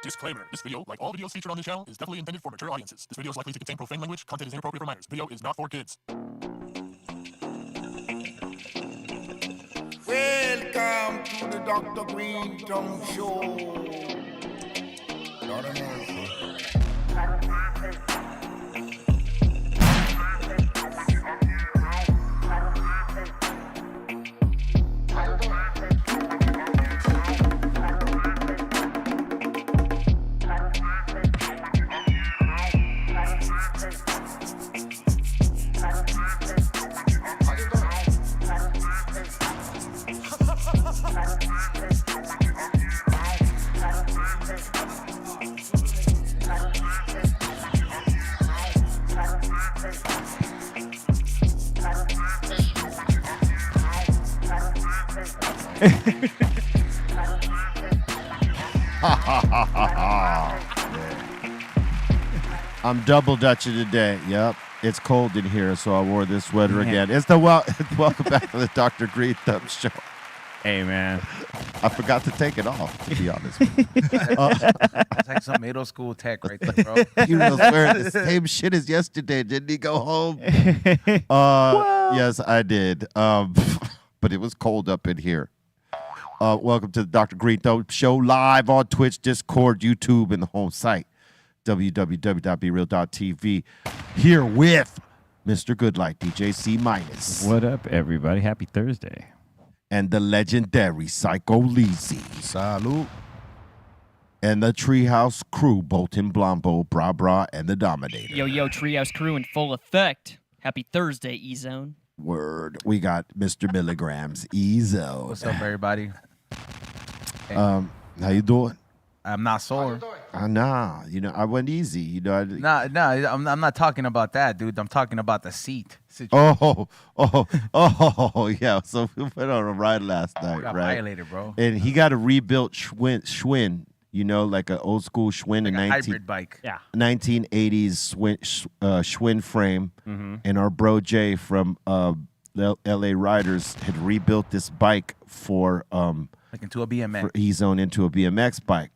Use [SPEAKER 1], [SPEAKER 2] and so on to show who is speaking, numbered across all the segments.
[SPEAKER 1] Disclaimer. This video, like all videos featured on this channel, is definitely intended for mature audiences. This video is likely to contain profane language. Content is inappropriate for minors. Video is not for kids.
[SPEAKER 2] Welcome to the Dr. Greenthumb Show. Lord of mercy.
[SPEAKER 3] I'm double Dutching today. Yep. It's cold in here, so I wore this sweater again. It's the welcome back to the Dr. Greenthumb Show.
[SPEAKER 4] Hey, man.
[SPEAKER 3] I forgot to take it off, to be honest.
[SPEAKER 5] It's like some middle school tech right there, bro.
[SPEAKER 3] He was wearing the same shit as yesterday. Didn't he go home? Yes, I did. But it was cold up in here. Welcome to the Dr. Greenthumb Show live on Twitch, Discord, YouTube, and the home site, www.brealtvcontest. Here with Mr. Goodlight, DJ C-.
[SPEAKER 4] What up, everybody? Happy Thursday.
[SPEAKER 3] And the legendary Psycho Lizzy.
[SPEAKER 2] Salute.
[SPEAKER 3] And the Treehouse crew, Bolton, Blombo, Bra Bra, and the Dominator.
[SPEAKER 6] Yo, Treehouse crew in full effect. Happy Thursday, E-Zone.
[SPEAKER 3] Word. We got Mr. Milligrams, Ezo.
[SPEAKER 5] What's up, everybody? Hey,
[SPEAKER 3] How you doing?
[SPEAKER 5] I'm not sore.
[SPEAKER 3] Nah, I went easy.
[SPEAKER 5] I'm not talking about that, dude. I'm talking about the seat situation.
[SPEAKER 3] Oh, yeah. So we went on a ride last night,
[SPEAKER 5] got
[SPEAKER 3] right?
[SPEAKER 5] violated, bro.
[SPEAKER 3] And he got a rebuilt Schwinn, like an old school Schwinn,
[SPEAKER 5] Like
[SPEAKER 3] in
[SPEAKER 5] a hybrid bike.
[SPEAKER 6] Yeah.
[SPEAKER 3] 1980s Schwinn frame.
[SPEAKER 4] Mm-hmm.
[SPEAKER 3] And our bro Jay from LA Riders had rebuilt this bike for
[SPEAKER 5] Like into a BMX.
[SPEAKER 3] E-Zone into a BMX bike.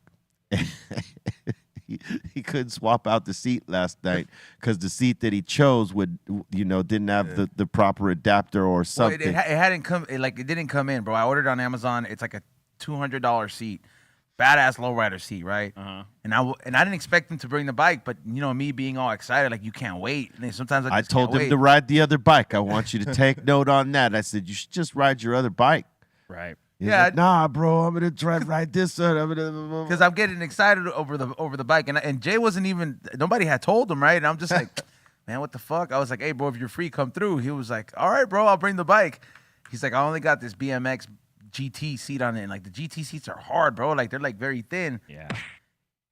[SPEAKER 3] He couldn't swap out the seat last night because the seat that he chose didn't have the proper adapter or something.
[SPEAKER 5] Well, it hadn't come. It didn't come in, bro. I ordered on Amazon. It's like a $200 seat, badass lowrider seat, right?
[SPEAKER 4] Uh-huh.
[SPEAKER 5] And I didn't expect him to bring the bike, but me being all excited, like you can't wait. And then sometimes I
[SPEAKER 3] told
[SPEAKER 5] can't
[SPEAKER 3] him
[SPEAKER 5] wait.
[SPEAKER 3] to ride the other bike. I want you to take note on that. I said you should just ride your other bike.
[SPEAKER 4] Right.
[SPEAKER 3] He's
[SPEAKER 5] Yeah,
[SPEAKER 3] like, nah, bro, I'm gonna ride this one.
[SPEAKER 5] Because I'm getting excited over the bike, and Jay wasn't even. Nobody had told him, right? And I'm just like, man, what the fuck? I was like, hey, bro, if you're free, come through. He was like, all right, bro, I'll bring the bike. He's like, I only got this BMX GT seat on it, and like the GT seats are hard, bro. Like they're like very thin.
[SPEAKER 4] Yeah.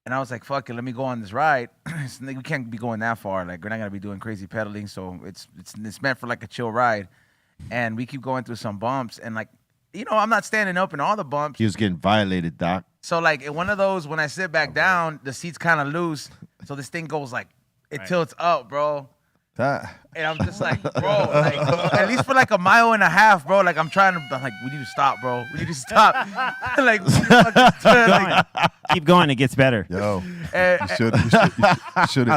[SPEAKER 5] And I was like, fuck it, let me go on this ride. We can't be going that far. Like we're not gonna be doing crazy pedaling, so it's meant for like a chill ride. And we keep going through some bumps, and like. I'm not standing up in all the bumps.
[SPEAKER 3] He was getting violated, Doc.
[SPEAKER 5] So, like, in one of those, when I sit back down, the seat's kind of loose. So this thing goes, like, it tilts up, bro. And I'm just like, bro, like, at least for, like, a mile and a half, bro. Like, I'm like, we need to stop, bro. We need to stop. Like, we need to fucking
[SPEAKER 4] Keep going. It gets better.
[SPEAKER 7] Yo,
[SPEAKER 5] and,
[SPEAKER 7] you should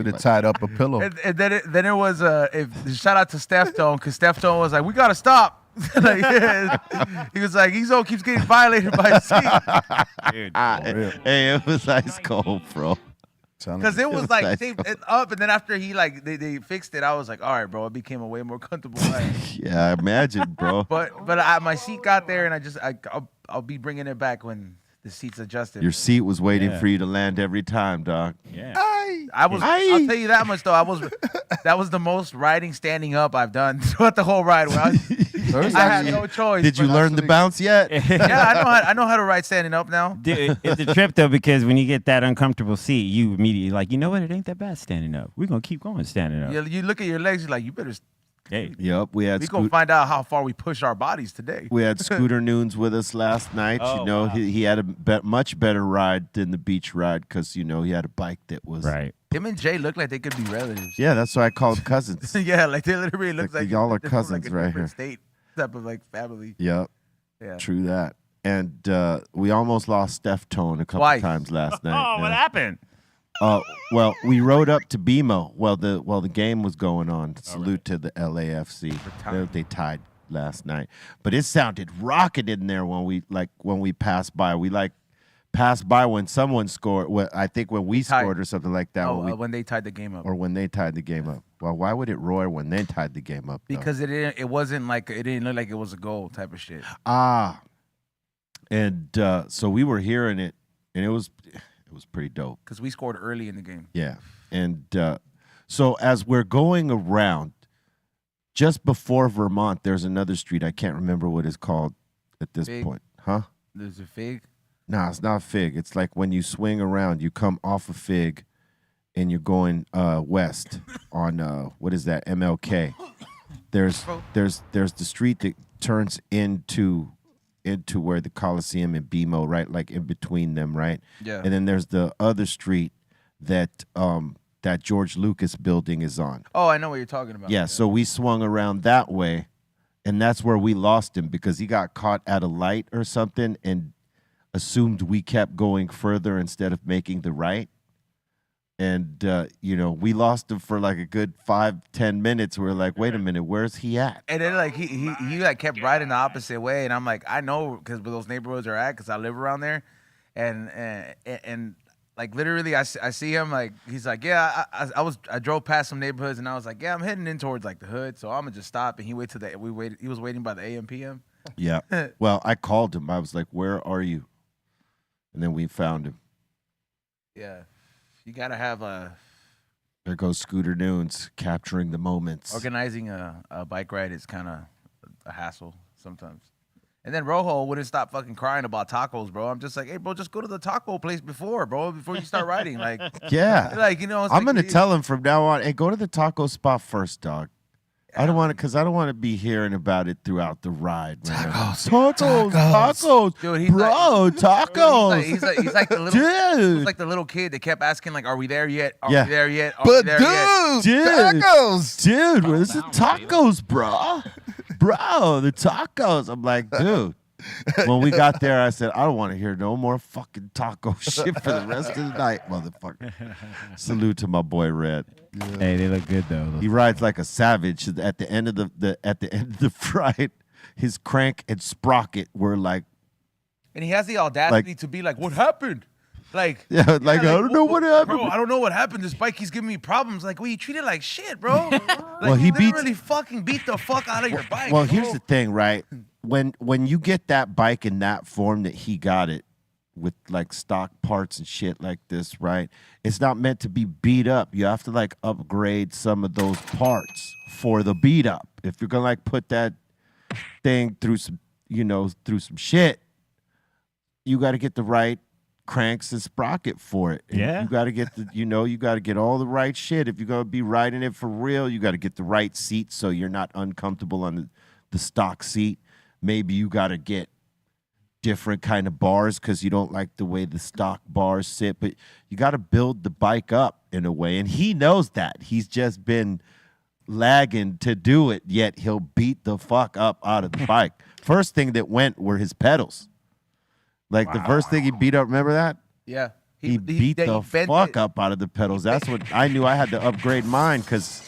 [SPEAKER 7] have tied up a pillow.
[SPEAKER 5] and then it was, shout out to Steph Tone, because Steph Tone was like, we got to stop. Like, he was like, Ezo keeps getting violated by the seat.
[SPEAKER 4] Dude.
[SPEAKER 3] Hey, it was ice cold, bro.
[SPEAKER 5] Because it was
[SPEAKER 3] was
[SPEAKER 5] like
[SPEAKER 3] nice.
[SPEAKER 5] it up, and then after they fixed it, I was like, all right, bro, it became a way more comfortable ride.
[SPEAKER 3] Yeah, I imagine, bro.
[SPEAKER 5] but my seat got there, and I'll be bringing it back when the seat's adjusted.
[SPEAKER 3] Your seat was waiting
[SPEAKER 4] Yeah.
[SPEAKER 3] for you to land every time, Doc.
[SPEAKER 4] Yeah.
[SPEAKER 5] I'll tell you that much though. That was the most riding standing up I've done throughout the whole ride. Where I had no choice.
[SPEAKER 3] Did you
[SPEAKER 5] but
[SPEAKER 3] learn the bounce yet?
[SPEAKER 5] Yeah, I know how to ride standing up now.
[SPEAKER 4] Dude, it's a trip, though, because when you get that uncomfortable seat, you immediately like, you know what? It ain't that bad standing up. We're going to keep going standing up.
[SPEAKER 5] You look at your legs, you're like, you better.
[SPEAKER 4] Hey.
[SPEAKER 3] Yep, we
[SPEAKER 5] gonna find out how far we push our bodies today.
[SPEAKER 3] We had Scooter Noons with us last night.
[SPEAKER 4] Oh, wow.
[SPEAKER 3] He had a much better ride than the beach ride because, he had a bike that was...
[SPEAKER 4] Right.
[SPEAKER 5] Him and Jay look like they could be relatives.
[SPEAKER 3] Yeah, that's why I called cousins.
[SPEAKER 5] Yeah, like they literally look like
[SPEAKER 3] y'all are
[SPEAKER 5] they're from,
[SPEAKER 3] cousins
[SPEAKER 5] like a
[SPEAKER 3] right
[SPEAKER 5] different
[SPEAKER 3] here.
[SPEAKER 5] State type of like family.
[SPEAKER 3] Yep,
[SPEAKER 5] Yeah.
[SPEAKER 3] true that. and we almost lost Steph Tone a couple
[SPEAKER 5] Twice.
[SPEAKER 3] times last night.
[SPEAKER 4] Oh, what happened?
[SPEAKER 3] Well, we rode up to BMO. Well, the game was going on. Salute to the LAFC. They tied last night, but it sounded rocking in there when we passed by. We passed by when someone scored. Well, I think when we scored or something like that.
[SPEAKER 5] When they tied the game up.
[SPEAKER 3] Or when they tied the game up. Well, why would it roar when they tied the game up? Though?
[SPEAKER 5] Because it didn't look like it was a goal type of shit.
[SPEAKER 3] And so we were hearing it, and it was pretty dope.
[SPEAKER 5] Because we scored early in the game.
[SPEAKER 3] Yeah, and so as we're going around, just before Vermont, there's another street. I can't remember what it's called at this point. Huh?
[SPEAKER 5] There's a Fig.
[SPEAKER 3] No, it's not Fig. It's like when you swing around, you come off of Fig, and you're going west on what is that? MLK. There's the street that turns into where the Coliseum and BMO, right? Like in between them, right?
[SPEAKER 5] Yeah.
[SPEAKER 3] And then there's the other street that that George Lucas building is on.
[SPEAKER 5] Oh, I know what you're talking about.
[SPEAKER 3] Yeah, so we swung around that way, and that's where we lost him because he got caught at a light or something and assumed we kept going further instead of making the right. And, we lost him for like a good 5-10 minutes. We're like, wait a minute, where's he at?
[SPEAKER 5] And then like he like kept riding the opposite way, and I'm like, I know because where those neighborhoods are at, because I live around there, and like literally I see him like he's like, yeah, I drove past some neighborhoods, and I was like, yeah, I'm heading in towards like the hood, so I'm gonna just stop. And he was waiting by the AM PM.
[SPEAKER 3] Yeah. Well, I called him. I was like, where are you? And then we found him.
[SPEAKER 5] Yeah. You gotta have
[SPEAKER 3] There goes Scooter Noons capturing the moments.
[SPEAKER 5] organizing a bike ride is kind of a hassle sometimes. And then Rojo wouldn't stop fucking crying about tacos, bro. I'm just like, hey, bro, just go to the taco place before you start riding. Like,
[SPEAKER 3] Yeah.
[SPEAKER 5] like it's
[SPEAKER 3] I'm
[SPEAKER 5] like,
[SPEAKER 3] going to tell him from now on, hey, go to the taco spot first, dog. I don't want to, because I don't want to be hearing about it throughout the ride. Man. Tacos.
[SPEAKER 5] Dude, he's
[SPEAKER 3] tacos.
[SPEAKER 5] He's like the little,
[SPEAKER 3] Dude.
[SPEAKER 5] he's like the little kid that kept asking, like, are we there yet? Are
[SPEAKER 3] Yeah.
[SPEAKER 5] we there yet? Are
[SPEAKER 2] But
[SPEAKER 5] we there yet?
[SPEAKER 3] Dude.
[SPEAKER 2] tacos.
[SPEAKER 3] Dude, where's the tacos, bro? Bro, the tacos. I'm like, dude. When we got there, I said, I don't want to hear no more fucking taco shit for the rest of the night, motherfucker. Salute to my boy Red.
[SPEAKER 4] Hey, they look good though.
[SPEAKER 3] He rides like a savage. At the end of the ride, his crank and sprocket were like,
[SPEAKER 5] And he has the audacity to be like, what happened? Like,
[SPEAKER 3] I don't know what happened.
[SPEAKER 5] Bro, I don't know what happened. This bike keeps giving me problems. Like, well, you treat it like shit, bro. Like,
[SPEAKER 3] Well, he
[SPEAKER 5] he
[SPEAKER 3] beats-
[SPEAKER 5] literally fucking beat the fuck out of your bike.
[SPEAKER 3] Well,
[SPEAKER 5] bro.
[SPEAKER 3] here's the thing, right? When you get that bike in that form that he got it, with like stock parts and shit like this, right? It's not meant to be beat up. You have to like upgrade some of those parts for the beat up. If you're gonna like put that thing through some, through some shit, you got to get the right cranks and sprocket for it. And
[SPEAKER 4] Yeah.
[SPEAKER 3] you got to get you got to get all the right shit. If you're gonna be riding it for real, you got to get the right seat so you're not uncomfortable on the stock seat. Maybe you got to get different kind of bars because you don't like the way the stock bars sit, but you got to build the bike up in a way, and he knows that. He's just been lagging to do it, yet he'll beat the fuck up out of the bike. First thing that went were his pedals. Like the first thing he beat up, remember that?
[SPEAKER 5] Yeah.
[SPEAKER 3] He beat the
[SPEAKER 5] bent
[SPEAKER 3] fuck
[SPEAKER 5] it.
[SPEAKER 3] up out of the pedals. That's what I knew. I had to upgrade mine because,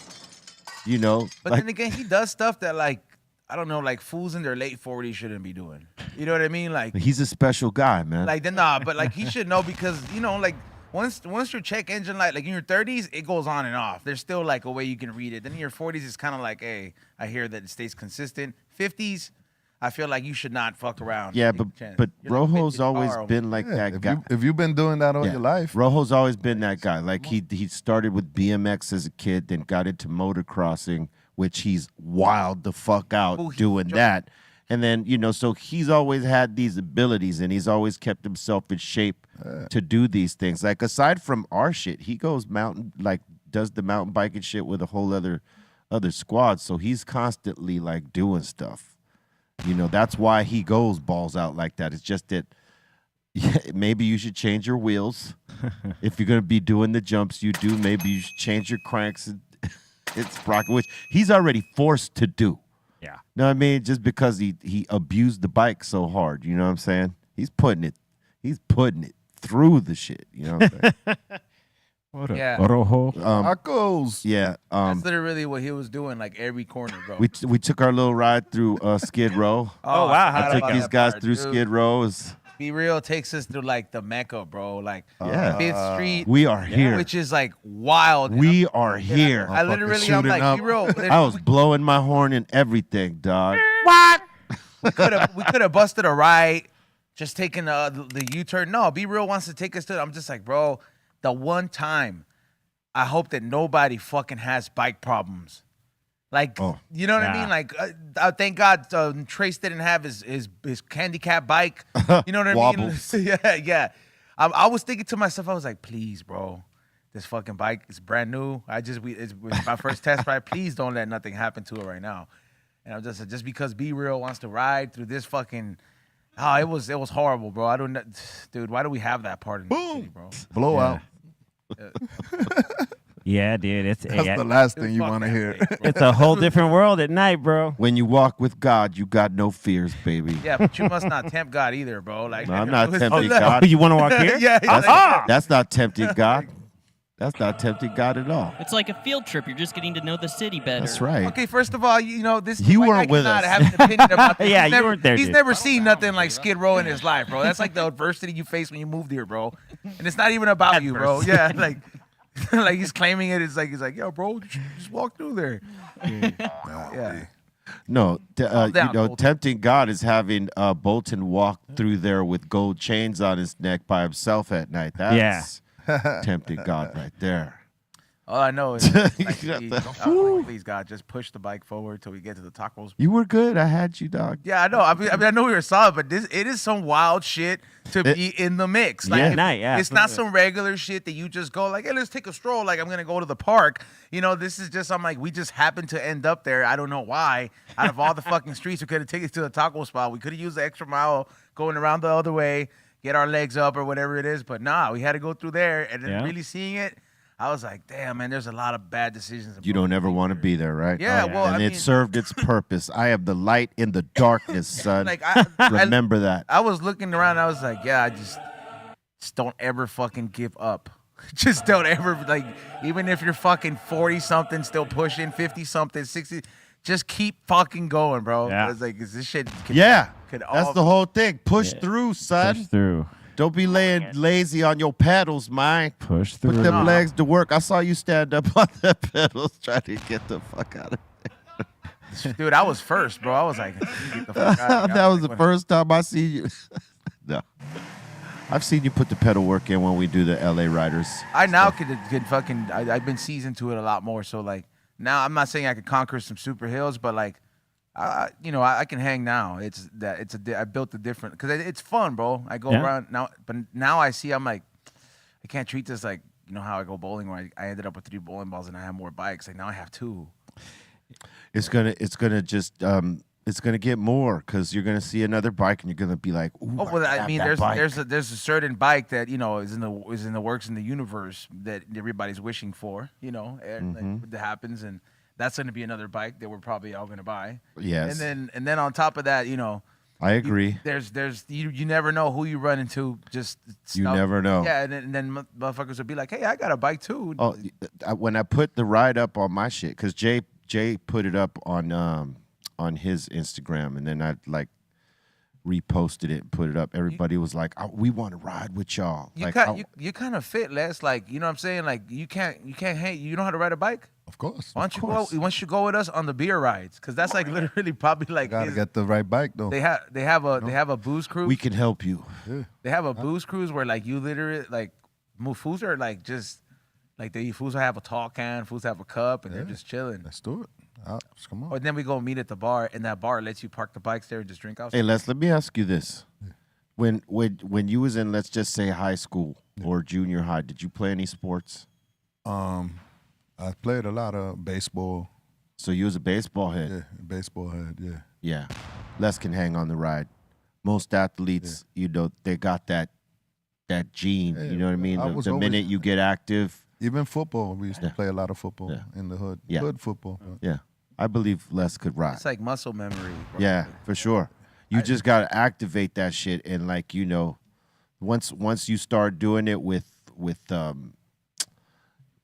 [SPEAKER 5] But
[SPEAKER 3] like,
[SPEAKER 5] then again, he does stuff that, like, I don't know, like fools in their late 40s shouldn't be doing. You know what I mean? Like,
[SPEAKER 3] he's a special guy, man.
[SPEAKER 5] but like he should know because, like once your check engine light, like in your 30s, it goes on and off. There's still like a way you can read it. Then in your 40s, it's kind of like, hey, I hear that it stays consistent. 50s, I feel like you should not fuck around.
[SPEAKER 3] yeah,
[SPEAKER 5] Take
[SPEAKER 3] but
[SPEAKER 5] a chance.
[SPEAKER 3] but
[SPEAKER 5] You're like
[SPEAKER 3] Rojo's
[SPEAKER 5] 50
[SPEAKER 3] always
[SPEAKER 5] car.
[SPEAKER 3] been like that guy.
[SPEAKER 2] If you've been doing that all
[SPEAKER 3] Yeah.
[SPEAKER 2] your life,
[SPEAKER 3] Rojo's always been that guy. Like he started with BMX as a kid, then got into motocrossing, which he's wild the fuck out
[SPEAKER 5] Oh, he's
[SPEAKER 3] doing that. And then, so he's always had these abilities and he's always kept himself in shape to do these things. Like aside from our shit, he goes does the mountain biking shit with a whole other squad. So he's constantly like doing stuff. That's why he goes balls out like that. It's just that maybe you should change your wheels. If you're going to be doing the jumps you do, maybe you should change your cranks and sprocket, which he's already forced to do.
[SPEAKER 4] Yeah.
[SPEAKER 3] Know what I mean? Just because he abused the bike so hard. You know what I'm saying? He's putting it through the shit. You know what I'm saying?
[SPEAKER 4] What up,
[SPEAKER 5] Yeah.
[SPEAKER 4] Rojo?
[SPEAKER 7] Tacos.
[SPEAKER 3] Yeah.
[SPEAKER 5] That's literally what he was doing, like every corner, bro.
[SPEAKER 3] We took our little ride through Skid Row.
[SPEAKER 4] Oh, wow.
[SPEAKER 5] I
[SPEAKER 3] I
[SPEAKER 5] forgot
[SPEAKER 3] took
[SPEAKER 5] about
[SPEAKER 3] these
[SPEAKER 5] that
[SPEAKER 3] guys
[SPEAKER 5] part,
[SPEAKER 3] through
[SPEAKER 5] dude.
[SPEAKER 3] Skid Row. Is
[SPEAKER 5] Be Real takes us through like the Mecca, bro. Like
[SPEAKER 3] Yeah.
[SPEAKER 5] 5th Street,
[SPEAKER 3] we are here.
[SPEAKER 5] which is like wild.
[SPEAKER 3] We are here.
[SPEAKER 5] I literally, I'm
[SPEAKER 7] shooting
[SPEAKER 5] like,
[SPEAKER 7] up.
[SPEAKER 5] Be Real.
[SPEAKER 3] I was blowing my horn and everything, dog.
[SPEAKER 5] We could have busted a right, just taking the U-turn. No, Be Real wants to take us to. I'm just like, bro, the one time, I hope that nobody fucking has bike problems. Like, you know what I mean? Like, thank God Trace didn't have his handicap bike. You know what I mean?
[SPEAKER 3] Wobbles.
[SPEAKER 5] Yeah. I was thinking to myself, I was like, please, bro, this fucking bike is brand new. It's my first test ride. Please don't let nothing happen to it right now. And I'm just because Be Real wants to ride through this fucking. Oh, it was horrible, bro. I don't, dude. Why do we have that part in the city, bro?
[SPEAKER 7] Blowout.
[SPEAKER 4] Yeah, dude. It's
[SPEAKER 7] That's the last thing you
[SPEAKER 5] Fuck
[SPEAKER 7] want to
[SPEAKER 5] that
[SPEAKER 7] hear.
[SPEAKER 5] place, bro.
[SPEAKER 4] it's a whole different world at night, bro.
[SPEAKER 3] When you walk with God, you got no fears, baby.
[SPEAKER 5] Yeah, but you must not tempt God either, bro. Like,
[SPEAKER 3] No, I'm not
[SPEAKER 5] it was-
[SPEAKER 3] tempting
[SPEAKER 4] Oh,
[SPEAKER 3] God.
[SPEAKER 4] you want to walk here?
[SPEAKER 5] Yeah,
[SPEAKER 3] That's not tempting God. That's not tempting God at all.
[SPEAKER 6] It's like a field trip. You're just getting to know the city better.
[SPEAKER 3] That's right.
[SPEAKER 5] Okay, first of all, you know this.
[SPEAKER 3] You
[SPEAKER 5] white
[SPEAKER 3] weren't
[SPEAKER 5] guy
[SPEAKER 3] with
[SPEAKER 5] cannot
[SPEAKER 3] us.
[SPEAKER 5] have an opinion about this.
[SPEAKER 4] Yeah,
[SPEAKER 5] He's
[SPEAKER 4] you
[SPEAKER 5] never,
[SPEAKER 4] weren't there,
[SPEAKER 5] He's
[SPEAKER 4] dude.
[SPEAKER 5] never seen nothing like Skid Row in his life, bro. That's like the adversity you face when you moved here, bro. And it's not even about you, bro. Yeah, like, like he's claiming it. It's like he's like, yo, bro, just walk through there. Yeah.
[SPEAKER 3] No,
[SPEAKER 5] down, Bolton.
[SPEAKER 3] tempting God is having Bolton walk through there with gold chains on his neck by himself at night. That's tempting God right there.
[SPEAKER 5] All I know is, like, please God, just push the bike forward till we get to the tacos.
[SPEAKER 3] You were good. I had you, dog.
[SPEAKER 5] Yeah, I know. I mean, I know we were solid, but it is some wild shit to be in the mix. Like,
[SPEAKER 4] Yeah,
[SPEAKER 5] if-
[SPEAKER 4] night, yeah,
[SPEAKER 5] it's not
[SPEAKER 4] absolutely.
[SPEAKER 5] some regular shit that you just go like, hey, let's take a stroll. Like, I'm gonna go to the park. You know, this is just, I'm like, we just happened to end up there. I don't know why. Out of all the fucking streets, we could have taken us to the taco spot. We could have used the extra mile going around the other way, get our legs up or whatever it is. But nah, we had to go through there, and then
[SPEAKER 4] Yeah.
[SPEAKER 5] really seeing it, I was like, damn, man, there's a lot of bad decisions.
[SPEAKER 3] You don't ever want to be there, right?
[SPEAKER 5] Yeah, well,
[SPEAKER 3] and
[SPEAKER 5] I
[SPEAKER 3] it
[SPEAKER 5] mean-
[SPEAKER 3] served its purpose. I am the light in the darkness, son.
[SPEAKER 5] Like, I
[SPEAKER 3] Remember that.
[SPEAKER 5] I was looking around. And I was like, yeah, I just don't ever fucking give up. Just don't ever, like, even if you're fucking 40 something, still pushing 50 something, 60, just keep fucking going, bro.
[SPEAKER 4] Yeah.
[SPEAKER 5] It's like, is this shit?
[SPEAKER 3] Yeah,
[SPEAKER 5] could
[SPEAKER 3] that's
[SPEAKER 5] all-
[SPEAKER 3] the whole thing. Push
[SPEAKER 4] Yeah.
[SPEAKER 3] through, son.
[SPEAKER 4] Push through.
[SPEAKER 3] Don't be laying lazy on your pedals, man.
[SPEAKER 4] Push
[SPEAKER 3] Put
[SPEAKER 4] through.
[SPEAKER 3] them legs to work. I saw you stand up on the pedals trying to get the fuck out of there.
[SPEAKER 5] Dude, I was first, bro. I was like, get the fuck out of here.
[SPEAKER 3] That was the
[SPEAKER 5] like,
[SPEAKER 3] first time I see you. No. I've seen you put the pedal work in when we do the LA Riders.
[SPEAKER 5] I now could fucking, I've been seasoned to it a lot more. So, like, now I'm not saying I could conquer some super hills, but, like, I can hang now. I built a different, because it's fun, bro. I go
[SPEAKER 4] Yeah.
[SPEAKER 5] around now, but now I see, I'm like, I can't treat this like, you know how I go bowling where I ended up with 3 bowling balls and I have more bikes. Like, now I have 2.
[SPEAKER 3] It's gonna get more because you're gonna see another bike and you're gonna be like, ooh,
[SPEAKER 5] Oh well, I
[SPEAKER 3] got
[SPEAKER 5] mean,
[SPEAKER 3] that bike.
[SPEAKER 5] there's a certain bike that is in the works in the universe that everybody's wishing for, and
[SPEAKER 3] Mm-hmm.
[SPEAKER 5] like, that happens, and that's going to be another bike that we're probably all going to buy.
[SPEAKER 3] Yes.
[SPEAKER 5] And then on top of that,
[SPEAKER 3] I agree.
[SPEAKER 5] there's you never know who you run into. Just
[SPEAKER 3] You never know.
[SPEAKER 5] Yeah, and then motherfuckers would be like, hey, I got a bike too.
[SPEAKER 3] Oh, when I put the ride up on my shit, because Jay put it up on his Instagram, and then I like reposted it and put it up. Everybody was like, "We want to ride with y'all."
[SPEAKER 5] You
[SPEAKER 3] Like,
[SPEAKER 5] you kind of fit, Les. Like, you know what I'm saying? Like, you can't hang. You know how to ride a bike?
[SPEAKER 7] Of course.
[SPEAKER 5] Why don't you go with us on the beer rides? Because that's like literally probably like
[SPEAKER 7] Gotta get the right bike though.
[SPEAKER 5] they have a booze cruise.
[SPEAKER 3] we can help you.
[SPEAKER 5] They have a booze cruise where like you literally like fools are like just like the fools will have a tall can, fools have a cup, and they're just chilling.
[SPEAKER 7] Let's do it. Come on.
[SPEAKER 5] Or then we go meet at the bar, and that bar lets you park the bikes there and just drink outside.
[SPEAKER 3] Hey, Les, let me ask you this: when you was in, let's just say, high school or junior high, did you play any sports?
[SPEAKER 7] I played a lot of baseball.
[SPEAKER 3] So you was a baseball head.
[SPEAKER 7] Yeah, baseball head. Yeah.
[SPEAKER 3] Yeah. Les can hang on the ride. Most athletes, they got that gene.
[SPEAKER 7] Yeah,
[SPEAKER 3] you know what I mean?
[SPEAKER 7] I
[SPEAKER 3] The,
[SPEAKER 7] was
[SPEAKER 3] the
[SPEAKER 7] always-
[SPEAKER 3] minute you get active.
[SPEAKER 7] Even football, we used to
[SPEAKER 3] Yeah.
[SPEAKER 7] play a lot of football
[SPEAKER 3] Yeah.
[SPEAKER 7] in the hood.
[SPEAKER 3] Yeah.
[SPEAKER 7] Hood football.
[SPEAKER 3] Yeah. I believe Les could ride.
[SPEAKER 5] It's like muscle memory. Bro.
[SPEAKER 3] Yeah, for sure. You just gotta activate that shit, and like once you start doing it with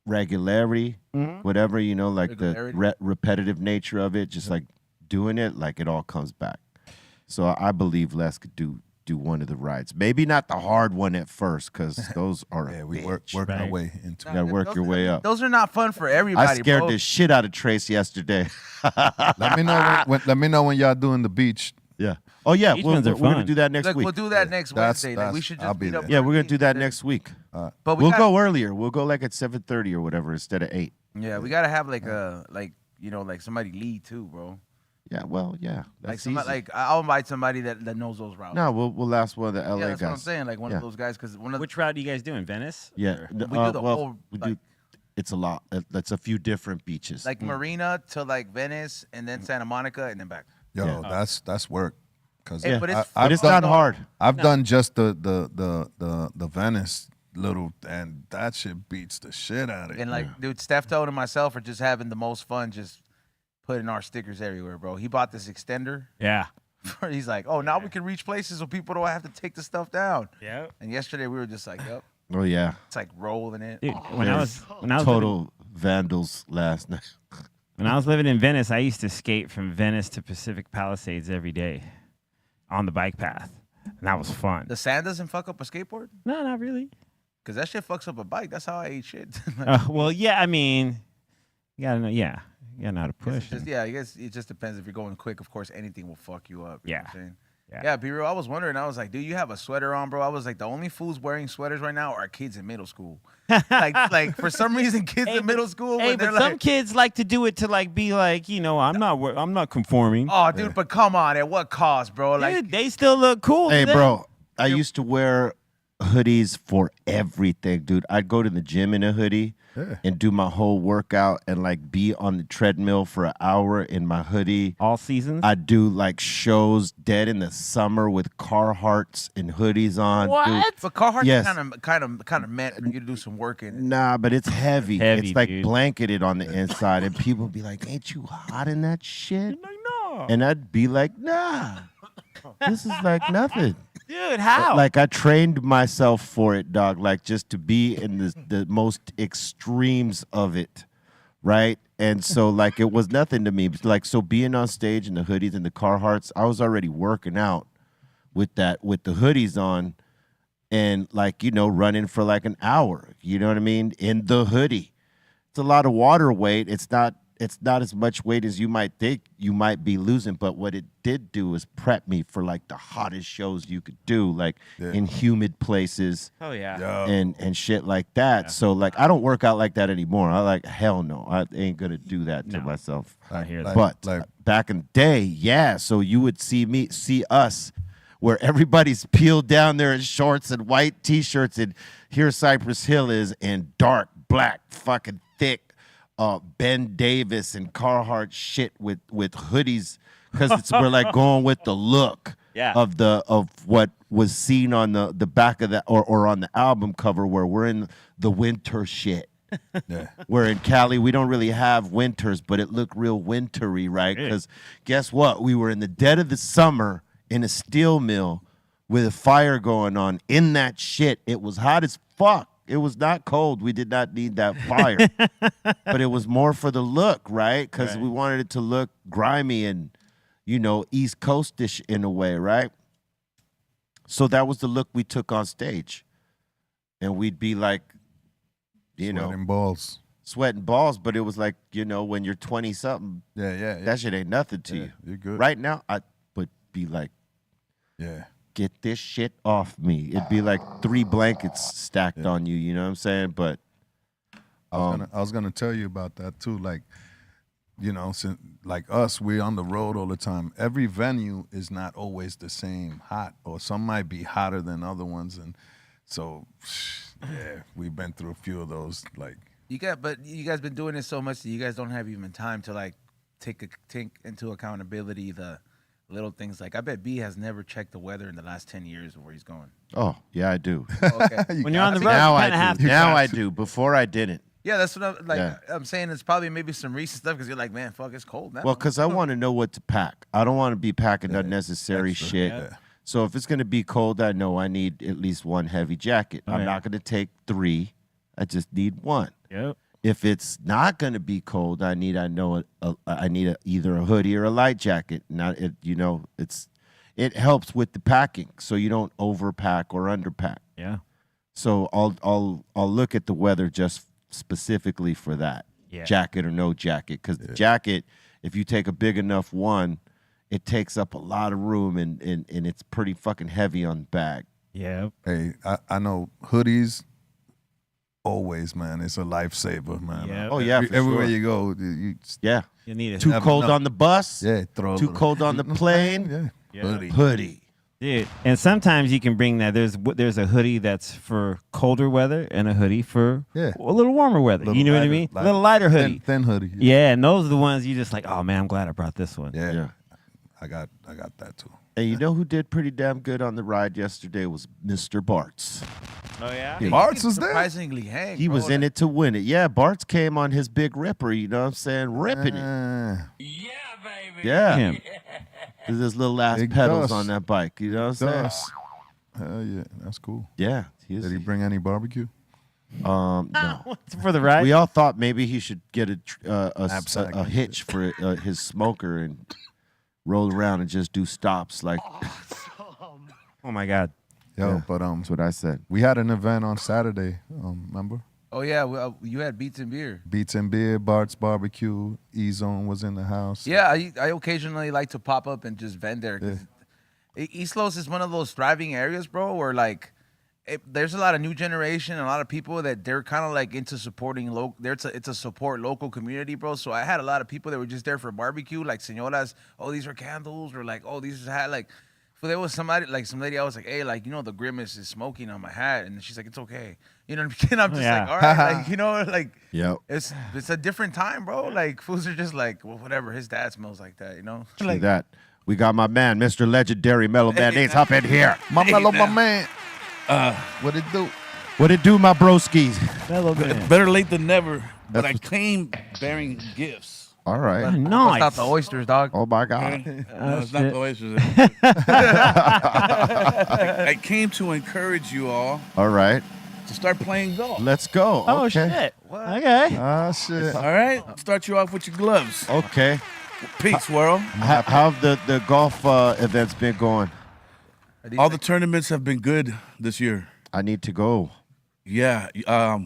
[SPEAKER 3] regularity, whatever like
[SPEAKER 5] Regularity.
[SPEAKER 3] the repetitive nature of it, just like doing it, like it all comes back. So I believe Les could do one of the rides. Maybe not the hard one at first, because those are
[SPEAKER 7] Yeah, we
[SPEAKER 3] bitch.
[SPEAKER 7] work our
[SPEAKER 4] Right.
[SPEAKER 7] way into
[SPEAKER 3] You gotta work your way up.
[SPEAKER 5] Those are not fun for everybody.
[SPEAKER 3] I scared
[SPEAKER 5] bro.
[SPEAKER 3] the shit out of Trace yesterday.
[SPEAKER 7] Let me know when y'all doing the beach.
[SPEAKER 3] Yeah. Oh yeah,
[SPEAKER 4] Beach
[SPEAKER 3] we're
[SPEAKER 4] ones are
[SPEAKER 3] gonna
[SPEAKER 4] fun.
[SPEAKER 3] do that next
[SPEAKER 5] Look,
[SPEAKER 3] week.
[SPEAKER 5] we'll do that next
[SPEAKER 7] That's-
[SPEAKER 5] Wednesday. Like, we
[SPEAKER 7] that's-
[SPEAKER 5] should
[SPEAKER 7] I'll
[SPEAKER 5] just
[SPEAKER 7] be
[SPEAKER 5] meet up.
[SPEAKER 7] there.
[SPEAKER 3] Yeah,
[SPEAKER 5] for
[SPEAKER 3] we're
[SPEAKER 5] the
[SPEAKER 3] gonna do
[SPEAKER 5] beach
[SPEAKER 3] that
[SPEAKER 5] and
[SPEAKER 3] next week.
[SPEAKER 5] But
[SPEAKER 3] We'll go earlier. We'll go like at 7:30 or whatever instead of 8.
[SPEAKER 5] Yeah, we gotta have like somebody lead too, bro.
[SPEAKER 3] Yeah, well, yeah.
[SPEAKER 5] Like
[SPEAKER 3] That's
[SPEAKER 5] somebody,
[SPEAKER 3] easy.
[SPEAKER 5] like I'll invite somebody that knows those routes.
[SPEAKER 3] No, we'll ask one of the LA
[SPEAKER 5] yeah, that's
[SPEAKER 3] guys.
[SPEAKER 5] what I'm saying. Like one
[SPEAKER 3] Yeah.
[SPEAKER 5] of those guys, because one of
[SPEAKER 4] Which route are you guys doing? Venice?
[SPEAKER 3] Yeah.
[SPEAKER 5] we do the whole,
[SPEAKER 3] we
[SPEAKER 5] like-
[SPEAKER 3] do. It's a lot. That's a few different beaches.
[SPEAKER 5] like Marina to like Venice and then Santa Monica and then back.
[SPEAKER 7] Yo,
[SPEAKER 3] Yeah.
[SPEAKER 7] that's work. Cause
[SPEAKER 5] Hey, but it's
[SPEAKER 3] but it's not hard.
[SPEAKER 7] I've done just the Venice little, and that shit beats the shit out of it.
[SPEAKER 5] And like, dude, Steph Toad and myself are just having the most fun, just putting our stickers everywhere, bro. He bought this extender.
[SPEAKER 4] Yeah.
[SPEAKER 5] He's like, oh, now we can reach places so people don't have to take the stuff down.
[SPEAKER 4] Yeah.
[SPEAKER 5] And yesterday we were just like, yep,
[SPEAKER 3] Oh yeah.
[SPEAKER 5] it's like rolling it.
[SPEAKER 4] Dude, when I was
[SPEAKER 3] Total vandals last night.
[SPEAKER 4] when I was living in Venice, I used to skate from Venice to Pacific Palisades every day on the bike path, and that was fun.
[SPEAKER 5] The sand doesn't fuck up a skateboard?
[SPEAKER 4] No, not really.
[SPEAKER 5] Because that shit fucks up a bike. That's how I ate shit.
[SPEAKER 4] Well, yeah. I mean, you gotta know. Yeah, you gotta know how to push.
[SPEAKER 5] I guess it just depends. If you're going quick, of course, anything will fuck you up. You know
[SPEAKER 4] Yeah.
[SPEAKER 5] what I'm saying?
[SPEAKER 4] Yeah.
[SPEAKER 5] Yeah, be real. I was wondering. I was like, dude, you have a sweater on, bro. I was like, the only fools wearing sweaters right now are kids in middle school. like for some reason, kids in middle school.
[SPEAKER 4] Hey,
[SPEAKER 5] when they're
[SPEAKER 4] but some
[SPEAKER 5] like,
[SPEAKER 4] kids like to do it to like be like, I'm not conforming.
[SPEAKER 5] oh, dude, but come on, at what cost, bro? Like,
[SPEAKER 4] Dude, they still look cool.
[SPEAKER 3] Hey,
[SPEAKER 4] to them.
[SPEAKER 3] bro, I used to wear hoodies for everything, dude. I'd go to the gym in a hoodie and do my whole workout and like be on the treadmill for an hour in my hoodie.
[SPEAKER 4] All seasons.
[SPEAKER 3] I'd do like shows dead in the summer with Carhartts and hoodies on. Dude.
[SPEAKER 5] but Carhartt's
[SPEAKER 3] Yes.
[SPEAKER 5] kind of meant for you to do some work in it.
[SPEAKER 3] Nah, but it's heavy.
[SPEAKER 4] Heavy,
[SPEAKER 3] it's like
[SPEAKER 4] dude.
[SPEAKER 3] blanketed on the inside, and people be like, "Ain't you hot in that shit?"
[SPEAKER 4] Like, no.
[SPEAKER 3] And I'd be like, "Nah, this is like nothing."
[SPEAKER 4] Dude, how?
[SPEAKER 3] Like I trained myself for it, dog. Like just to be in the most extremes of it, right? And so like it was nothing to me. Like so being on stage in the hoodies and the Carhartts, I was already working out with the hoodies on, and like running for like an hour. You know what I mean? In the hoodie, it's a lot of water weight. It's not as much weight as you might think you might be losing, but what it did do is prep me for like the hottest shows you could do, like in humid places
[SPEAKER 4] oh yeah.
[SPEAKER 7] Yo,
[SPEAKER 3] and shit like that. So like I don't work out like that anymore. I like hell no. I ain't gonna do that to
[SPEAKER 4] No.
[SPEAKER 3] myself.
[SPEAKER 4] I hear
[SPEAKER 7] like-
[SPEAKER 4] that.
[SPEAKER 3] But back in the day, yeah. So you would see us where everybody's peeled down there in shorts and white t-shirts, and here Cypress Hill is in dark black fucking thick Ben Davis and Carhartt shit with hoodies, because we're like going with the look of what was seen on the back of that or on the album cover, where we're in the winter shit.
[SPEAKER 7] yeah.
[SPEAKER 3] Where in Cali we don't really have winters, but it looked real wintry, right? Because guess what? We were in the dead of the summer in a steel mill with a fire going on in that shit. It was hot as fuck. It was not cold. We did not need that fire. But it was more for the look, right? Because we wanted it to look grimy and, East Coastish in a way, right? So that was the look we took on stage. And we'd be like,
[SPEAKER 7] Sweating balls.
[SPEAKER 3] sweating balls, but it was like, when you're 20-something,
[SPEAKER 7] Yeah.
[SPEAKER 3] that shit ain't nothing to you.
[SPEAKER 7] You're good.
[SPEAKER 3] Right now, I would be like,
[SPEAKER 7] Yeah.
[SPEAKER 3] get this shit off me. It'd be like 3 blankets stacked on you, you know what I'm saying? But
[SPEAKER 7] I was gonna tell you about that too. Like, since, like us, we're on the road all the time. Every venue is not always the same hot, or some might be hotter than other ones, and so yeah, we've been through a few of those. Like,
[SPEAKER 5] But you guys been doing this so much that you guys don't have even time to like take into accountability the little things. Like I bet B has never checked the weather in the last 10 years of where he's going.
[SPEAKER 3] oh yeah, I do.
[SPEAKER 5] Okay.
[SPEAKER 4] When you're on the road,
[SPEAKER 3] Now
[SPEAKER 4] you
[SPEAKER 3] I
[SPEAKER 4] kind of have
[SPEAKER 3] do.
[SPEAKER 4] to.
[SPEAKER 3] Now I do. Before I didn't.
[SPEAKER 5] Yeah, that's what I'm like.
[SPEAKER 3] Yeah.
[SPEAKER 5] I'm saying it's probably maybe some recent stuff because you're like, man, fuck, it's cold now.
[SPEAKER 3] Well, because I want to know what to pack. I don't want to be packing unnecessary
[SPEAKER 7] extra,
[SPEAKER 3] shit.
[SPEAKER 7] yeah.
[SPEAKER 3] So if it's going to be cold, I know I need at least one heavy jacket. I'm
[SPEAKER 4] yeah.
[SPEAKER 3] not going to take 3. I just need 1.
[SPEAKER 4] Yep.
[SPEAKER 3] If it's not going to be cold, I need either a hoodie or a light jacket. Not it, it helps with the packing, so you don't overpack or underpack.
[SPEAKER 4] Yeah.
[SPEAKER 3] So I'll look at the weather just specifically for that.
[SPEAKER 4] Yeah.
[SPEAKER 3] Jacket or no jacket, because the jacket, if you take a big enough one, it takes up a lot of room and it's pretty fucking heavy on the bag.
[SPEAKER 4] Yeah.
[SPEAKER 7] Hey, I know hoodies. Always, man, it's a lifesaver, man.
[SPEAKER 4] Yeah.
[SPEAKER 3] Oh, yeah, for
[SPEAKER 7] everywhere
[SPEAKER 3] sure.
[SPEAKER 7] you go, you
[SPEAKER 3] Yeah.
[SPEAKER 4] You need
[SPEAKER 3] Too
[SPEAKER 7] Never
[SPEAKER 3] cold
[SPEAKER 7] know.
[SPEAKER 3] on the bus.
[SPEAKER 7] yeah, throw a
[SPEAKER 3] Too
[SPEAKER 7] little-
[SPEAKER 3] cold on the plane.
[SPEAKER 7] Yeah,
[SPEAKER 4] Yeah.
[SPEAKER 7] hoodie.
[SPEAKER 3] Hoodie.
[SPEAKER 4] Dude, and sometimes you can bring that. There's a hoodie that's for colder weather and a hoodie for
[SPEAKER 7] Yeah.
[SPEAKER 4] a little warmer weather.
[SPEAKER 7] Little
[SPEAKER 4] You know what I
[SPEAKER 7] lighter-
[SPEAKER 4] mean? A
[SPEAKER 7] lighter-
[SPEAKER 4] little lighter hoodie.
[SPEAKER 7] thin hoodie.
[SPEAKER 4] Yeah, and those are the ones you just like, oh man, I'm glad I brought this one.
[SPEAKER 7] Yeah.
[SPEAKER 3] Yeah.
[SPEAKER 7] I got that too.
[SPEAKER 3] And you know who did pretty damn good on the ride yesterday was Mr. Bartz.
[SPEAKER 4] Oh yeah.
[SPEAKER 3] Yeah.
[SPEAKER 7] Bart's was there.
[SPEAKER 5] surprisingly hang.
[SPEAKER 3] He was in it to win it. Yeah, Bartz came on his big ripper, you know what I'm saying? Ripping it. Yeah.
[SPEAKER 4] Him.
[SPEAKER 3] There's his little ass
[SPEAKER 7] Big
[SPEAKER 3] pedals
[SPEAKER 7] dust.
[SPEAKER 3] on that bike, you know what I'm saying?
[SPEAKER 7] Does. Hell yeah, that's cool.
[SPEAKER 3] Yeah. He is,
[SPEAKER 7] Did he bring any barbecue?
[SPEAKER 3] no.
[SPEAKER 4] For the ride.
[SPEAKER 3] We all thought maybe he should get a
[SPEAKER 7] Knapsack.
[SPEAKER 3] hitch for his smoker and roll around and just do stops. Like,
[SPEAKER 4] Oh my God.
[SPEAKER 7] Yo,
[SPEAKER 3] Yeah.
[SPEAKER 7] but
[SPEAKER 3] that's what I said.
[SPEAKER 7] we had an event on Saturday. Remember?
[SPEAKER 5] Oh yeah, well, you had beats and beer.
[SPEAKER 7] Beats and Beer, Bart's Barbecue, E-Zone was in the house.
[SPEAKER 5] Yeah, I occasionally like to pop up and just vend there. 'Cause East Los is one of those thriving areas, bro, where like there's a lot of new generation, and a lot of people that they're kind of like into supporting local. It's a support local community, bro. So I had a lot of people that were just there for barbecue, like señoras. Oh, these are candles, or like, oh, these are hat. Like, so there was somebody, like some lady. I was like, hey, like the Grimace is smoking on my hat, and she's like, it's okay. You know what I mean? I'm just
[SPEAKER 4] Yeah.
[SPEAKER 5] like, all right, like like.
[SPEAKER 3] Yep.
[SPEAKER 5] It's a different time, bro. Like fools are just like, well, whatever. His dad smells like that, you know.
[SPEAKER 3] Like that. We got my man, Mr. Legendary Mellow Mayonnaise up in here.
[SPEAKER 7] My mellow, my man. What it do?
[SPEAKER 3] What it do, my broskies?
[SPEAKER 4] Mellow man.
[SPEAKER 8] Better late than never. But
[SPEAKER 3] That's
[SPEAKER 8] I came bearing gifts.
[SPEAKER 3] All right.
[SPEAKER 5] Bust
[SPEAKER 4] Nice.
[SPEAKER 5] out the oysters, dog.
[SPEAKER 3] Oh, my God.
[SPEAKER 8] No, it's not
[SPEAKER 4] shit.
[SPEAKER 8] the oysters. I came to encourage you all
[SPEAKER 3] All right.
[SPEAKER 8] to start playing golf.
[SPEAKER 3] Let's go.
[SPEAKER 4] Oh
[SPEAKER 3] okay.
[SPEAKER 4] shit. Okay.
[SPEAKER 7] Ah, shit.
[SPEAKER 8] All right? Start you off with your gloves.
[SPEAKER 3] Okay.
[SPEAKER 8] Peace, world.
[SPEAKER 3] How have the golf events been going?
[SPEAKER 8] All the tournaments have been good this year.
[SPEAKER 3] I need to go.
[SPEAKER 8] Yeah,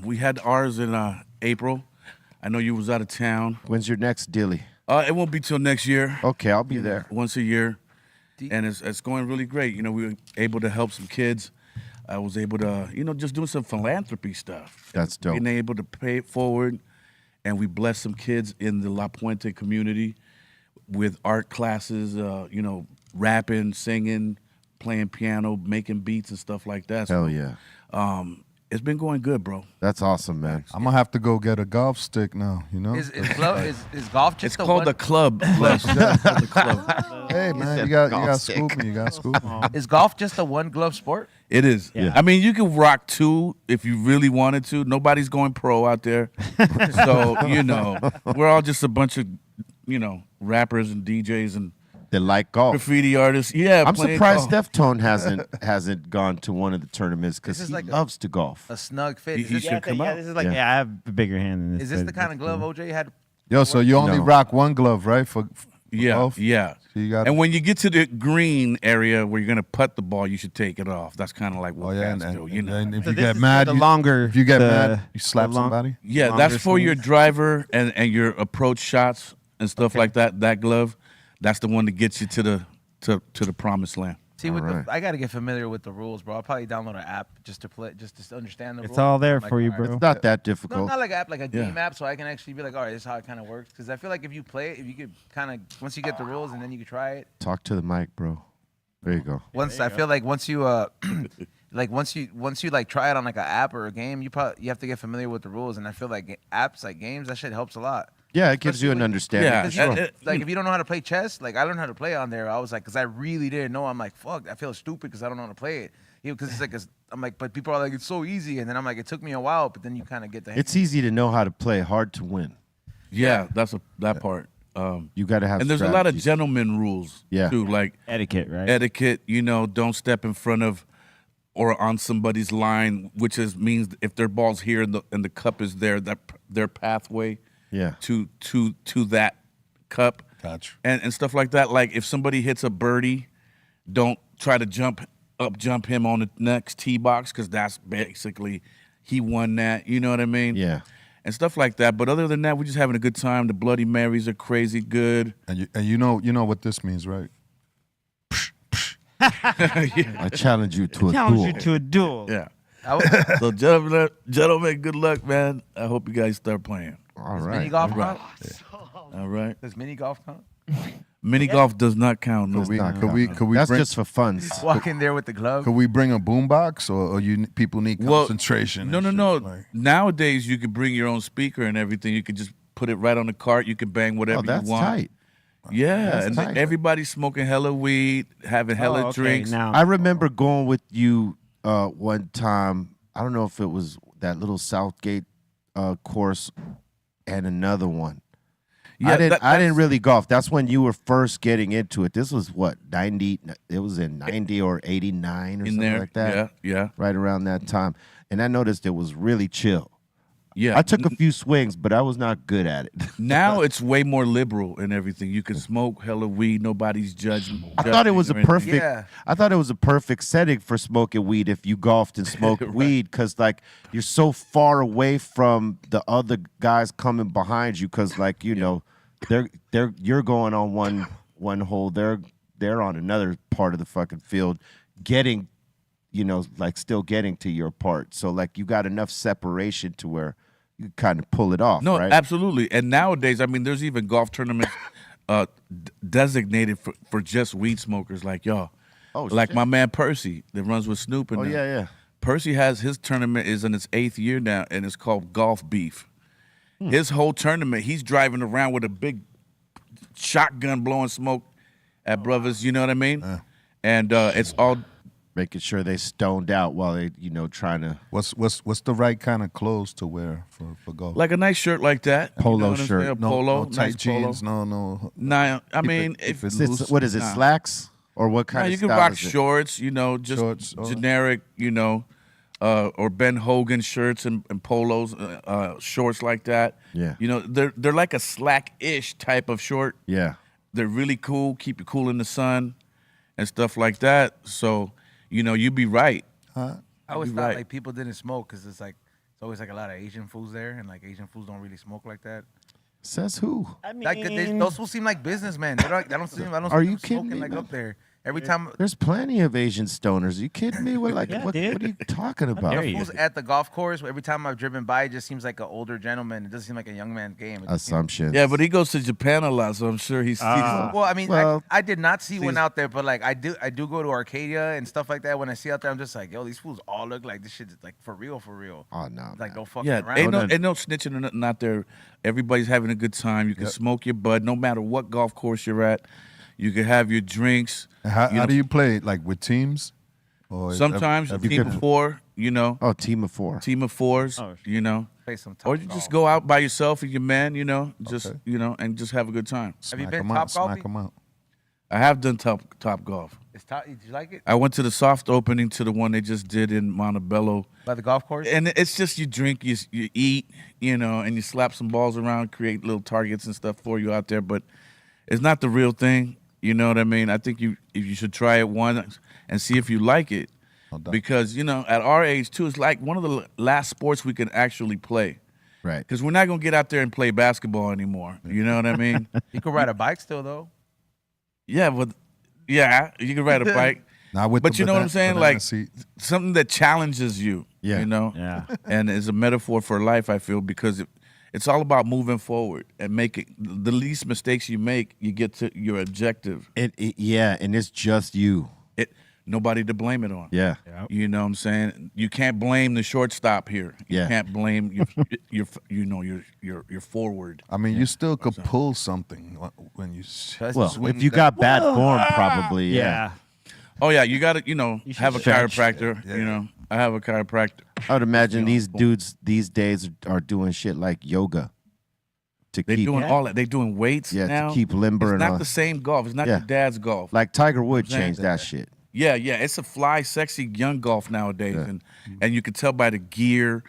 [SPEAKER 8] we had ours in April. I know you was out of town.
[SPEAKER 3] When's your next dilly?
[SPEAKER 8] It won't be till next year.
[SPEAKER 3] Okay, I'll be there.
[SPEAKER 8] Once a year, and it's going really great. You know, we were able to help some kids. I was able to, just doing some philanthropy stuff.
[SPEAKER 3] That's dope.
[SPEAKER 8] Being able to pay it forward, and we blessed some kids in the La Puente community with art classes. Rapping, singing, playing piano, making beats and stuff like that.
[SPEAKER 3] Hell yeah.
[SPEAKER 8] It's been going good, bro.
[SPEAKER 3] That's awesome, man.
[SPEAKER 7] I'm gonna have to go get a golf stick now.
[SPEAKER 5] Is golf just
[SPEAKER 8] It's
[SPEAKER 5] the
[SPEAKER 8] called
[SPEAKER 5] one?
[SPEAKER 8] the club. Les. It's called the club.
[SPEAKER 7] Hey man,
[SPEAKER 3] said
[SPEAKER 7] you got
[SPEAKER 3] golf stick.
[SPEAKER 7] scooping. You got scooping.
[SPEAKER 5] Is golf just a one glove sport?
[SPEAKER 8] It is.
[SPEAKER 4] Yeah.
[SPEAKER 8] I mean, you can rock two if you really wanted to. Nobody's going pro out there. So, we're all just a bunch of, rappers and DJs and
[SPEAKER 3] They like golf.
[SPEAKER 8] graffiti artists. Yeah,
[SPEAKER 3] I'm
[SPEAKER 8] playing
[SPEAKER 3] surprised
[SPEAKER 8] golf.
[SPEAKER 3] Deftone hasn't gone to one of the tournaments because
[SPEAKER 5] This is
[SPEAKER 3] he
[SPEAKER 5] like
[SPEAKER 3] loves to golf.
[SPEAKER 5] A snug fit. Is
[SPEAKER 8] He
[SPEAKER 5] this,
[SPEAKER 8] should come out.
[SPEAKER 4] This is like
[SPEAKER 3] Yeah.
[SPEAKER 4] I have a bigger hand than this.
[SPEAKER 5] is this
[SPEAKER 4] but
[SPEAKER 5] the kind
[SPEAKER 4] it's
[SPEAKER 5] of glove
[SPEAKER 4] cool.
[SPEAKER 5] OJ had?
[SPEAKER 7] Yo, so you only
[SPEAKER 3] No.
[SPEAKER 7] rock one glove, right? For
[SPEAKER 8] Yeah,
[SPEAKER 7] golf?
[SPEAKER 8] yeah.
[SPEAKER 7] So you got.
[SPEAKER 8] And when you get to the green area where you're going to putt the ball, you should take it off. That's kind of like what
[SPEAKER 7] Oh yeah,
[SPEAKER 8] cats
[SPEAKER 7] and,
[SPEAKER 8] do,
[SPEAKER 7] and if
[SPEAKER 4] So
[SPEAKER 7] you
[SPEAKER 4] this
[SPEAKER 7] get
[SPEAKER 4] is
[SPEAKER 7] mad,
[SPEAKER 4] the longer.
[SPEAKER 7] if you get
[SPEAKER 4] the-
[SPEAKER 7] mad, you slap
[SPEAKER 4] the long-
[SPEAKER 7] somebody.
[SPEAKER 8] Yeah,
[SPEAKER 4] longer
[SPEAKER 8] that's for your
[SPEAKER 4] swings.
[SPEAKER 8] driver and your approach shots and stuff like that. That glove, that's the one that gets you to the promised land.
[SPEAKER 5] See, with
[SPEAKER 3] Alright.
[SPEAKER 5] I got to get familiar with the rules, bro. I'll probably download an app just to understand the rules.
[SPEAKER 4] It's all there
[SPEAKER 5] Like,
[SPEAKER 4] for you,
[SPEAKER 5] all right.
[SPEAKER 4] bro.
[SPEAKER 3] It's not that
[SPEAKER 5] No,
[SPEAKER 3] difficult.
[SPEAKER 5] not like an app, like a
[SPEAKER 8] Yeah.
[SPEAKER 5] game app, so I can actually be like, all right, this is how it kind of works. Because I feel like if you play it, if you could kind of once you get the rules and then you can try it.
[SPEAKER 3] Talk to the mic, bro. There you go.
[SPEAKER 5] Once I feel like once you like once you like try it on like an app or a game, you have to get familiar with the rules. And I feel like apps like games, that shit helps a lot.
[SPEAKER 3] Yeah, it gives you an understanding.
[SPEAKER 8] Yeah,
[SPEAKER 5] Because
[SPEAKER 8] sure.
[SPEAKER 5] like if you don't know how to play chess, like I learned how to play on there. I was like, because I really didn't know. I'm like, fuck, I feel stupid because I don't know how to play it. Because it's like I'm like, but people are like, it's so easy, and then I'm like, it took me a while, but then you kind of get the hang.
[SPEAKER 3] It's easy to know how to play, hard to win.
[SPEAKER 8] Yeah, that part.
[SPEAKER 3] You got to have.
[SPEAKER 8] And there's a lot of
[SPEAKER 3] strategies.
[SPEAKER 8] gentleman rules
[SPEAKER 3] Yeah.
[SPEAKER 8] too, like
[SPEAKER 4] Etiquette, right?
[SPEAKER 8] etiquette. Don't step in front of or on somebody's line, which means if their ball's here and the cup is there, that their pathway
[SPEAKER 3] Yeah.
[SPEAKER 8] to that cup.
[SPEAKER 7] Gotcha.
[SPEAKER 8] And stuff like that. Like if somebody hits a birdie, don't try to jump him on the next tee box because that's basically he won that. You know what I mean?
[SPEAKER 3] Yeah.
[SPEAKER 8] And stuff like that. But other than that, we're just having a good time. The Bloody Marys are crazy good.
[SPEAKER 7] And you know what this means, right?
[SPEAKER 3] I challenge you to a
[SPEAKER 4] Challenge
[SPEAKER 3] duel.
[SPEAKER 4] you to a duel.
[SPEAKER 8] Yeah. So gentlemen, good luck, man. I hope you guys start playing.
[SPEAKER 3] All
[SPEAKER 5] Mini
[SPEAKER 3] right.
[SPEAKER 5] golf count?
[SPEAKER 8] All right.
[SPEAKER 5] Does mini golf count?
[SPEAKER 8] Mini golf does not count. No.
[SPEAKER 3] Does not
[SPEAKER 7] Could
[SPEAKER 3] count.
[SPEAKER 7] we
[SPEAKER 3] That's
[SPEAKER 7] bring
[SPEAKER 3] just for funds.
[SPEAKER 5] Walk in there with the glove.
[SPEAKER 7] could we bring a boombox or people need concentration?
[SPEAKER 8] No,
[SPEAKER 7] and
[SPEAKER 8] no,
[SPEAKER 7] shit?
[SPEAKER 8] no.
[SPEAKER 7] Like,
[SPEAKER 8] Nowadays, you could bring your own speaker and everything. You could just put it right on the cart. You could bang whatever
[SPEAKER 3] Oh, that's
[SPEAKER 8] you want.
[SPEAKER 3] tight.
[SPEAKER 8] Yeah,
[SPEAKER 3] That's
[SPEAKER 8] and
[SPEAKER 3] tight.
[SPEAKER 8] everybody's smoking hella weed, having hella
[SPEAKER 4] Oh, okay,
[SPEAKER 8] drinks.
[SPEAKER 4] Now,
[SPEAKER 3] I remember going with you one time. I don't know if it was that little Southgate course and another one.
[SPEAKER 8] Yeah,
[SPEAKER 3] I didn't
[SPEAKER 8] that's-
[SPEAKER 3] really golf. That's when you were first getting into it. This was what, 90? It was in 90 or 89 or
[SPEAKER 8] in
[SPEAKER 3] something
[SPEAKER 8] there.
[SPEAKER 3] like that.
[SPEAKER 8] Yeah.
[SPEAKER 3] Right around that time. And I noticed it was really chill.
[SPEAKER 8] Yeah.
[SPEAKER 3] I took a few swings, but I was not good at it.
[SPEAKER 8] Now it's way more liberal and everything. You can smoke hella weed. Nobody's judging.
[SPEAKER 3] I thought it was a
[SPEAKER 8] or anything.
[SPEAKER 3] perfect.
[SPEAKER 5] Yeah.
[SPEAKER 3] I thought it was a perfect setting for smoking weed if you golfed and smoked weed, because like you're so far away from the other guys coming behind you, because like you're going on one hole, they're on another part of the fucking field, getting, like still getting to your part. So like you got enough separation to where you kind of pull it off.
[SPEAKER 8] No,
[SPEAKER 3] right?
[SPEAKER 8] absolutely. And nowadays, I mean, there's even golf tournaments designated for just weed smokers like y'all.
[SPEAKER 3] Oh,
[SPEAKER 8] like
[SPEAKER 3] shit.
[SPEAKER 8] my man Percy that runs with Snoop. And
[SPEAKER 3] Oh
[SPEAKER 8] them.
[SPEAKER 3] yeah.
[SPEAKER 8] Percy has his tournament is in its 8th year now, and it's called Golf Beef. His whole tournament, he's driving around with a big shotgun blowing smoke at brothers. You know what I mean? And it's all
[SPEAKER 3] Making sure they stoned out while they, trying to
[SPEAKER 7] what's the right kind of clothes to wear for golf?
[SPEAKER 8] like a nice shirt like that.
[SPEAKER 3] Polo
[SPEAKER 8] you know what I'm
[SPEAKER 3] shirt.
[SPEAKER 8] saying? A
[SPEAKER 7] no,
[SPEAKER 8] polo,
[SPEAKER 7] no tight
[SPEAKER 8] nice
[SPEAKER 7] jeans.
[SPEAKER 8] Polo.
[SPEAKER 7] No.
[SPEAKER 8] Nah, I mean,
[SPEAKER 7] if
[SPEAKER 8] if
[SPEAKER 7] it's
[SPEAKER 3] It's- what is it?
[SPEAKER 8] Nah.
[SPEAKER 3] Slacks or what
[SPEAKER 8] Nah,
[SPEAKER 3] kind
[SPEAKER 8] you
[SPEAKER 3] of
[SPEAKER 8] can
[SPEAKER 3] style
[SPEAKER 8] rock
[SPEAKER 3] is it?
[SPEAKER 8] shorts, just
[SPEAKER 7] Shorts, or-
[SPEAKER 8] generic, or Ben Hogan shirts and polos, shorts like that.
[SPEAKER 3] Yeah.
[SPEAKER 8] They're like a slack-ish type of short.
[SPEAKER 3] Yeah.
[SPEAKER 8] They're really cool, keep you cool in the sun and stuff like that. So, you'd be right.
[SPEAKER 5] I always
[SPEAKER 8] You're
[SPEAKER 5] thought
[SPEAKER 8] right.
[SPEAKER 5] like people didn't smoke because it's always like a lot of Asian fools there, and like Asian fools don't really smoke like that.
[SPEAKER 3] Says who?
[SPEAKER 4] I mean,
[SPEAKER 5] Like those fools seem like businessmen. They don't. I don't see them
[SPEAKER 3] Are you
[SPEAKER 5] them
[SPEAKER 3] kidding
[SPEAKER 5] smoking
[SPEAKER 3] me,
[SPEAKER 5] like
[SPEAKER 3] man?
[SPEAKER 5] up there every time.
[SPEAKER 3] There's plenty of Asian stoners. Are you kidding me? What
[SPEAKER 4] Yeah,
[SPEAKER 3] what
[SPEAKER 4] dude.
[SPEAKER 3] are you talking
[SPEAKER 4] dare
[SPEAKER 3] about?
[SPEAKER 4] you.
[SPEAKER 5] Fools at the golf course. Every time I've driven by, it just seems like an older gentleman. It doesn't seem like a young man's game. It just seems-
[SPEAKER 3] Assumptions.
[SPEAKER 8] Yeah, but he goes to Japan a lot, so I'm sure he's
[SPEAKER 5] Well, I mean,
[SPEAKER 3] Well,
[SPEAKER 5] I did not see one out there, but like I do go to Arcadia and stuff like that. When I see out there, I'm just like, yo, these fools all look like this shit is like for real.
[SPEAKER 3] Oh no.
[SPEAKER 5] Like
[SPEAKER 3] man.
[SPEAKER 5] no fucking
[SPEAKER 8] yeah,
[SPEAKER 5] around.
[SPEAKER 8] ain't no snitching or nothing out there. Everybody's having a good time. You can smoke your bud no matter what golf course you're at. You can have your drinks.
[SPEAKER 7] And how
[SPEAKER 8] know,
[SPEAKER 7] do you play? Like with teams? Or
[SPEAKER 8] Sometimes a
[SPEAKER 7] every-
[SPEAKER 8] team of four,
[SPEAKER 3] Oh, team of four.
[SPEAKER 8] team of fours,
[SPEAKER 4] Oh,
[SPEAKER 5] Play some top
[SPEAKER 8] or you
[SPEAKER 5] golf.
[SPEAKER 8] just go out by yourself and your man, just
[SPEAKER 7] Okay.
[SPEAKER 8] and just have a good time.
[SPEAKER 5] Have you
[SPEAKER 7] Smack
[SPEAKER 5] been
[SPEAKER 7] 'em
[SPEAKER 5] top
[SPEAKER 7] out, smack
[SPEAKER 5] golfing?
[SPEAKER 7] 'em out.
[SPEAKER 8] I have done top golf.
[SPEAKER 5] It's top. Did you like it?
[SPEAKER 8] I went to the soft opening to the one they just did in Montebello,
[SPEAKER 5] By the golf course?
[SPEAKER 8] and it's just you drink, you eat, and you slap some balls around, create little targets and stuff for you out there, but it's not the real thing. You know what I mean? I think you should try it once and see if you like it.
[SPEAKER 7] No doubt.
[SPEAKER 8] Because, at our age, too, it's like one of the last sports we can actually play.
[SPEAKER 3] Right.
[SPEAKER 8] Because we're not going to get out there and play basketball anymore. You know what I mean?
[SPEAKER 5] You could ride a bike still though.
[SPEAKER 8] Yeah, you can ride a bike.
[SPEAKER 7] Not with
[SPEAKER 8] But
[SPEAKER 7] the
[SPEAKER 8] you know what I'm saying?
[SPEAKER 7] banana
[SPEAKER 8] Like,
[SPEAKER 7] seat.
[SPEAKER 8] something that challenges you,
[SPEAKER 3] Yeah.
[SPEAKER 4] Yeah.
[SPEAKER 8] And is a metaphor for life, I feel, because it's all about moving forward and making the least mistakes you make, you get to your objective.
[SPEAKER 3] Yeah, and it's just you.
[SPEAKER 8] Nobody to blame it on.
[SPEAKER 3] Yeah.
[SPEAKER 8] You know what I'm saying? You can't blame the shortstop here. You
[SPEAKER 3] Yeah.
[SPEAKER 8] can't blame your forward.
[SPEAKER 7] I mean, you still could pull something when you.
[SPEAKER 3] Well,
[SPEAKER 7] swing
[SPEAKER 3] if you
[SPEAKER 7] that-
[SPEAKER 3] got bad form, probably.
[SPEAKER 4] Yeah.
[SPEAKER 8] Oh yeah, you got to,
[SPEAKER 4] You should
[SPEAKER 8] have a
[SPEAKER 4] stretch.
[SPEAKER 8] chiropractor. I have a chiropractor.
[SPEAKER 3] I would imagine these dudes these days are doing shit like yoga to
[SPEAKER 8] They're
[SPEAKER 3] keep
[SPEAKER 8] doing all that. They're doing weights now.
[SPEAKER 3] to keep limber
[SPEAKER 8] It's
[SPEAKER 3] and
[SPEAKER 8] not
[SPEAKER 3] all.
[SPEAKER 8] the same golf. It's not
[SPEAKER 3] Yeah.
[SPEAKER 8] your dad's golf.
[SPEAKER 3] Like Tiger Woods
[SPEAKER 8] Exactly.
[SPEAKER 3] changed that shit.
[SPEAKER 8] Yeah, it's a fly, sexy young golf nowadays, and you can tell by the gear,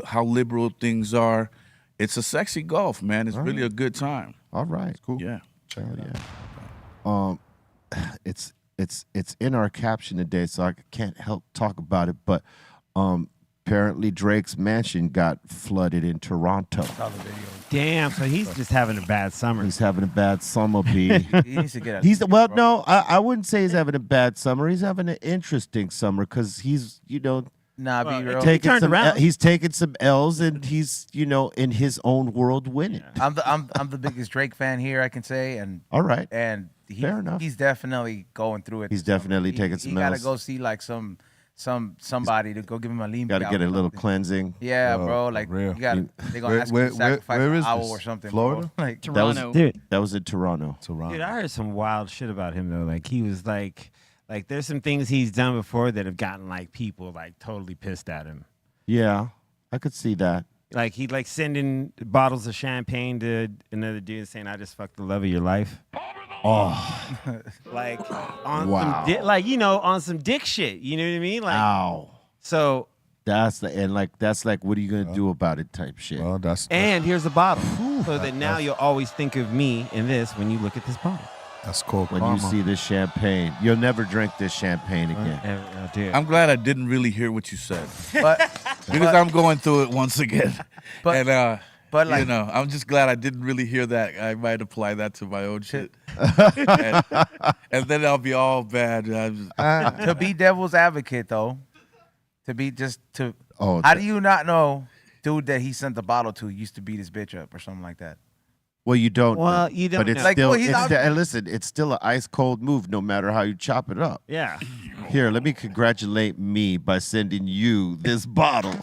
[SPEAKER 8] how liberal things are. It's a sexy golf, man. It's really a good time.
[SPEAKER 3] All right, cool.
[SPEAKER 8] Yeah.
[SPEAKER 3] Hell yeah. It's in our caption today, so I can't help talk about it. But apparently Drake's mansion got flooded in Toronto.
[SPEAKER 4] Damn, so he's just having a bad summer.
[SPEAKER 3] He's having a bad summer, B.
[SPEAKER 5] He needs to get.
[SPEAKER 3] No, I wouldn't say he's having a bad summer. He's having an interesting summer because he's
[SPEAKER 5] Nah, be real.
[SPEAKER 3] taking
[SPEAKER 4] turned
[SPEAKER 3] some.
[SPEAKER 4] around.
[SPEAKER 3] He's taking some L's and he's in his own world winning.
[SPEAKER 5] I'm the biggest Drake fan here, I can say, and
[SPEAKER 3] All right.
[SPEAKER 5] fair
[SPEAKER 3] enough.
[SPEAKER 5] He's definitely going through it.
[SPEAKER 3] He's definitely taking some
[SPEAKER 5] He gotta
[SPEAKER 3] L's.
[SPEAKER 5] go see like somebody to go give him a lean.
[SPEAKER 3] Got to get a little cleansing.
[SPEAKER 5] Yeah, bro. Like
[SPEAKER 7] real.
[SPEAKER 5] you got. They're gonna ask you to sacrifice
[SPEAKER 7] where
[SPEAKER 5] an
[SPEAKER 7] is
[SPEAKER 5] owl
[SPEAKER 7] this?
[SPEAKER 5] or something.
[SPEAKER 7] Florida?
[SPEAKER 5] Bro. Like
[SPEAKER 6] Toronto.
[SPEAKER 4] Dude,
[SPEAKER 3] That was in Toronto.
[SPEAKER 7] Toronto.
[SPEAKER 4] dude, I heard some wild shit about him though. Like he was like there's some things he's done before that have gotten like people like totally pissed at him.
[SPEAKER 3] Yeah, I could see that.
[SPEAKER 4] Like he'd like sending bottles of champagne to another dude saying, "I just fucked the love of your life."
[SPEAKER 3] Oh,
[SPEAKER 4] Like on
[SPEAKER 3] Wow.
[SPEAKER 4] some on some dick shit. You know what I mean? Like
[SPEAKER 3] ow.
[SPEAKER 4] so.
[SPEAKER 3] That's what are you gonna do about it? Type shit.
[SPEAKER 7] Well,
[SPEAKER 4] And here's a bottle, so that now you'll always think of me in this when you look at this bottle.
[SPEAKER 7] that's called
[SPEAKER 3] When
[SPEAKER 7] karma.
[SPEAKER 3] you see this champagne, you'll never drink this champagne again.
[SPEAKER 4] Dude.
[SPEAKER 8] I'm glad I didn't really hear what you said
[SPEAKER 5] but
[SPEAKER 8] because I'm going through it once again.
[SPEAKER 5] But-
[SPEAKER 8] and
[SPEAKER 5] but like
[SPEAKER 8] I'm just glad I didn't really hear that. I might apply that to my own shit, and then I'll be all bad.
[SPEAKER 5] to be devil's advocate though, to be just to.
[SPEAKER 3] Oh,
[SPEAKER 5] How do you not know, dude, that he sent the bottle to used to beat his bitch up or something like that?
[SPEAKER 3] Well, you don't.
[SPEAKER 4] Well,
[SPEAKER 3] know.
[SPEAKER 4] you don't
[SPEAKER 3] But it's
[SPEAKER 4] know.
[SPEAKER 5] Like,
[SPEAKER 3] still.
[SPEAKER 5] well, he's out-
[SPEAKER 3] And listen, it's still an ice cold move, no matter how you chop it up.
[SPEAKER 4] Yeah.
[SPEAKER 3] Here, let me congratulate me by sending you this bottle.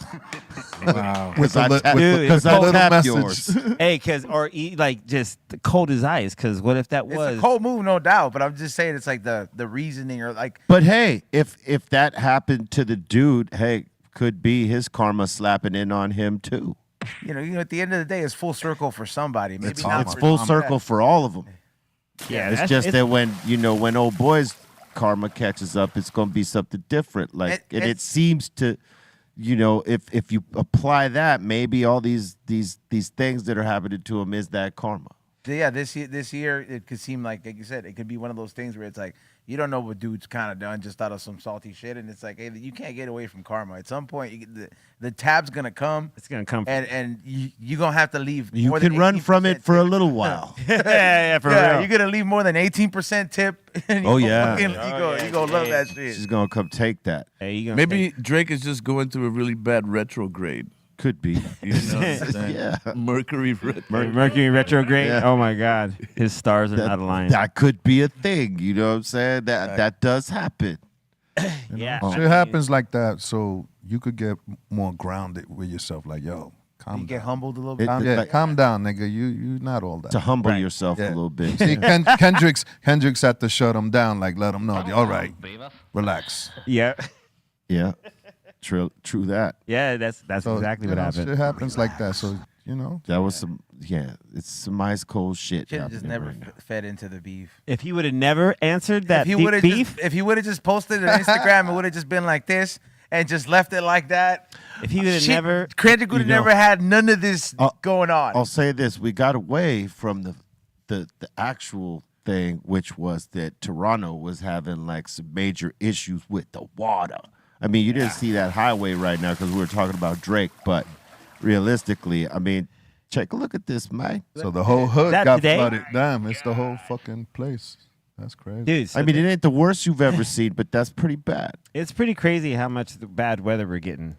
[SPEAKER 8] Wow.
[SPEAKER 3] Because
[SPEAKER 7] a li- with
[SPEAKER 4] the-
[SPEAKER 3] because
[SPEAKER 7] a
[SPEAKER 3] I
[SPEAKER 7] little
[SPEAKER 3] tapped
[SPEAKER 7] message.
[SPEAKER 3] yours.
[SPEAKER 4] Hey, like just cold as ice. Because what if that
[SPEAKER 5] It's
[SPEAKER 4] was?
[SPEAKER 5] a cold move, no doubt. But I'm just saying, it's like the reasoning or like.
[SPEAKER 3] But hey, if that happened to the dude, hey, could be his karma slapping in on him too.
[SPEAKER 5] At the end of the day, it's full circle for somebody. Maybe not
[SPEAKER 3] It's
[SPEAKER 5] for
[SPEAKER 3] full
[SPEAKER 5] some
[SPEAKER 3] circle for all of them.
[SPEAKER 4] Yeah,
[SPEAKER 3] It's just that when old boys karma catches up, it's gonna be something different. Like and it seems to, if you apply that, maybe all these things that are happening to him is that karma.
[SPEAKER 5] Yeah, this year it could seem like you said, it could be one of those things where it's like you don't know what dude's kind of done just out of some salty shit, and it's like, hey, you can't get away from karma. At some point, the tab's gonna come.
[SPEAKER 4] It's gonna come.
[SPEAKER 5] And you're gonna have to leave.
[SPEAKER 3] You
[SPEAKER 5] more than
[SPEAKER 3] can run from it
[SPEAKER 5] 18%
[SPEAKER 3] for a
[SPEAKER 5] tip.
[SPEAKER 3] little while.
[SPEAKER 4] yeah, for
[SPEAKER 5] Yeah,
[SPEAKER 4] real.
[SPEAKER 5] you're gonna leave more than 18% tip. And
[SPEAKER 3] Oh, yeah.
[SPEAKER 5] you gonna love that shit.
[SPEAKER 3] She's gonna come take that.
[SPEAKER 4] Hey, you gonna
[SPEAKER 8] Maybe Drake is just going through a really bad retrograde.
[SPEAKER 3] Could be.
[SPEAKER 8] You know what I'm saying?
[SPEAKER 3] Yeah.
[SPEAKER 8] Mercury retrograde.
[SPEAKER 4] Mercury retrograde.
[SPEAKER 3] Yeah.
[SPEAKER 4] Oh my God, his stars are not aligned.
[SPEAKER 3] That could be a thing. You know what I'm saying? That does happen.
[SPEAKER 4] yeah,
[SPEAKER 7] Shit happens like that, so you could get more grounded with yourself. Like, yo, calm
[SPEAKER 5] You get
[SPEAKER 7] down.
[SPEAKER 5] humbled a little
[SPEAKER 3] It-
[SPEAKER 5] bit.
[SPEAKER 7] Calm down, nigga. You not all that.
[SPEAKER 3] To humble
[SPEAKER 4] Right.
[SPEAKER 3] yourself
[SPEAKER 7] Yeah.
[SPEAKER 3] a little bit.
[SPEAKER 7] See, Kendrick's had to shut him down. Like, let him know. All right, relax.
[SPEAKER 4] yeah,
[SPEAKER 3] Yeah. True that.
[SPEAKER 4] yeah. That's
[SPEAKER 7] So,
[SPEAKER 4] exactly
[SPEAKER 7] you
[SPEAKER 4] what
[SPEAKER 7] know,
[SPEAKER 4] happened.
[SPEAKER 7] Shit happens like that. So
[SPEAKER 3] That was it's some ice cold shit.
[SPEAKER 5] Should have just
[SPEAKER 3] happening
[SPEAKER 5] never
[SPEAKER 3] right now.
[SPEAKER 5] fed into the beef.
[SPEAKER 4] If he would have never answered that
[SPEAKER 5] If he would have
[SPEAKER 4] beef,
[SPEAKER 5] if he would have just posted it on Instagram, it would have just been like this and just left it like that.
[SPEAKER 4] if he would have
[SPEAKER 5] Shit,
[SPEAKER 4] never,
[SPEAKER 5] Kendrick would have never had none of this going on.
[SPEAKER 3] I'll say this: we got away from the actual thing, which was that Toronto was having like some major issues with the water. I mean, you didn't see that highway right now because we were talking about Drake, but realistically, I mean, take a look at this, man.
[SPEAKER 7] So the whole hood
[SPEAKER 4] That
[SPEAKER 7] got
[SPEAKER 4] today?
[SPEAKER 7] flooded. Damn, it's the whole fucking place. That's crazy.
[SPEAKER 4] dude. So
[SPEAKER 3] I mean, it ain't the worst you've ever seen, but that's pretty bad.
[SPEAKER 4] it's pretty crazy how much the bad weather we're getting,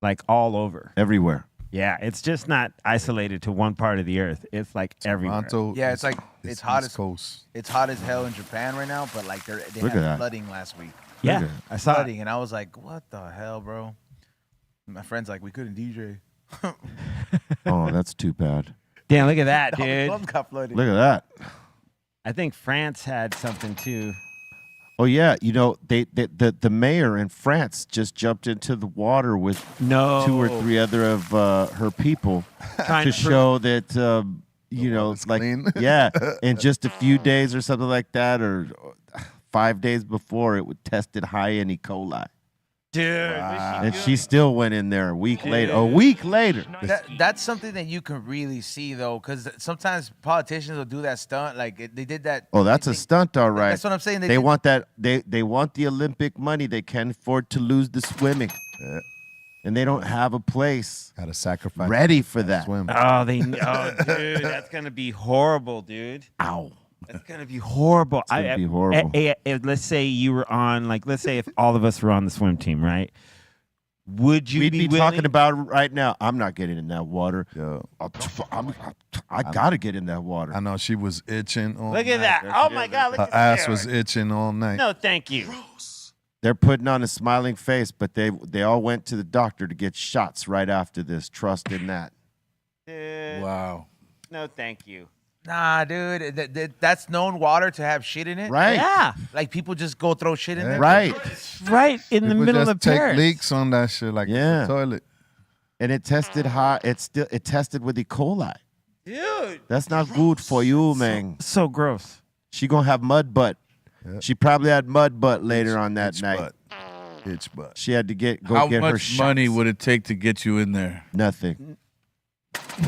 [SPEAKER 4] like all over.
[SPEAKER 3] Everywhere.
[SPEAKER 4] Yeah, it's just not isolated to one part of the earth. It's like everywhere.
[SPEAKER 7] Toronto.
[SPEAKER 5] Yeah,
[SPEAKER 7] is-
[SPEAKER 5] it's like it's
[SPEAKER 7] is
[SPEAKER 5] hot
[SPEAKER 7] East
[SPEAKER 5] as
[SPEAKER 7] Coast.
[SPEAKER 5] it's hot as hell in Japan right now, but like they
[SPEAKER 3] Look at
[SPEAKER 5] had
[SPEAKER 3] that.
[SPEAKER 5] flooding last week.
[SPEAKER 4] Yeah,
[SPEAKER 3] Look
[SPEAKER 4] I saw it.
[SPEAKER 5] Flooding, and I was like, what the hell, bro? My friend's like, we couldn't DJ.
[SPEAKER 3] Oh, that's too bad.
[SPEAKER 4] Damn, look at that,
[SPEAKER 5] All the
[SPEAKER 4] dude.
[SPEAKER 5] clubs got flooded.
[SPEAKER 3] Look at that.
[SPEAKER 4] I think France had something too.
[SPEAKER 3] Oh yeah, you know the mayor in France just jumped into the water with
[SPEAKER 4] No.
[SPEAKER 3] 2 or 3 other of her people
[SPEAKER 4] Trying
[SPEAKER 3] to
[SPEAKER 4] to
[SPEAKER 3] show that you know,
[SPEAKER 7] water's
[SPEAKER 3] like
[SPEAKER 7] clean.
[SPEAKER 3] yeah, in just a few days or something like that, or 5 days before, it would tested high in E. coli,
[SPEAKER 4] Dude.
[SPEAKER 3] and she still went in there a week later. A week later,
[SPEAKER 5] That's something that you can really see though, because sometimes politicians will do that stunt. Like they did that.
[SPEAKER 3] oh, that's
[SPEAKER 5] they
[SPEAKER 3] a
[SPEAKER 5] think-
[SPEAKER 3] stunt, all right.
[SPEAKER 5] That's what I'm saying.
[SPEAKER 3] They
[SPEAKER 5] did-
[SPEAKER 3] want that. They want the Olympic money. They can't afford to lose the swimming, and they don't have a place
[SPEAKER 7] Gotta sacrifice.
[SPEAKER 3] ready for that.
[SPEAKER 7] Swim.
[SPEAKER 4] Oh, dude, that's gonna be horrible, dude.
[SPEAKER 3] Ow.
[SPEAKER 4] That's gonna be horrible. It's
[SPEAKER 3] gonna be horrible.
[SPEAKER 4] Let's say you were on, like, let's say if all of us were on the swim team, right? Would you
[SPEAKER 3] We'd
[SPEAKER 4] be
[SPEAKER 3] be talking
[SPEAKER 4] willing-
[SPEAKER 3] about it right now. I'm not getting in that water.
[SPEAKER 7] Yo,
[SPEAKER 3] I gotta get in that water.
[SPEAKER 7] I know she was itching all
[SPEAKER 4] Look
[SPEAKER 7] night.
[SPEAKER 4] at that! Oh my God! Look
[SPEAKER 7] Her
[SPEAKER 4] at
[SPEAKER 7] ass
[SPEAKER 4] that.
[SPEAKER 7] was itching all night.
[SPEAKER 4] No, thank you.
[SPEAKER 3] They're putting on a smiling face, but they all went to the doctor to get shots right after this. Trust in that.
[SPEAKER 4] Dude,
[SPEAKER 8] Wow.
[SPEAKER 4] no, thank you.
[SPEAKER 5] Nah, dude, that's known water to have shit in it.
[SPEAKER 3] Right.
[SPEAKER 4] Yeah,
[SPEAKER 5] Like people just go throw shit in there.
[SPEAKER 3] Right.
[SPEAKER 4] right in the
[SPEAKER 7] People
[SPEAKER 4] middle
[SPEAKER 7] just
[SPEAKER 4] of
[SPEAKER 7] take
[SPEAKER 4] Paris.
[SPEAKER 7] leaks on that shit like
[SPEAKER 3] Yeah.
[SPEAKER 7] the toilet.
[SPEAKER 3] And it tested high. It tested with E. coli.
[SPEAKER 4] Dude,
[SPEAKER 3] That's not good for you, man.
[SPEAKER 4] so gross.
[SPEAKER 3] She gonna have mud butt.
[SPEAKER 7] Yeah.
[SPEAKER 3] She probably had mud butt later on that
[SPEAKER 7] Itch
[SPEAKER 3] night.
[SPEAKER 7] butt. Itch butt.
[SPEAKER 3] She had to go
[SPEAKER 8] How
[SPEAKER 3] get her
[SPEAKER 8] much money
[SPEAKER 3] shots.
[SPEAKER 8] would it take to get you in there?
[SPEAKER 3] Nothing.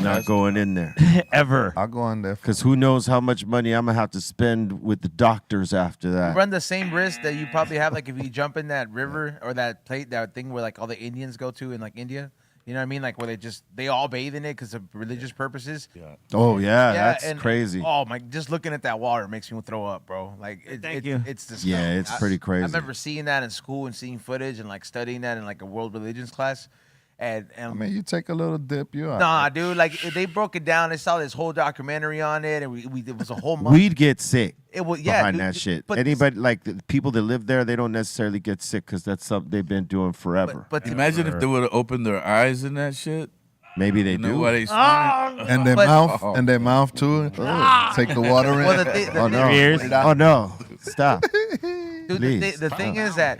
[SPEAKER 3] Not going in there.
[SPEAKER 4] Ever.
[SPEAKER 7] I'll go on there.
[SPEAKER 3] Because who knows how much money I'm gonna have to spend with the doctors after
[SPEAKER 5] You
[SPEAKER 3] that.
[SPEAKER 5] run the same risk that you probably have, like if you jump in that river or that thing where like all the Indians go to in like India. You know what I mean? Like where they all bathe in it because of religious purposes.
[SPEAKER 3] Oh yeah,
[SPEAKER 5] Yeah,
[SPEAKER 3] that's
[SPEAKER 5] and-
[SPEAKER 3] crazy.
[SPEAKER 5] Oh my! Just looking at that water makes me throw up, bro. Like
[SPEAKER 4] Thank you.
[SPEAKER 5] it's disgusting.
[SPEAKER 3] Yeah, it's pretty crazy.
[SPEAKER 5] I remember seeing that in school and seeing footage and like studying that in like a world religions class, and
[SPEAKER 7] I mean, you take a little dip, you are.
[SPEAKER 5] nah, dude, like they broke it down. They saw this whole documentary on it, and we it was a whole month.
[SPEAKER 3] We'd get sick
[SPEAKER 5] It was yeah,
[SPEAKER 3] behind
[SPEAKER 5] dude,
[SPEAKER 3] that shit.
[SPEAKER 5] But
[SPEAKER 3] Anybody like the people that live there, they don't necessarily get sick because that's something they've been doing forever.
[SPEAKER 5] but
[SPEAKER 8] Imagine if they would have opened their eyes in that shit.
[SPEAKER 3] Maybe they
[SPEAKER 8] You know
[SPEAKER 3] do.
[SPEAKER 8] why they swim?
[SPEAKER 7] And their
[SPEAKER 5] But-
[SPEAKER 7] mouth too. Take the water in.
[SPEAKER 5] well, the
[SPEAKER 3] Oh no!
[SPEAKER 4] Ears.
[SPEAKER 3] Oh no! Stop!
[SPEAKER 5] Dude,
[SPEAKER 3] Please,
[SPEAKER 5] the thing is that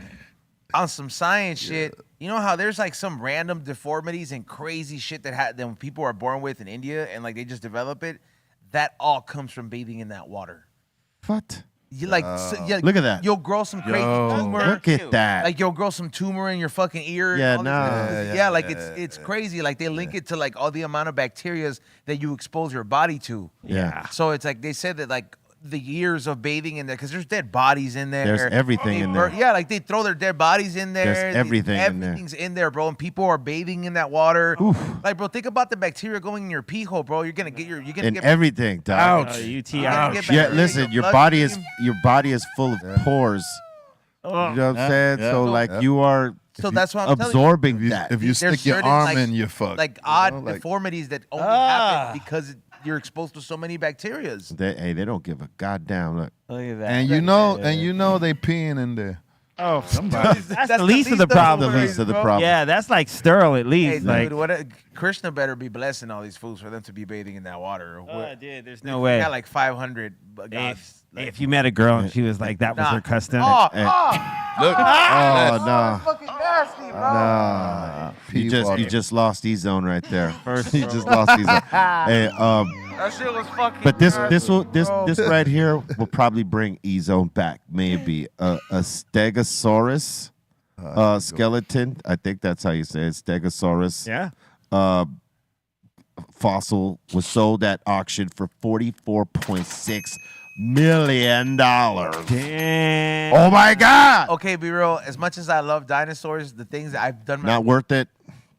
[SPEAKER 5] on some science shit, you know how there's like some random deformities and crazy shit that that people are born with in India and like they just develop it. That all comes from bathing in that water.
[SPEAKER 3] What?
[SPEAKER 5] You like,
[SPEAKER 3] Look at that.
[SPEAKER 5] You'll grow some crazy
[SPEAKER 8] Yo.
[SPEAKER 5] tumor.
[SPEAKER 3] Look at that!
[SPEAKER 5] Like you'll grow some tumor in your fucking ear. and
[SPEAKER 3] Yeah,
[SPEAKER 5] all this
[SPEAKER 3] nah.
[SPEAKER 5] stuff.
[SPEAKER 7] Yeah,
[SPEAKER 5] Like it's crazy. Like they link it to like all the amount of bacterias that you expose your body to.
[SPEAKER 3] yeah.
[SPEAKER 5] So it's like they said that like the years of bathing in there because there's dead bodies in there.
[SPEAKER 3] There's everything
[SPEAKER 5] They
[SPEAKER 3] in there.
[SPEAKER 5] Yeah, like they throw their dead bodies in there.
[SPEAKER 3] There's everything in there.
[SPEAKER 5] Everything's in there, bro. And people are bathing in that water. Like, bro, think about the bacteria going in your pee hole, bro. You're gonna get
[SPEAKER 3] And
[SPEAKER 5] get
[SPEAKER 3] everything, dog.
[SPEAKER 8] Ouch.
[SPEAKER 4] UTI.
[SPEAKER 5] You're gonna get
[SPEAKER 3] Yeah,
[SPEAKER 5] bacteria in
[SPEAKER 3] listen, your
[SPEAKER 5] bloodstream.
[SPEAKER 3] body is full of pores. You know what I'm saying?
[SPEAKER 8] yeah.
[SPEAKER 3] So like you are
[SPEAKER 5] So that's what I'm telling you.
[SPEAKER 3] absorbing that.
[SPEAKER 7] If you
[SPEAKER 5] There's
[SPEAKER 7] stick your
[SPEAKER 5] certain,
[SPEAKER 7] arm
[SPEAKER 5] like-
[SPEAKER 7] in, you're fucked.
[SPEAKER 5] Like
[SPEAKER 7] you
[SPEAKER 5] odd
[SPEAKER 7] know, like-
[SPEAKER 5] deformities that only happen because you're exposed to so many bacterias.
[SPEAKER 3] They don't give a goddamn. Look,
[SPEAKER 4] Look at that.
[SPEAKER 7] And you know they peeing in there.
[SPEAKER 4] Oh,
[SPEAKER 8] Somebody.
[SPEAKER 4] that's the least of the
[SPEAKER 3] the
[SPEAKER 4] problem.
[SPEAKER 3] least of the
[SPEAKER 5] bro.
[SPEAKER 3] problem.
[SPEAKER 4] Yeah, that's like sterile at
[SPEAKER 5] Hey,
[SPEAKER 4] least.
[SPEAKER 5] dude,
[SPEAKER 4] like,
[SPEAKER 5] Krishna better be blessing all these fools for them to be bathing in that water.
[SPEAKER 4] dude, there's no
[SPEAKER 5] We
[SPEAKER 4] way.
[SPEAKER 5] got like 500 gods.
[SPEAKER 4] If,
[SPEAKER 5] Like,
[SPEAKER 4] if you met a girl and she was like, that was
[SPEAKER 5] Nah.
[SPEAKER 4] her custom.
[SPEAKER 5] oh,
[SPEAKER 3] Hey.
[SPEAKER 8] Look.
[SPEAKER 3] Oh no,
[SPEAKER 5] fucking nasty, bro.
[SPEAKER 3] no! You
[SPEAKER 7] water.
[SPEAKER 3] just lost E-Zone right there. You just lost E-Zone. Hey,
[SPEAKER 5] That shit was fucking.
[SPEAKER 3] but this
[SPEAKER 5] bro.
[SPEAKER 3] right here will probably bring E-Zone back. Maybe a Stegosaurus skeleton. I think that's how you say it. Stegosaurus.
[SPEAKER 4] Yeah.
[SPEAKER 3] Fossil was sold at auction for $44.6 million.
[SPEAKER 4] Damn.
[SPEAKER 3] Oh my God!
[SPEAKER 5] Okay, be real. As much as I love dinosaurs, the things that I've done,
[SPEAKER 3] Not worth it.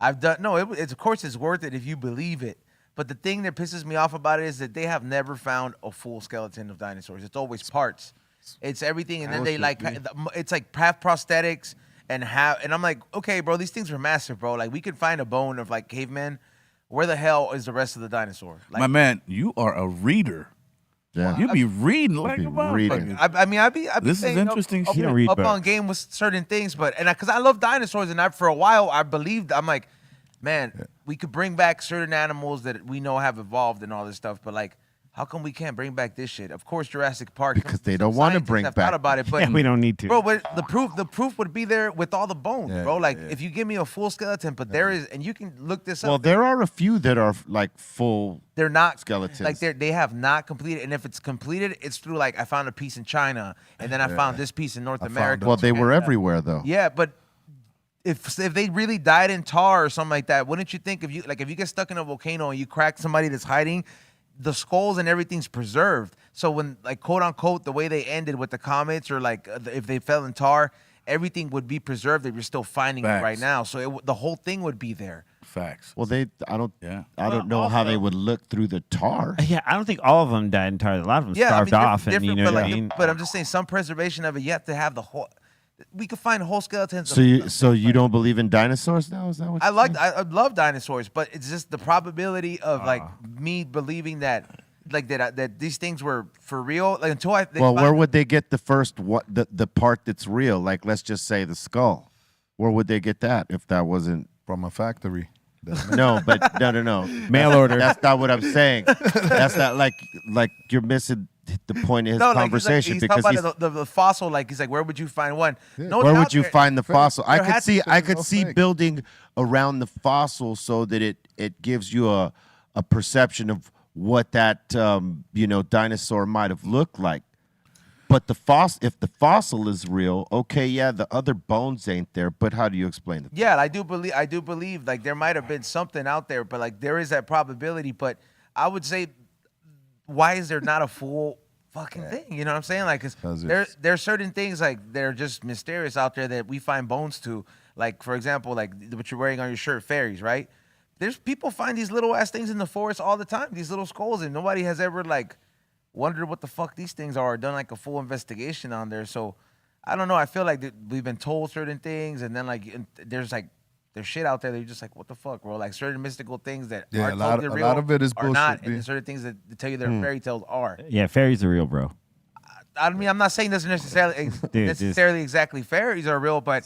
[SPEAKER 5] I've done. No, it's of course it's worth it if you believe it. But the thing that pisses me off about it is that they have never found a full skeleton of dinosaurs. It's always parts. It's everything, and then they like it's like half prosthetics and half. And I'm like, okay, bro, these things are massive, bro. Like we could find a bone of like cavemen. Where the hell is the rest of the dinosaur? Like,
[SPEAKER 8] My man, you are a reader.
[SPEAKER 3] Yeah.
[SPEAKER 8] You be reading like
[SPEAKER 3] be
[SPEAKER 8] a motherfucker.
[SPEAKER 3] reading.
[SPEAKER 5] I mean, I'd be
[SPEAKER 8] This is
[SPEAKER 5] saying
[SPEAKER 8] interesting
[SPEAKER 5] Up,
[SPEAKER 8] shit.
[SPEAKER 4] You don't read
[SPEAKER 5] up
[SPEAKER 4] books.
[SPEAKER 5] on game with certain things, but because I love dinosaurs, and for a while I believed I'm like, man, we could bring back certain animals that we know have evolved and all this stuff, but like, how come we can't bring back this shit? Of course, Jurassic Park.
[SPEAKER 3] Because they don't want to
[SPEAKER 5] scientists
[SPEAKER 3] bring
[SPEAKER 5] have
[SPEAKER 3] back.
[SPEAKER 5] thought about it, but
[SPEAKER 4] Yeah, we don't need to.
[SPEAKER 5] bro, but the proof would be there with all the bones,
[SPEAKER 7] Yeah,
[SPEAKER 5] bro. Like
[SPEAKER 7] yeah.
[SPEAKER 5] if you give me a full skeleton, but there is, and you can look this up.
[SPEAKER 3] Well, there are a few that are like full.
[SPEAKER 5] They're not
[SPEAKER 3] skeletons.
[SPEAKER 5] Like they have not completed, and if it's completed, it's through like I found a piece in China, and then I found this piece in North America.
[SPEAKER 3] Well, they were everywhere though.
[SPEAKER 5] Yeah, but if they really died in tar or something like that, wouldn't you think if you get stuck in a volcano and you crack somebody that's hiding, the skulls and everything's preserved. So when like quote unquote the way they ended with the comets or like if they fell in tar, everything would be preserved if you're still finding it right
[SPEAKER 8] Facts.
[SPEAKER 5] now. So the whole thing would be there.
[SPEAKER 8] Facts.
[SPEAKER 3] Well, I don't
[SPEAKER 4] Well,
[SPEAKER 3] know how they
[SPEAKER 4] also-
[SPEAKER 3] would look through the tar.
[SPEAKER 4] Yeah, I don't think all of them died in tar. A lot of them
[SPEAKER 5] Yeah,
[SPEAKER 4] starved off, and
[SPEAKER 5] different,
[SPEAKER 4] you know
[SPEAKER 5] but
[SPEAKER 4] what
[SPEAKER 5] like,
[SPEAKER 4] I mean.
[SPEAKER 5] But I'm just saying some preservation of it. You have to have the whole. We could find whole skeletons.
[SPEAKER 3] So you don't believe in dinosaurs now? Is that what?
[SPEAKER 5] I love dinosaurs, but it's just the probability of like me believing that like that these things were for real. Like until
[SPEAKER 3] Well, where would they get the first the part that's real? Like let's just say the skull. Where would they get that if that wasn't
[SPEAKER 7] From a factory.
[SPEAKER 3] no? But no.
[SPEAKER 4] Mail order.
[SPEAKER 3] That's not what I'm saying. That's not like you're missing the point of his conversation
[SPEAKER 5] he's
[SPEAKER 3] because
[SPEAKER 5] talking about the fossil. Like he's like, where would you find one? No
[SPEAKER 3] where
[SPEAKER 5] doubt
[SPEAKER 3] would you
[SPEAKER 5] there-
[SPEAKER 3] find the fossil? I
[SPEAKER 5] there
[SPEAKER 3] could
[SPEAKER 5] had
[SPEAKER 3] see
[SPEAKER 5] to-
[SPEAKER 3] I could
[SPEAKER 7] no
[SPEAKER 3] see
[SPEAKER 7] fake.
[SPEAKER 3] building around the fossil so that it gives you a perception of what that dinosaur might have looked like. But if the fossil is real, okay, yeah, the other bones ain't there. But how do you explain it?
[SPEAKER 5] Yeah, I do believe like there might have been something out there, but like there is that probability. But I would say, why is there not a full fucking thing? You know what I'm saying? Like,
[SPEAKER 7] 'Cause
[SPEAKER 5] there's certain things like they're just mysterious out there that we find bones to. Like for example, like what you're wearing on your shirt, fairies, right? There's people find these little ass things in the forest all the time, these little skulls, and nobody has ever like wondered what the fuck these things are, or done like a full investigation on there. So I don't know. I feel like we've been told certain things, and then like there's shit out there that you're just like, what the fuck, bro? Like certain mystical things that
[SPEAKER 7] Yeah,
[SPEAKER 5] are
[SPEAKER 7] a lot
[SPEAKER 5] totally
[SPEAKER 7] of- a
[SPEAKER 5] real
[SPEAKER 7] lot of it is
[SPEAKER 5] are not,
[SPEAKER 7] bullshit,
[SPEAKER 5] and
[SPEAKER 7] B.
[SPEAKER 5] there's certain things that tell you they're fairy tales are.
[SPEAKER 4] Yeah, fairies are real, bro.
[SPEAKER 5] I mean, I'm not saying this necessarily exactly fairies are real, but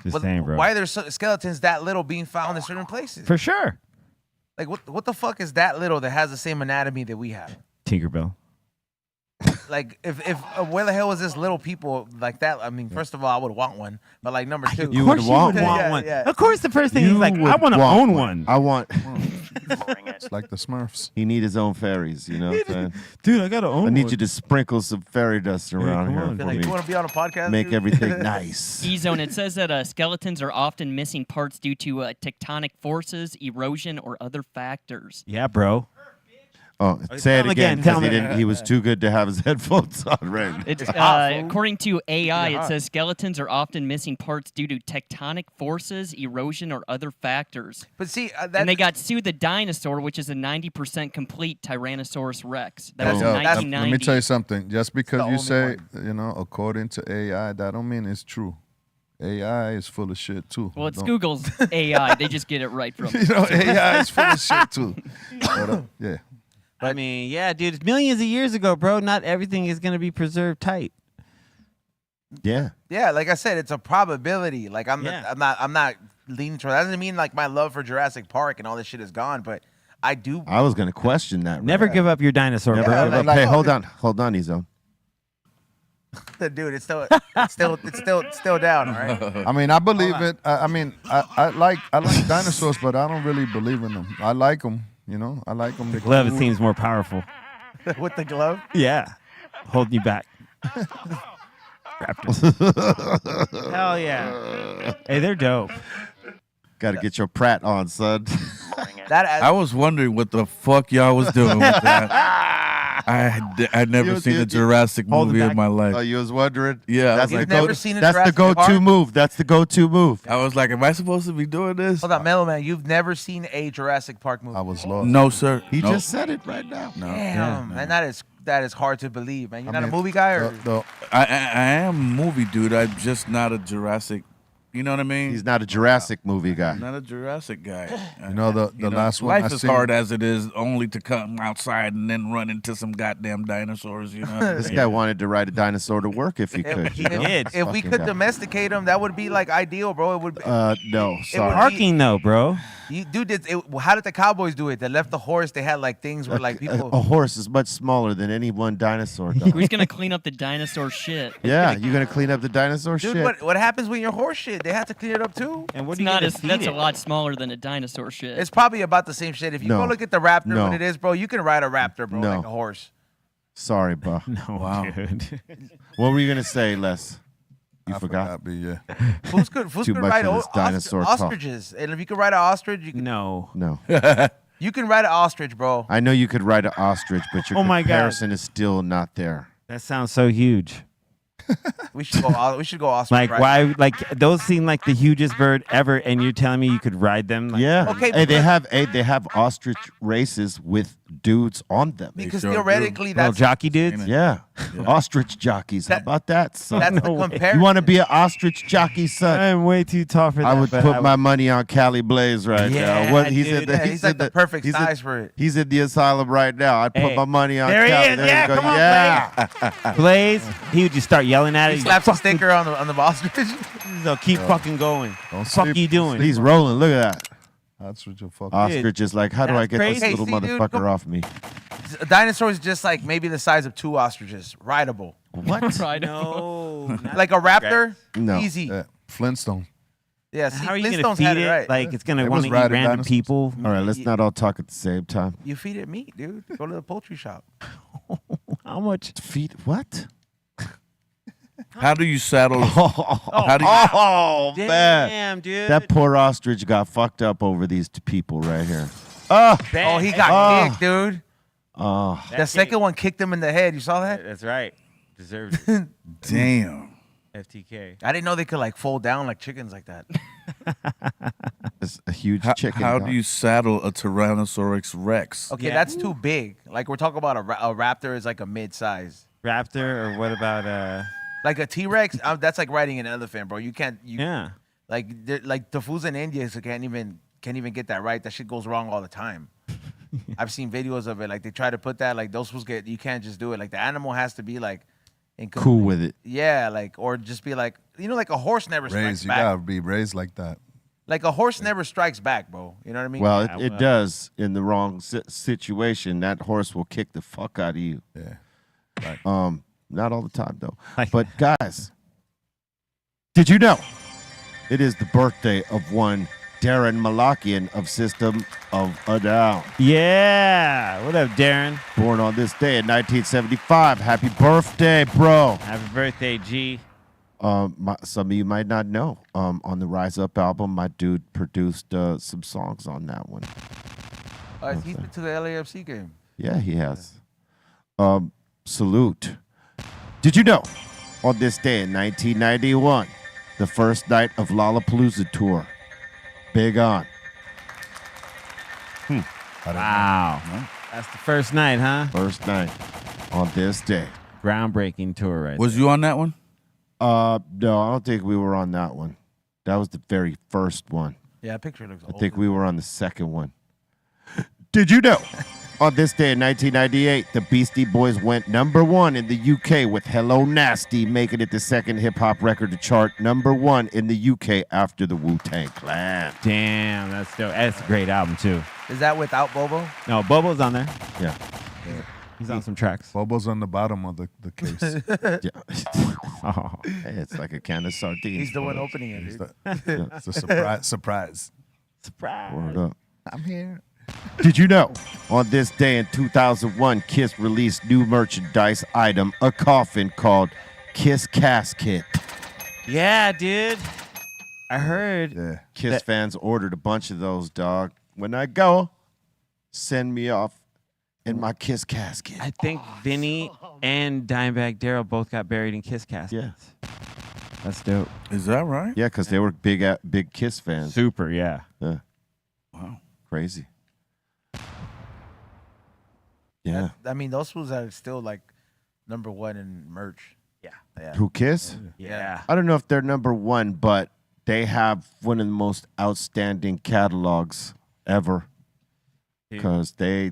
[SPEAKER 4] Just saying, bro.
[SPEAKER 5] why are there skeletons that little being found in certain places?
[SPEAKER 4] For sure.
[SPEAKER 5] Like what the fuck is that little that has the same anatomy that we have?
[SPEAKER 4] Tinkerbell.
[SPEAKER 5] Like if where the hell is this little people like that? I mean, first of all, I would want one, but like number two,
[SPEAKER 3] You would want
[SPEAKER 4] want
[SPEAKER 5] Yeah,
[SPEAKER 4] one.
[SPEAKER 5] yeah.
[SPEAKER 4] Of course, the first thing
[SPEAKER 3] You
[SPEAKER 4] is like, I
[SPEAKER 3] would
[SPEAKER 4] want to own one.
[SPEAKER 3] I want.
[SPEAKER 7] It's like the Smurfs.
[SPEAKER 3] He need his own fairies. You know what I'm saying?
[SPEAKER 4] Dude, I gotta own
[SPEAKER 3] I need
[SPEAKER 4] one.
[SPEAKER 3] you to sprinkle some fairy dust around
[SPEAKER 4] come
[SPEAKER 3] here
[SPEAKER 4] on,
[SPEAKER 3] for
[SPEAKER 5] like,
[SPEAKER 3] me.
[SPEAKER 5] you want to be on a podcast?
[SPEAKER 3] Make
[SPEAKER 5] dude?
[SPEAKER 3] everything nice.
[SPEAKER 6] E-Zone, it says that skeletons are often missing parts due to tectonic forces, erosion, or other factors.
[SPEAKER 4] Yeah, bro.
[SPEAKER 3] Oh, say it
[SPEAKER 4] him
[SPEAKER 3] again
[SPEAKER 4] again, tell
[SPEAKER 3] because he
[SPEAKER 4] him.
[SPEAKER 3] didn't. He was too good to have his headphones on. Right.
[SPEAKER 6] It's
[SPEAKER 5] hot, fool.
[SPEAKER 6] according to AI,
[SPEAKER 5] You're
[SPEAKER 6] it
[SPEAKER 5] hot.
[SPEAKER 6] says skeletons are often missing parts due to tectonic forces, erosion, or other factors.
[SPEAKER 5] But see,
[SPEAKER 6] And they got Sue the Dinosaur, which is a 90% complete Tyrannosaurus Rex. That was
[SPEAKER 7] Yo,
[SPEAKER 6] in
[SPEAKER 7] let
[SPEAKER 6] 1990.
[SPEAKER 7] me tell you something. Just because
[SPEAKER 5] the
[SPEAKER 7] you
[SPEAKER 5] only
[SPEAKER 7] say, according to AI, that don't mean it's true. AI is full of shit too.
[SPEAKER 6] Well, it's
[SPEAKER 7] Don't-
[SPEAKER 6] Google's AI. They just get it right from
[SPEAKER 7] You know, AI is full of shit too. But, yeah.
[SPEAKER 4] I mean, yeah, dude. It's millions of years ago, bro. Not everything is gonna be preserved tight.
[SPEAKER 3] Yeah.
[SPEAKER 5] yeah, like I said, it's a probability. Like I'm
[SPEAKER 4] Yeah.
[SPEAKER 5] not leaning toward. That doesn't mean like my love for Jurassic Park and all this shit is gone, but I do.
[SPEAKER 3] I was gonna question that.
[SPEAKER 4] Never give up your dinosaur,
[SPEAKER 3] Never
[SPEAKER 4] bro.
[SPEAKER 3] give up.
[SPEAKER 5] like-
[SPEAKER 3] Hey, hold on, Ezone.
[SPEAKER 5] Dude, it's still down. All right.
[SPEAKER 7] I mean, I believe it. I like dinosaurs, but I don't really believe in them. I like them. You know, I like them.
[SPEAKER 4] Glove, it seems more powerful.
[SPEAKER 5] With the glove.
[SPEAKER 4] Yeah, holding you back. Raptors. Hell yeah. Hey, they're dope.
[SPEAKER 3] Got to get your Pratt on, son.
[SPEAKER 8] I was wondering what the fuck y'all was doing with that. I'd never seen a Jurassic
[SPEAKER 4] hold it
[SPEAKER 8] movie in
[SPEAKER 4] back.
[SPEAKER 8] my
[SPEAKER 3] Oh,
[SPEAKER 8] life.
[SPEAKER 3] you was wondering?
[SPEAKER 8] Yeah, I
[SPEAKER 3] That's
[SPEAKER 8] was
[SPEAKER 3] the
[SPEAKER 8] like,
[SPEAKER 5] never
[SPEAKER 3] go-
[SPEAKER 5] seen a
[SPEAKER 3] That's the
[SPEAKER 5] Jurassic
[SPEAKER 3] go-to
[SPEAKER 5] Park?
[SPEAKER 3] move. That's the go-to move.
[SPEAKER 8] I was like, am I supposed to be doing this?
[SPEAKER 5] Hold on, Mellow Man. You've never seen a Jurassic Park movie?
[SPEAKER 7] I was lost.
[SPEAKER 8] No, sir.
[SPEAKER 3] He
[SPEAKER 8] No.
[SPEAKER 3] just said it right now.
[SPEAKER 8] No.
[SPEAKER 5] Damn, man, that is hard to believe, man. You're
[SPEAKER 7] I
[SPEAKER 5] not
[SPEAKER 7] mean,
[SPEAKER 5] a movie guy, or
[SPEAKER 8] I am a movie dude. I'm just not a Jurassic. You know what I mean?
[SPEAKER 3] He's not a Jurassic movie guy.
[SPEAKER 8] I'm not a Jurassic guy.
[SPEAKER 7] You know, the last one
[SPEAKER 8] Life
[SPEAKER 7] I
[SPEAKER 8] is
[SPEAKER 7] seen-
[SPEAKER 8] hard as it is, only to come outside and then run into some goddamn dinosaurs. You know.
[SPEAKER 3] This guy wanted to ride a dinosaur to work if he could. you know?
[SPEAKER 4] did.
[SPEAKER 5] if we
[SPEAKER 3] Fucking
[SPEAKER 5] could
[SPEAKER 3] guy.
[SPEAKER 5] domesticate them, that would be like ideal, bro. It would.
[SPEAKER 3] No, sorry.
[SPEAKER 5] would-
[SPEAKER 4] Parking though, bro.
[SPEAKER 5] How did the Cowboys do it? They left the horse. They had like things where like
[SPEAKER 3] A
[SPEAKER 5] people.
[SPEAKER 3] horse is much smaller than any one dinosaur. Dog.
[SPEAKER 6] Who's gonna clean up the dinosaur shit?
[SPEAKER 3] Yeah, you're gonna clean up the dinosaur
[SPEAKER 5] Dude,
[SPEAKER 3] shit.
[SPEAKER 5] what happens when your horse shit? They have to clean it up too.
[SPEAKER 4] And what
[SPEAKER 6] It's
[SPEAKER 4] do you
[SPEAKER 6] not
[SPEAKER 4] gonna
[SPEAKER 6] as
[SPEAKER 4] feed
[SPEAKER 6] that's
[SPEAKER 4] it?
[SPEAKER 6] a lot smaller than a dinosaur shit.
[SPEAKER 5] It's probably about the same shit. If you
[SPEAKER 3] No.
[SPEAKER 5] go look at the raptor,
[SPEAKER 3] No.
[SPEAKER 5] what it is, bro, you can ride a raptor, bro,
[SPEAKER 3] No.
[SPEAKER 5] like a horse.
[SPEAKER 3] Sorry, bro.
[SPEAKER 4] No,
[SPEAKER 8] Wow.
[SPEAKER 4] dude.
[SPEAKER 3] What were you gonna say, Les? You
[SPEAKER 7] I
[SPEAKER 3] forgot?
[SPEAKER 7] B, yeah.
[SPEAKER 5] Who's good
[SPEAKER 3] Too much
[SPEAKER 5] ride
[SPEAKER 3] of this dinosaur talk.
[SPEAKER 5] ostriches? And if you can ride an ostrich, you can,
[SPEAKER 4] No.
[SPEAKER 3] No.
[SPEAKER 5] you can ride an ostrich, bro.
[SPEAKER 3] I know you could ride an ostrich, but your
[SPEAKER 4] Oh my God.
[SPEAKER 3] comparison is still not there.
[SPEAKER 4] That sounds so huge.
[SPEAKER 5] We should go. We should go ostrich.
[SPEAKER 4] Like
[SPEAKER 5] riding.
[SPEAKER 4] why? Like those seem like the hugest bird ever, and you're telling me you could ride them? Like,
[SPEAKER 3] Yeah.
[SPEAKER 5] Okay,
[SPEAKER 3] Hey,
[SPEAKER 5] but-
[SPEAKER 3] they have ostrich races with dudes on them.
[SPEAKER 5] Because
[SPEAKER 8] sure do.
[SPEAKER 5] theoretically,
[SPEAKER 4] little
[SPEAKER 5] that's
[SPEAKER 4] jockey dudes.
[SPEAKER 3] Yeah. Ostrich jockeys. How
[SPEAKER 5] That-
[SPEAKER 3] about that, son?
[SPEAKER 5] that's the
[SPEAKER 4] No way.
[SPEAKER 5] comparison.
[SPEAKER 3] You want to be an ostrich jockey, son?
[SPEAKER 4] I'm way too tall for that.
[SPEAKER 3] I would
[SPEAKER 4] but
[SPEAKER 3] put my money on Cali Blaze right
[SPEAKER 4] Yeah,
[SPEAKER 3] now. What he's
[SPEAKER 4] dude.
[SPEAKER 3] in the,
[SPEAKER 5] Yeah, he's like
[SPEAKER 3] in
[SPEAKER 5] the perfect
[SPEAKER 3] he's in-
[SPEAKER 5] size for it.
[SPEAKER 3] He's in the asylum right now. I'd put
[SPEAKER 4] Hey,
[SPEAKER 3] my money on
[SPEAKER 4] there he
[SPEAKER 3] Cali.
[SPEAKER 4] is.
[SPEAKER 3] There
[SPEAKER 4] Yeah,
[SPEAKER 3] you go.
[SPEAKER 4] come on,
[SPEAKER 3] yeah.
[SPEAKER 4] Blaze. He would just start yelling at it.
[SPEAKER 5] He slaps a sticker on the ostrich.
[SPEAKER 4] So keep fucking going.
[SPEAKER 7] Don't
[SPEAKER 4] Fuck
[SPEAKER 7] sleep.
[SPEAKER 4] you doing?
[SPEAKER 3] He's rolling. Look at that.
[SPEAKER 7] That's what you're fucking.
[SPEAKER 3] Ostrich is like, how do I
[SPEAKER 4] That's
[SPEAKER 3] get this
[SPEAKER 4] crazy.
[SPEAKER 3] little
[SPEAKER 5] See, dude,
[SPEAKER 3] motherfucker
[SPEAKER 5] come-
[SPEAKER 3] off me?
[SPEAKER 5] A dinosaur is just like maybe the size of 2 ostriches, rideable.
[SPEAKER 3] What?
[SPEAKER 6] Right.
[SPEAKER 4] No. not
[SPEAKER 5] Like a raptor,
[SPEAKER 3] No.
[SPEAKER 5] easy.
[SPEAKER 7] Yeah, Flintstone.
[SPEAKER 5] Yeah, see,
[SPEAKER 4] How are you gonna
[SPEAKER 5] Flintstones
[SPEAKER 4] feed
[SPEAKER 5] had
[SPEAKER 4] it?
[SPEAKER 5] it right.
[SPEAKER 4] Like it's gonna
[SPEAKER 7] It
[SPEAKER 4] want
[SPEAKER 7] was
[SPEAKER 4] to eat
[SPEAKER 7] riding
[SPEAKER 4] random
[SPEAKER 7] dinosaurs.
[SPEAKER 4] people.
[SPEAKER 3] All right, let's not all talk at the same time.
[SPEAKER 5] You feed it meat, dude. Go to the poultry shop.
[SPEAKER 4] How much?
[SPEAKER 3] Feet? What?
[SPEAKER 8] How do you saddle?
[SPEAKER 3] How
[SPEAKER 8] do you-
[SPEAKER 3] Oh, man.
[SPEAKER 4] Damn, dude.
[SPEAKER 3] That poor ostrich got fucked up over these people right here. Oh,
[SPEAKER 5] Oh, he got
[SPEAKER 3] Oh.
[SPEAKER 5] kicked, dude.
[SPEAKER 3] oh.
[SPEAKER 5] The second one kicked him in the head. You saw that?
[SPEAKER 4] That's right. Deserved it.
[SPEAKER 8] Damn.
[SPEAKER 4] FTK.
[SPEAKER 5] I didn't know they could like fold down like chickens like that.
[SPEAKER 3] It's a huge
[SPEAKER 8] How,
[SPEAKER 3] chicken.
[SPEAKER 8] how
[SPEAKER 3] dog.
[SPEAKER 8] do you saddle a Tyrannosaurus Rex?
[SPEAKER 5] Okay,
[SPEAKER 4] Yeah.
[SPEAKER 5] that's too big. Like we're talking about a raptor is like a mid-size.
[SPEAKER 4] Raptor or what about
[SPEAKER 5] Like a T-Rex, that's like riding an elephant, bro. You can't.
[SPEAKER 4] yeah.
[SPEAKER 5] Like the fools in India can't even get that right. That shit goes wrong all the time. I've seen videos of it. Like they try to put that like those fools get. You can't just do it. Like the animal has to be like in
[SPEAKER 3] cool with it?
[SPEAKER 5] Yeah, like or just be like like a horse never strikes
[SPEAKER 7] Raised. You
[SPEAKER 5] back.
[SPEAKER 7] gotta be raised like that.
[SPEAKER 5] Like a horse never strikes back, bro. You know what I mean?
[SPEAKER 3] Well,
[SPEAKER 4] Yeah,
[SPEAKER 3] it
[SPEAKER 4] well.
[SPEAKER 3] does in the wrong situation. That horse will kick the fuck out of you.
[SPEAKER 7] Yeah.
[SPEAKER 3] Not all the time though.
[SPEAKER 4] Like-
[SPEAKER 3] But guys, did you know it is the birthday of one Darren Malakian of System of a Down,
[SPEAKER 4] Yeah. What up, Darren?
[SPEAKER 3] born on this day in 1975. Happy birthday, bro!
[SPEAKER 4] Happy birthday, G.
[SPEAKER 3] Some of you might not know. On the Rise Up album, my dude produced some songs on that one.
[SPEAKER 5] He's been to the LAFC game.
[SPEAKER 3] Yeah, he has. Salute. Did you know, on this day in 1991, the first night of Lollapalooza tour, Big On.
[SPEAKER 4] Wow. That's the first night, huh?
[SPEAKER 3] First night on this day.
[SPEAKER 4] Groundbreaking tour, right?
[SPEAKER 8] Was you on that one?
[SPEAKER 3] No, I don't think we were on that one. That was the very first one.
[SPEAKER 5] Yeah, picture looks.
[SPEAKER 3] I think we were on the second one. Did you know? On this day in 1998, the Beastie Boys went #1 in the UK with Hello Nasty, making it the second hip-hop record to chart #1 in the UK after the Wu-Tang Clan.
[SPEAKER 4] Damn, that's dope. That's a great album too.
[SPEAKER 5] Is that without Bobo?
[SPEAKER 4] No, Bobo's on there.
[SPEAKER 3] Yeah.
[SPEAKER 4] He's on some tracks.
[SPEAKER 7] Bobo's on the bottom of the case.
[SPEAKER 3] Yeah.
[SPEAKER 4] Oh.
[SPEAKER 3] Hey, it's like a can of sardines.
[SPEAKER 5] He's the one opening it.
[SPEAKER 7] It's
[SPEAKER 5] Dude.
[SPEAKER 7] it's a surprise. Surprise.
[SPEAKER 4] Surprise.
[SPEAKER 3] Word up.
[SPEAKER 7] I'm here.
[SPEAKER 3] Did you know? On this day in 2001, Kiss released new merchandise item, a coffin called Kiss Casket.
[SPEAKER 4] Yeah, dude. I heard.
[SPEAKER 7] Yeah.
[SPEAKER 3] Kiss fans ordered a bunch of those, dog. When I go, send me off in my Kiss casket.
[SPEAKER 4] I think Vinny and Dimebag Darrell both got buried in Kiss caskets.
[SPEAKER 3] Yeah.
[SPEAKER 4] That's dope.
[SPEAKER 8] Is that right?
[SPEAKER 3] Yeah, because they were big Kiss fans.
[SPEAKER 4] Super, yeah.
[SPEAKER 3] Yeah.
[SPEAKER 8] Wow.
[SPEAKER 3] Crazy. Yeah.
[SPEAKER 5] I mean, those fools are still like #1 in merch. Yeah.
[SPEAKER 3] Who Kiss?
[SPEAKER 4] Yeah.
[SPEAKER 3] I don't know if they're #1, but they have one of the most outstanding catalogs ever. Because they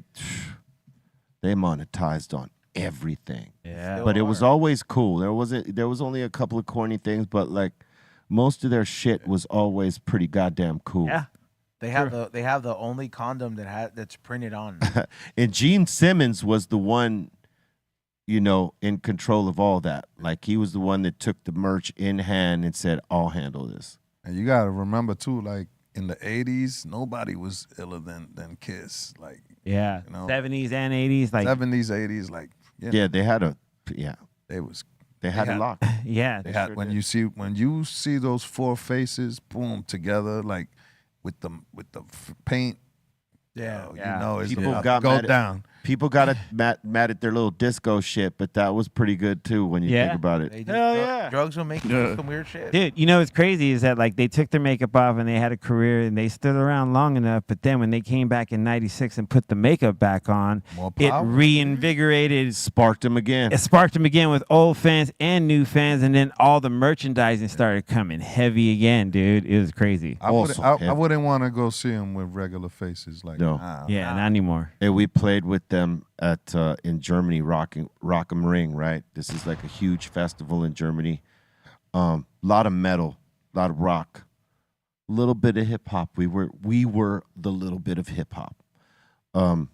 [SPEAKER 3] monetized on everything.
[SPEAKER 4] Yeah.
[SPEAKER 3] But it was always cool. There was only a couple of corny things, but like most of their shit was always pretty goddamn cool.
[SPEAKER 4] Yeah.
[SPEAKER 5] They have the only condom that's printed on.
[SPEAKER 3] And Gene Simmons was the one, in control of all that. Like he was the one that took the merch in hand and said, "I'll handle this."
[SPEAKER 7] And you gotta remember too, like in the '80s, nobody was iller than Kiss. Like
[SPEAKER 4] Yeah, 70s and 80s, like
[SPEAKER 7] 70s, '80s, like
[SPEAKER 3] Yeah, they had they had it locked.
[SPEAKER 4] yeah,
[SPEAKER 7] They had when you see those four faces, boom, together, like with the paint.
[SPEAKER 5] Yeah,
[SPEAKER 7] It's
[SPEAKER 3] People
[SPEAKER 7] about
[SPEAKER 3] got
[SPEAKER 7] to go
[SPEAKER 3] mad at-
[SPEAKER 7] down.
[SPEAKER 3] People got mad at their little disco shit, but that was pretty good too when you think about it.
[SPEAKER 5] Drugs will make you do some weird shit.
[SPEAKER 4] Dude, what's crazy is that like they took their makeup off and they had a career and they stood around long enough, but then when they came back in '96 and put the makeup back on,
[SPEAKER 7] More
[SPEAKER 4] it
[SPEAKER 7] power.
[SPEAKER 4] reinvigorated,
[SPEAKER 3] Sparked them again.
[SPEAKER 4] it sparked them again with old fans and new fans, and then all the merchandising started coming heavy again, dude. It was crazy.
[SPEAKER 7] I wouldn't want to go see them with regular faces. Like,
[SPEAKER 3] No.
[SPEAKER 4] Yeah, not anymore.
[SPEAKER 3] And we played with them at in Germany, Rock'em Ring, right? This is like a huge festival in Germany. Lot of metal, a lot of rock, a little bit of hip hop. We were the little bit of hip hop, and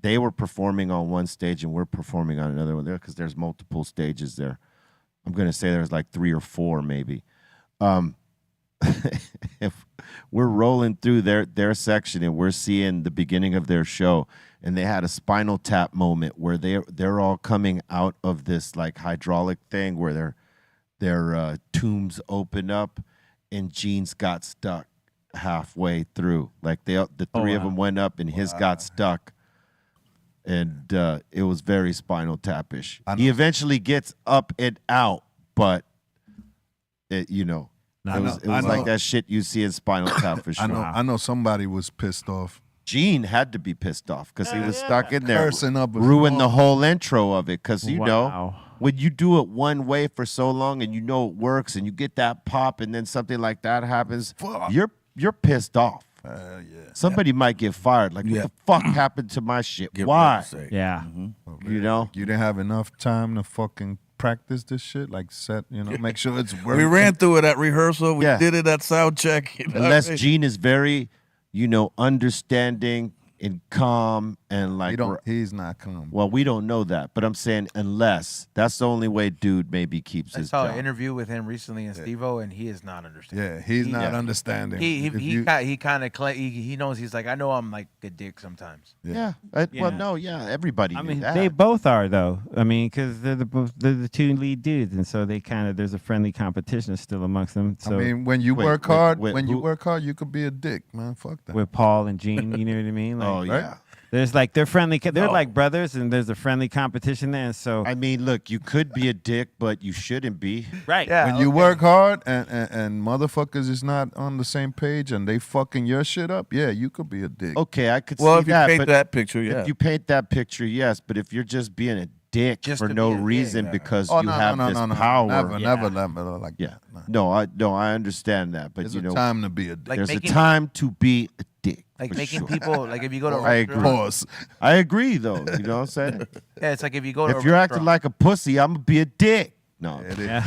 [SPEAKER 3] they were performing on one stage and we're performing on another one there because there's multiple stages there. I'm gonna say there's like 3 or 4 maybe. If we're rolling through their section and we're seeing the beginning of their show, and they had a Spinal Tap moment where they're all coming out of this like hydraulic thing where their tombs open up, and Gene's got stuck halfway through. Like the three of them went up and his got stuck, and it was very Spinal Tap-ish. He eventually gets up and out, but it was like that shit you see in Spinal Tap for sure.
[SPEAKER 7] I know somebody was pissed off.
[SPEAKER 3] Gene had to be pissed off because he was stuck in there,
[SPEAKER 7] Cursing up a
[SPEAKER 3] ruined
[SPEAKER 7] storm.
[SPEAKER 3] the whole intro of it. Because
[SPEAKER 4] Wow.
[SPEAKER 3] when you do it one way for so long and it works, and you get that pop, and then something like that happens,
[SPEAKER 7] Fuck.
[SPEAKER 3] you're pissed off.
[SPEAKER 7] Yeah.
[SPEAKER 3] Somebody might get fired. Like, what the fuck happened to my shit?
[SPEAKER 8] Get
[SPEAKER 3] Why?
[SPEAKER 8] ready to say.
[SPEAKER 4] Yeah.
[SPEAKER 3] You know?
[SPEAKER 7] You didn't have enough time to fucking practice this shit, like make sure it's working.
[SPEAKER 8] We ran through it at rehearsal. We
[SPEAKER 3] Yeah.
[SPEAKER 8] did it at sound check. You know
[SPEAKER 3] Unless
[SPEAKER 8] what I mean?
[SPEAKER 3] Gene is very, understanding and calm and like.
[SPEAKER 7] He's not calm.
[SPEAKER 3] Well, we don't know that, but I'm saying unless that's the only way dude maybe keeps
[SPEAKER 5] I
[SPEAKER 3] his
[SPEAKER 5] saw
[SPEAKER 3] job.
[SPEAKER 5] an interview with him recently in Steve-O, and he is not understanding.
[SPEAKER 7] Yeah, he's not understanding.
[SPEAKER 5] He kind of he knows. He's like, I know I'm like a dick sometimes.
[SPEAKER 3] Yeah. Well, no, everybody.
[SPEAKER 4] I
[SPEAKER 3] knew
[SPEAKER 4] mean,
[SPEAKER 3] that.
[SPEAKER 4] they both are though. I mean, because they're the two lead dudes, and so they there's a friendly competition still amongst them. So
[SPEAKER 7] I mean, when you
[SPEAKER 3] Wait,
[SPEAKER 7] work
[SPEAKER 3] wait,
[SPEAKER 7] hard,
[SPEAKER 3] wait,
[SPEAKER 7] when you
[SPEAKER 3] who-
[SPEAKER 7] work hard, you could be a dick, man. Fuck that.
[SPEAKER 4] with Paul and Gene, you know what I mean? Like,
[SPEAKER 3] Oh yeah.
[SPEAKER 4] There's like they're friendly. They're like brothers, and there's a friendly competition there. And so
[SPEAKER 3] I mean, look, you could be a dick, but you shouldn't be.
[SPEAKER 4] right,
[SPEAKER 5] Yeah.
[SPEAKER 7] When you work hard and motherfuckers is not on the same page and they fucking your shit up, yeah, you could be a dick.
[SPEAKER 3] Okay, I could
[SPEAKER 8] Well,
[SPEAKER 3] see
[SPEAKER 8] if you
[SPEAKER 3] that.
[SPEAKER 8] paint
[SPEAKER 3] but
[SPEAKER 8] that picture, yeah.
[SPEAKER 3] if you paint that picture, yes. But if you're just being a dick
[SPEAKER 5] Just
[SPEAKER 3] for
[SPEAKER 5] to
[SPEAKER 3] no
[SPEAKER 5] be a dick,
[SPEAKER 3] reason
[SPEAKER 5] yeah.
[SPEAKER 3] because
[SPEAKER 7] Oh,
[SPEAKER 3] you
[SPEAKER 7] no,
[SPEAKER 3] have
[SPEAKER 7] no,
[SPEAKER 3] this
[SPEAKER 7] no, no,
[SPEAKER 3] power,
[SPEAKER 7] Never like
[SPEAKER 3] yeah.
[SPEAKER 7] that. No.
[SPEAKER 3] No, I understand that, but
[SPEAKER 7] There's
[SPEAKER 3] you
[SPEAKER 7] a
[SPEAKER 3] know,
[SPEAKER 7] time to be a dick.
[SPEAKER 5] Like
[SPEAKER 3] there's a
[SPEAKER 5] making-
[SPEAKER 3] time to be a dick.
[SPEAKER 5] Like
[SPEAKER 3] for
[SPEAKER 5] making
[SPEAKER 3] sure.
[SPEAKER 5] people like if you go to a
[SPEAKER 3] I agree.
[SPEAKER 5] restaurant-
[SPEAKER 7] Pause.
[SPEAKER 3] I agree, though. You know what I'm saying?
[SPEAKER 5] Yeah, it's like if you go to
[SPEAKER 3] If
[SPEAKER 5] a
[SPEAKER 3] you're acting
[SPEAKER 5] restaurant-
[SPEAKER 3] like a pussy, I'm gonna be a dick. No,
[SPEAKER 7] It is.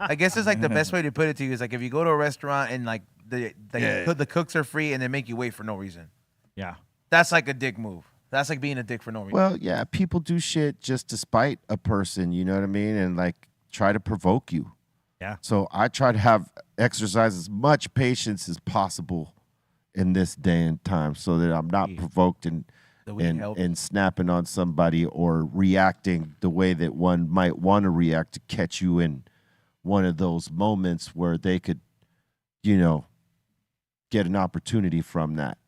[SPEAKER 5] I guess it's like the best way to put it to you is like if you go to a restaurant and like the cooks are free and they make you wait for no reason.
[SPEAKER 4] yeah.
[SPEAKER 5] That's like a dick move. That's like being a dick for no reason.
[SPEAKER 3] well, yeah, people do shit just to spite a person. You know what I mean? And like try to provoke you.
[SPEAKER 4] Yeah.
[SPEAKER 3] So I try to exercise as much patience as possible in this day and time, so that I'm not provoked and
[SPEAKER 5] That we can help.
[SPEAKER 3] and snapping on somebody or reacting the way that one might want to react to catch you in one of those moments where they could, get an opportunity from that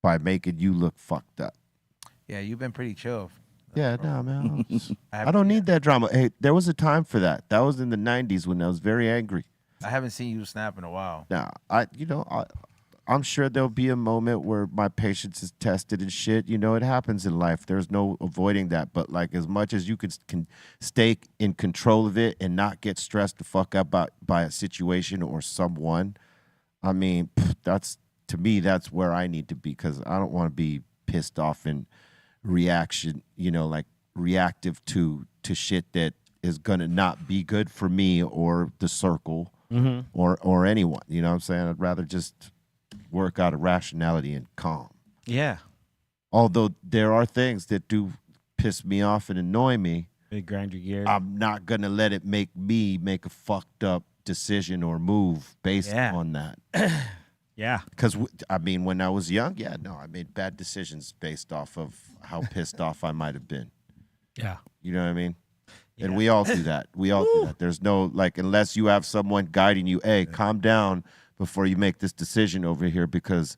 [SPEAKER 3] by making you look fucked up.
[SPEAKER 5] Yeah, you've been pretty chill.
[SPEAKER 3] Yeah, no, man. I
[SPEAKER 5] haven't-
[SPEAKER 3] don't need that drama. Hey, there was a time for that. That was in the 90s when I was very angry.
[SPEAKER 5] I haven't seen you snap in a while.
[SPEAKER 3] Now, I'm sure there'll be a moment where my patience is tested and shit. It happens in life. There's no avoiding that. But like, as much as you can stay in control of it and not get stressed the fuck out by a situation or someone, I mean, to me, that's where I need to be, because I don't want to be pissed off and reaction, like reactive to shit that is gonna not be good for me or the circle or anyone. You know what I'm saying? I'd rather just work out of rationality and calm.
[SPEAKER 4] Yeah.
[SPEAKER 3] Although there are things that do piss me off and annoy me,
[SPEAKER 4] Big grind your gear.
[SPEAKER 3] I'm not gonna let it make me make a fucked up decision or move based on that.
[SPEAKER 4] Yeah.
[SPEAKER 3] Because I mean, when I was young, I made bad decisions based off of how pissed off I might have been.
[SPEAKER 4] Yeah.
[SPEAKER 3] You know what I mean? And we all do that. We all do that. There's no, like, unless you have someone guiding you, hey, calm down before you make this decision over here, because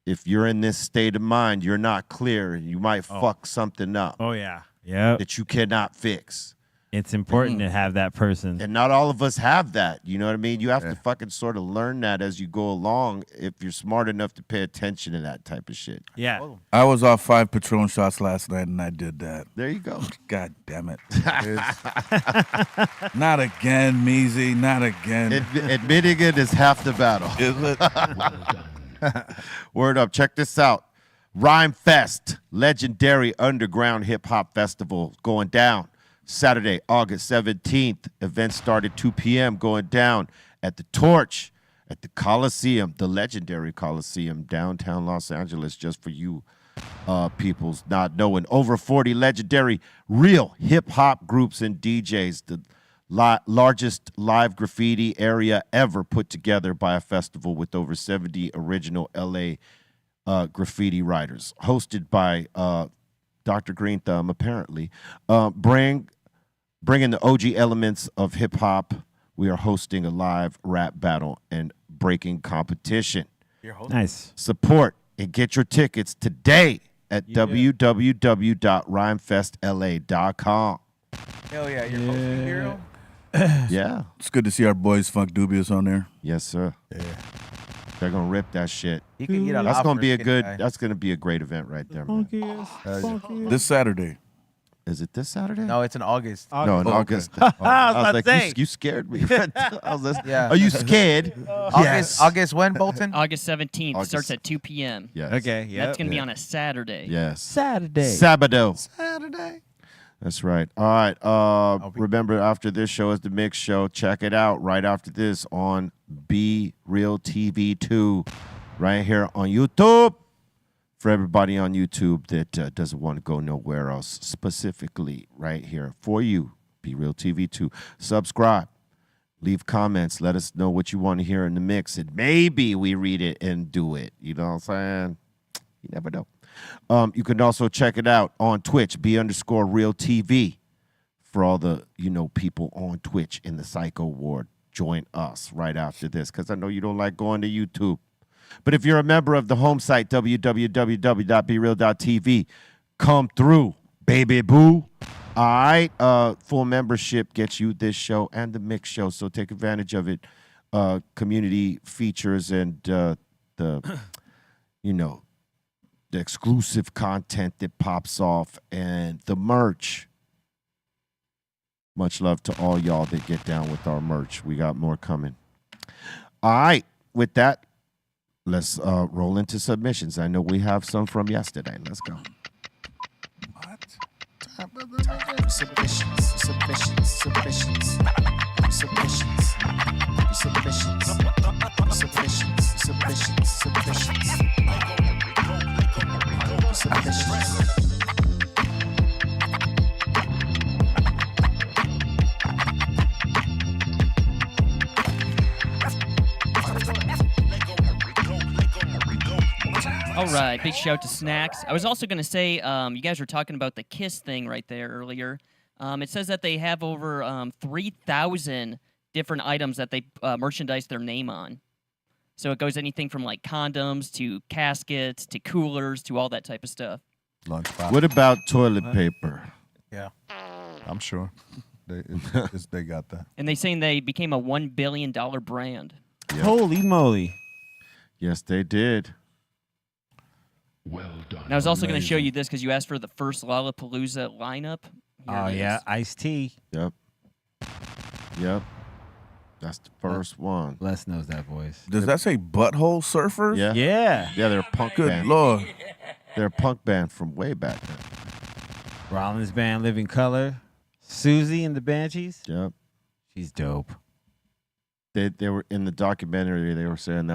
[SPEAKER 3] if you're in this state of mind, you're not clear and you might fuck something up
[SPEAKER 4] Oh, yeah. Yep.
[SPEAKER 3] that you cannot fix.
[SPEAKER 4] It's important to have that person.
[SPEAKER 3] And not all of us have that. You know what I mean? You have to fucking sort of learn that as you go along if you're smart enough to pay attention to that type of shit.
[SPEAKER 4] Yeah.
[SPEAKER 8] I was off 5 Patron shots last night, and I did that.
[SPEAKER 3] There you go.
[SPEAKER 8] God damn it. Not again, Measy. Not again.
[SPEAKER 3] Admitting it is half the battle.
[SPEAKER 8] Is it?
[SPEAKER 3] Word up. Check this out. Rhyme Fest, legendary underground hip hop festival going down Saturday, August 17th. Event started 2 p.m. going down at the Torch at the Coliseum, the legendary Coliseum, downtown Los Angeles, just for you peoples not knowing. Over 40 legendary real hip hop groups and DJs. The largest live graffiti area ever put together by a festival with over 70 original LA graffiti writers. Hosted by Dr. Greenthumb, apparently. Bringing the OG elements of hip hop, we are hosting a live rap battle and breaking competition.
[SPEAKER 4] Nice.
[SPEAKER 3] Support and get your tickets today at www.rhymefestla.com.
[SPEAKER 5] Hell yeah, you're hosting Hero.
[SPEAKER 3] Yeah.
[SPEAKER 8] It's good to see our boys Funk Dubious on there.
[SPEAKER 3] Yes, sir. Yeah. They're gonna rip that shit.
[SPEAKER 5] You can eat a
[SPEAKER 3] That's
[SPEAKER 5] lot
[SPEAKER 3] gonna
[SPEAKER 5] for
[SPEAKER 3] be a
[SPEAKER 5] skinny
[SPEAKER 3] good.
[SPEAKER 5] guy.
[SPEAKER 3] That's gonna be a great event right there, man.
[SPEAKER 8] This Saturday.
[SPEAKER 3] Is it this Saturday?
[SPEAKER 5] No, it's in August.
[SPEAKER 3] No, in
[SPEAKER 8] Oh, okay.
[SPEAKER 3] August.
[SPEAKER 4] I was
[SPEAKER 3] I
[SPEAKER 4] about
[SPEAKER 3] was
[SPEAKER 4] to
[SPEAKER 3] like,
[SPEAKER 4] say.
[SPEAKER 3] you scared me. I was like,
[SPEAKER 5] Yeah.
[SPEAKER 3] Are you scared? Yes.
[SPEAKER 5] August when, Bolton?
[SPEAKER 6] August 17th
[SPEAKER 3] August.
[SPEAKER 6] starts at 2 p.m.
[SPEAKER 3] Yes.
[SPEAKER 4] Okay. Yeah.
[SPEAKER 6] That's going to be on a Saturday.
[SPEAKER 3] Yes.
[SPEAKER 4] Saturday.
[SPEAKER 3] Sabado. Saturday. That's right. All right. Remember, after this show is the mix show. Check it out right after this on Be Real TV 2, right here on YouTube. For everybody on YouTube that doesn't want to go nowhere else, specifically right here for you, Be Real TV 2. Subscribe, leave comments, let us know what you want to hear in the mix, and maybe we read it and do it. You know what I'm saying? You never know. You can also check it out on Twitch, B_Real TV. For all the people on Twitch in the Psycho Ward, join us right after this, because I know you don't like going to YouTube. But if you're a member of the home site, www.bereal.tv, come through, baby boo. All right. Full membership gets you this show and the mix show, so take advantage of it. Community features and the exclusive content that pops off and the merch. Much love to all y'all that get down with our merch. We got more coming. All right. With that, let's roll into submissions. I know we have some from yesterday. Let's go.
[SPEAKER 6] All right, big shout to Snacks. I was also going to say, you guys were talking about the Kiss thing right there earlier. It says that they have over 3,000 different items that they merchandise their name on. So it goes anything from like condoms to caskets to coolers to all that type of stuff.
[SPEAKER 7] Lunchbox.
[SPEAKER 3] What about toilet paper?
[SPEAKER 5] Yeah.
[SPEAKER 7] I'm sure they got that.
[SPEAKER 6] And they saying they became a $1 billion brand.
[SPEAKER 4] Holy moly.
[SPEAKER 3] Yes, they did.
[SPEAKER 9] Well done.
[SPEAKER 6] And I was also going to show you this because you asked for the first Lollapalooza lineup. Here
[SPEAKER 4] Oh,
[SPEAKER 6] it
[SPEAKER 4] yeah.
[SPEAKER 6] is.
[SPEAKER 4] Iced tea.
[SPEAKER 3] Yep. That's the first one.
[SPEAKER 4] Les knows that voice.
[SPEAKER 8] Does that say Butthole Surfers?
[SPEAKER 3] Yeah.
[SPEAKER 4] Yeah.
[SPEAKER 3] Yeah, they're a punk
[SPEAKER 8] Good
[SPEAKER 3] band.
[SPEAKER 8] Lord.
[SPEAKER 3] They're a punk band from way back then.
[SPEAKER 4] Rollins Band, Living Color. Susie and the Banshees.
[SPEAKER 3] Yep.
[SPEAKER 4] She's dope.
[SPEAKER 3] They were in the documentary. They were saying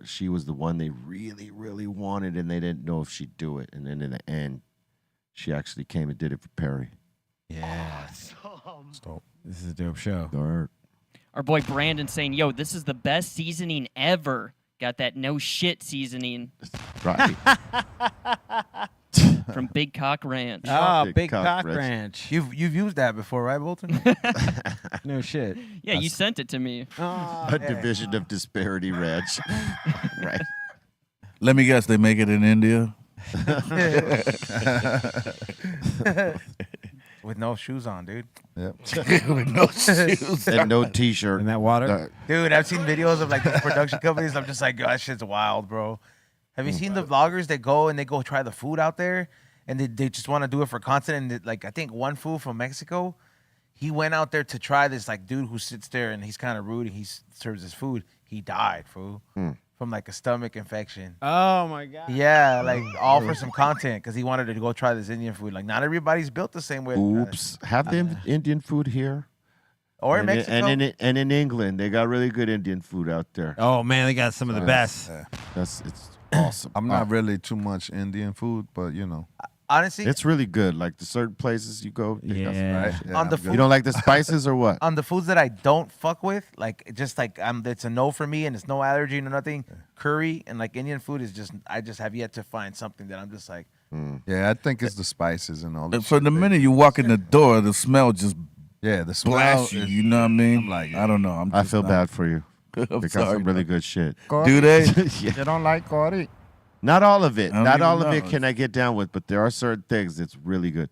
[SPEAKER 3] she was the one they really, really wanted, and they didn't know if she'd do it. And then in the end, she actually came and did it for Perry.
[SPEAKER 4] Yeah.
[SPEAKER 7] Stop.
[SPEAKER 4] This is a dope show.
[SPEAKER 3] All right.
[SPEAKER 6] Our boy Brandon saying, "Yo, this is the best seasoning ever. Got that no shit seasoning
[SPEAKER 3] Right.
[SPEAKER 6] from Big Cock Ranch."
[SPEAKER 4] Oh,
[SPEAKER 3] Big
[SPEAKER 4] Big
[SPEAKER 3] Cock
[SPEAKER 4] Cock
[SPEAKER 3] Ranch.
[SPEAKER 4] Ranch.
[SPEAKER 5] You've used that before, right, Bolton?
[SPEAKER 4] No shit.
[SPEAKER 6] Yeah, you sent it to me.
[SPEAKER 3] A division of Disparity Ranch. Right.
[SPEAKER 8] Let me guess, they make it in India.
[SPEAKER 5] With no shoes on, dude.
[SPEAKER 7] Yep.
[SPEAKER 8] With no shoes.
[SPEAKER 3] And no T-shirt.
[SPEAKER 4] And that water?
[SPEAKER 5] Dude, I've seen videos of like these production companies. I'm just like, God, that shit's wild, bro. Have you seen the vloggers that go and they go try the food out there, and they just want to do it for content? And like, I think one fool from Mexico, he went out there to try this like dude who sits there and he's kind of rude and he serves his food. He died, fool, from like a stomach infection.
[SPEAKER 4] Oh, my God.
[SPEAKER 5] Yeah, like all for some content because he wanted to go try this Indian food. Like, not everybody's built the same way.
[SPEAKER 3] Oops. Have they Indian food here?
[SPEAKER 5] Or in Mexico.
[SPEAKER 3] And in England, they got really good Indian food out there.
[SPEAKER 4] Oh, man, they got some of the best.
[SPEAKER 3] It's awesome.
[SPEAKER 7] I'm not really too much Indian food, but you know.
[SPEAKER 5] Honestly,
[SPEAKER 3] It's really good. Like the certain places you go, they got some
[SPEAKER 4] Yeah.
[SPEAKER 3] good shit.
[SPEAKER 7] Yeah,
[SPEAKER 5] on the
[SPEAKER 7] I'm good.
[SPEAKER 3] You don't like the spices or what?
[SPEAKER 5] on the foods that I don't fuck with, like just like it's a no for me and it's no allergy, no nothing. Curry and like Indian food is just I just have yet to find something that I'm just like.
[SPEAKER 7] Yeah, I think it's the spices and all that.
[SPEAKER 8] For the minute you walk in the door, the smell just
[SPEAKER 7] Yeah, the smell.
[SPEAKER 8] blasts you. You know what I mean?
[SPEAKER 7] I'm like,
[SPEAKER 8] I don't know.
[SPEAKER 3] I feel bad for you.
[SPEAKER 8] I'm
[SPEAKER 3] They got
[SPEAKER 8] sorry.
[SPEAKER 3] some really good shit.
[SPEAKER 8] Do they?
[SPEAKER 3] Yeah.
[SPEAKER 7] You don't like curry?
[SPEAKER 3] Not all of it.
[SPEAKER 8] I don't
[SPEAKER 3] Not
[SPEAKER 8] even
[SPEAKER 3] all of
[SPEAKER 8] know.
[SPEAKER 3] it can I get down with, but there are certain things that's really good.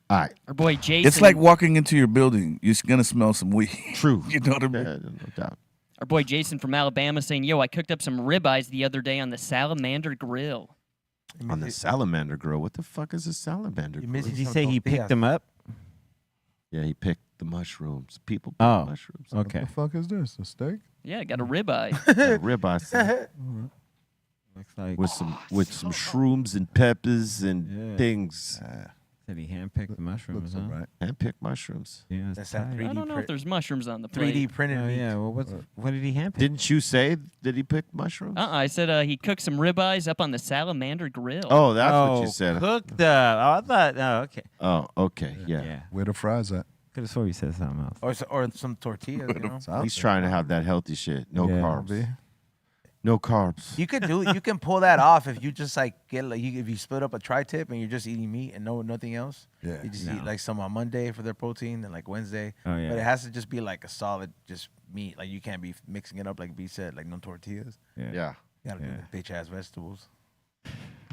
[SPEAKER 3] All right.
[SPEAKER 6] Our boy Jason.
[SPEAKER 8] It's like walking into your building. You're gonna smell some weed.
[SPEAKER 3] True.
[SPEAKER 8] You know what I mean?
[SPEAKER 3] Yeah, no doubt.
[SPEAKER 6] Our boy Jason from Alabama saying, "Yo, I cooked up some ribeyes the other day on the salamander grill."
[SPEAKER 3] On the salamander grill. What the fuck is a salamander
[SPEAKER 5] You
[SPEAKER 3] grill?
[SPEAKER 5] missed
[SPEAKER 4] Did he
[SPEAKER 5] some
[SPEAKER 4] say he
[SPEAKER 5] tortillas.
[SPEAKER 4] picked them up?
[SPEAKER 3] Yeah, he picked the mushrooms. People pick
[SPEAKER 4] Oh,
[SPEAKER 3] mushrooms.
[SPEAKER 4] okay.
[SPEAKER 7] What the fuck is this? A steak?
[SPEAKER 6] Yeah, I got a ribeye.
[SPEAKER 3] Yeah, ribeye
[SPEAKER 4] Looks like
[SPEAKER 3] with some shrooms and peppers and
[SPEAKER 4] Yeah.
[SPEAKER 3] things.
[SPEAKER 4] said he handpicked the mushrooms,
[SPEAKER 7] Looks
[SPEAKER 4] huh?
[SPEAKER 7] all right.
[SPEAKER 3] And pick mushrooms.
[SPEAKER 4] Yeah,
[SPEAKER 5] That's that
[SPEAKER 4] tight.
[SPEAKER 5] 3D
[SPEAKER 6] I don't know if there's mushrooms on the plate.
[SPEAKER 5] 3D printed
[SPEAKER 4] Oh,
[SPEAKER 5] meat.
[SPEAKER 4] yeah. Well, what did he handpick?
[SPEAKER 3] Didn't you say that he picked mushrooms?
[SPEAKER 6] I said he cooked some ribeyes up on the salamander grill.
[SPEAKER 3] Oh, that's what you said.
[SPEAKER 4] Cooked up. Oh, I thought. Oh, okay.
[SPEAKER 3] Oh, okay. Yeah.
[SPEAKER 4] Yeah.
[SPEAKER 7] Where the fries at?
[SPEAKER 4] Could have swore you said something else.
[SPEAKER 5] Or some tortillas, you know.
[SPEAKER 3] He's trying to have that healthy shit. No
[SPEAKER 4] Yeah.
[SPEAKER 3] carbs. No carbs.
[SPEAKER 5] You could do it. You can pull that off if you just like get like if you split up a tri-tip and you're just eating meat and nothing else.
[SPEAKER 7] Yeah.
[SPEAKER 5] You just
[SPEAKER 4] No.
[SPEAKER 5] eat like some on Monday for their protein and like Wednesday.
[SPEAKER 4] Oh, yeah.
[SPEAKER 5] But it has to just be like a solid just meat. Like you can't be mixing it up like B said, like no tortillas.
[SPEAKER 3] Yeah.
[SPEAKER 5] You gotta
[SPEAKER 4] Yeah.
[SPEAKER 5] do the bitch ass vegetables.